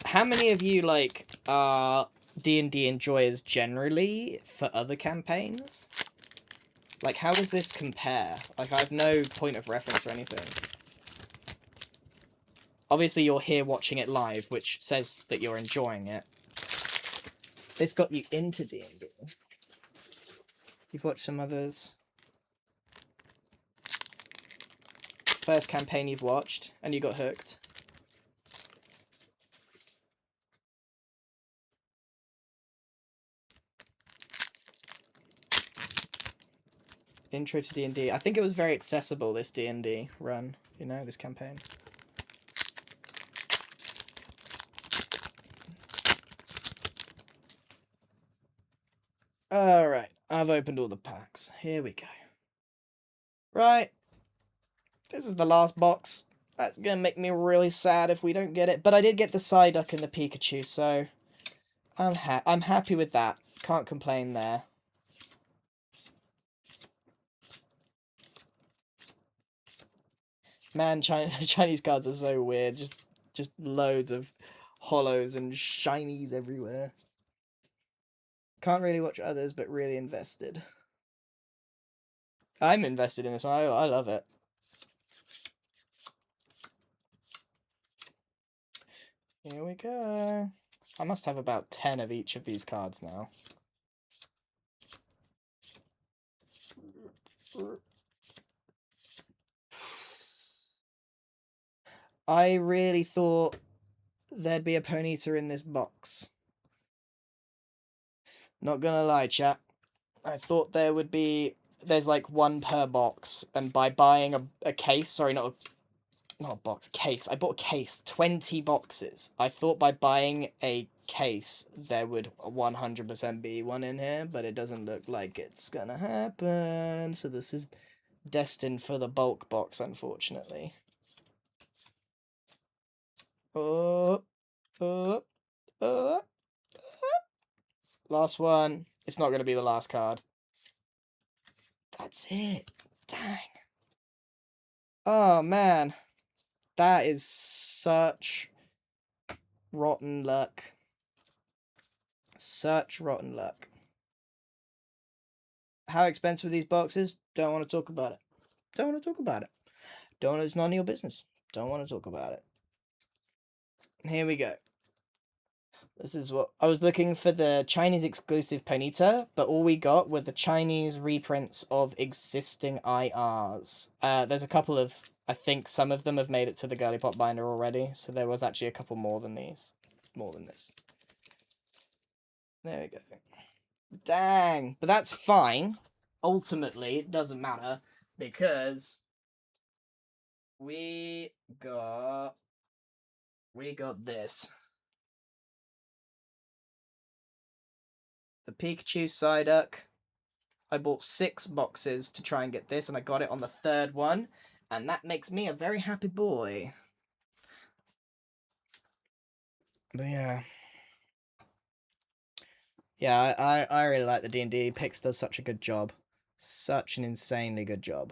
How many of you, like, are D&D enjoyers generally for other campaigns? Like, how does this compare? Like, I have no point of reference or anything. Obviously, you're here watching it live, which says that you're enjoying it. This got you into D&D. You've watched some others. First campaign you've watched, and you got hooked. Intro to D&D. I think it was very accessible, this D&D run, you know, this campaign. Alright, I've opened all the packs. Here we go. Right. This is the last box. That's gonna make me really sad if we don't get it. But I did get the Psyduck and the Pikachu, so... I'm happy with that. Can't complain there. Man, Chinese cards are so weird. Just loads of hollows and shinies everywhere. Can't really watch others, but really invested. I'm invested in this one. I love it. Here we go. I must have about 10 of each of these cards now. I really thought there'd be a Ponyta in this box. Not gonna lie, chat. I thought there would be... There's like 1 per box, and by buying a case... Sorry, not a box, case. I bought a case, 20 boxes. I thought by buying a case, there would 100% be one in here, but it doesn't look like it's gonna happen. So this is destined for the bulk box, unfortunately. Oh. Last one. It's not gonna be the last card. That's it. Dang. Oh, man. That is such rotten luck. Such rotten luck. How expensive are these boxes? Don't want to talk about it. Don't want to talk about it. It's none of your business. Don't want to talk about it. Here we go. This is what I was looking for, the Chinese exclusive Ponyta, but all we got were the Chinese reprints of existing IRs. There's a couple of, I think some of them have made it to the Girly Pop binder already, so there was actually a couple more than these. More than this. There we go. Dang, but that's fine. Ultimately, it doesn't matter because we got this. The Pikachu Psyduck. I bought 6 boxes to try and get this, and I got it on the 3rd one, and that makes me a very happy boy. But yeah. Yeah, I really like the D&D. Pix does such a good job. Such an insanely good job.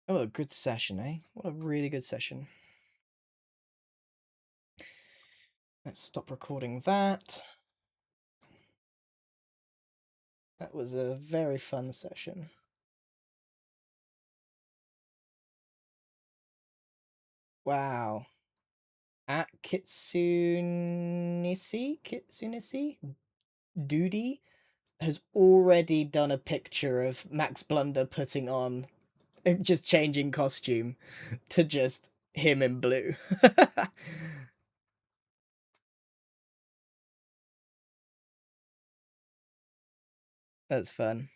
Oh, a good session, eh? What a really good session. Let's stop recording that. That was a very fun session. Wow. At Kitsunisi Duty has already done a picture of Max Blunder putting on, just changing costume to just him in blue. That's fun.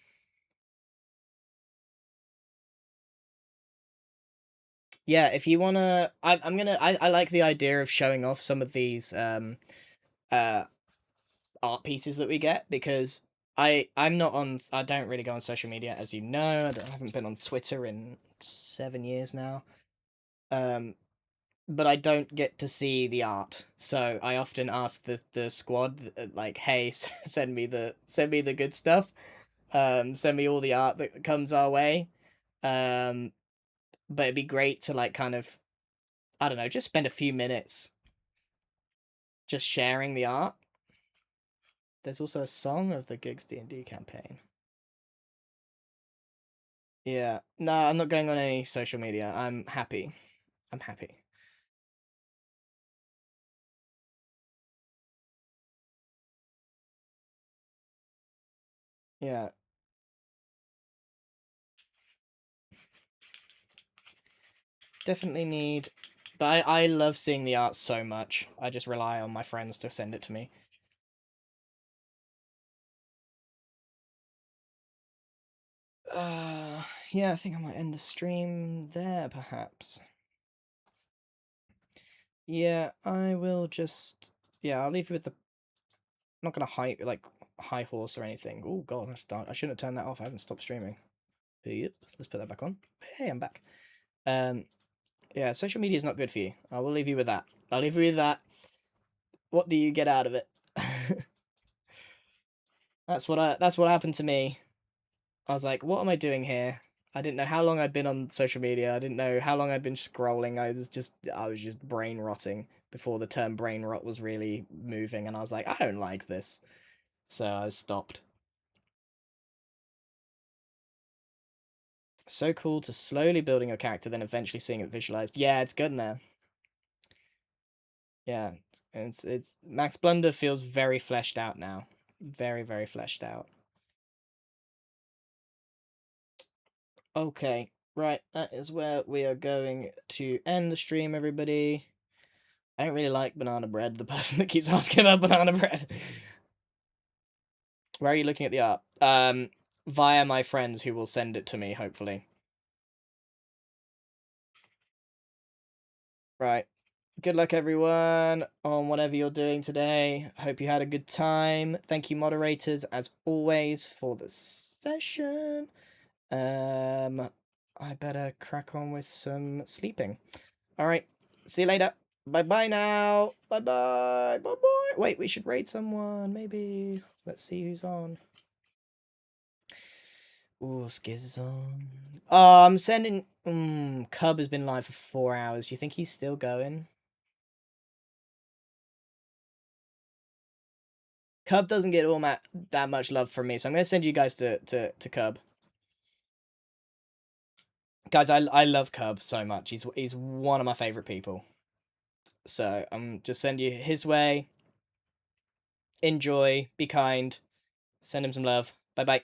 Yeah, if you wanna, I like the idea of showing off some of these art pieces that we get, because I don't really go on social media, as you know. I haven't been on Twitter in 7 years now. But I don't get to see the art, so I often ask the squad, like, hey, send me the good stuff, send me all the art that comes our way, but it'd be great to, like, kind of, I don't know, just spend a few minutes just sharing the art. There's also a song of the Gigs D&D campaign. Yeah, no, I'm not going on any social media. I'm happy. Yeah. Definitely need... But I love seeing the art so much. I just rely on my friends to send it to me. Yeah, I think I might end the stream there, perhaps. Yeah, I will just... Yeah, I'll leave you with the... I'm not gonna high horse or anything. Oh god, that's dark. I shouldn't have turned that off. I haven't stopped streaming. Yep, let's put that back on. Hey, I'm back. Yeah, social media is not good for you. I will leave you with that. I'll leave you with that. What do you get out of it? That's what happened to me. I was like, what am I doing here? I didn't know how long I'd been on social media. I didn't know how long I'd been scrolling. I was just brain rotting before the term brain rot was really moving, and I was like, I don't like this. So I stopped. So cool to slowly building your character, then eventually seeing it visualized. Yeah, it's good in there. Yeah, it's Max Blunder feels very fleshed out now. Very, very fleshed out. Okay, right, that is where we are going to end the stream, everybody. I don't really like banana bread, the person that keeps asking about banana bread. Where are you looking at the art? Via my friends who will send it to me, hopefully. Right. Good luck, everyone, on whatever you're doing today. Hope you had a good time. Thank you, moderators, as always, for the session. I better crack on with some sleeping. All right. See you later. Bye-bye now. Bye-bye. Bye-bye. Wait, we should raid someone, maybe. Let's see who's on. Ooh, Skiz is on. Oh, I'm sending... Cub has been live for 4 hours. Do you think he's still going? Cub doesn't get all that much love from me, so I'm going to send you guys to Cub. Guys, I love Cub so much. He's one of my favorite people. So I'm just send you his way. Enjoy, be kind, send him some love. Bye bye.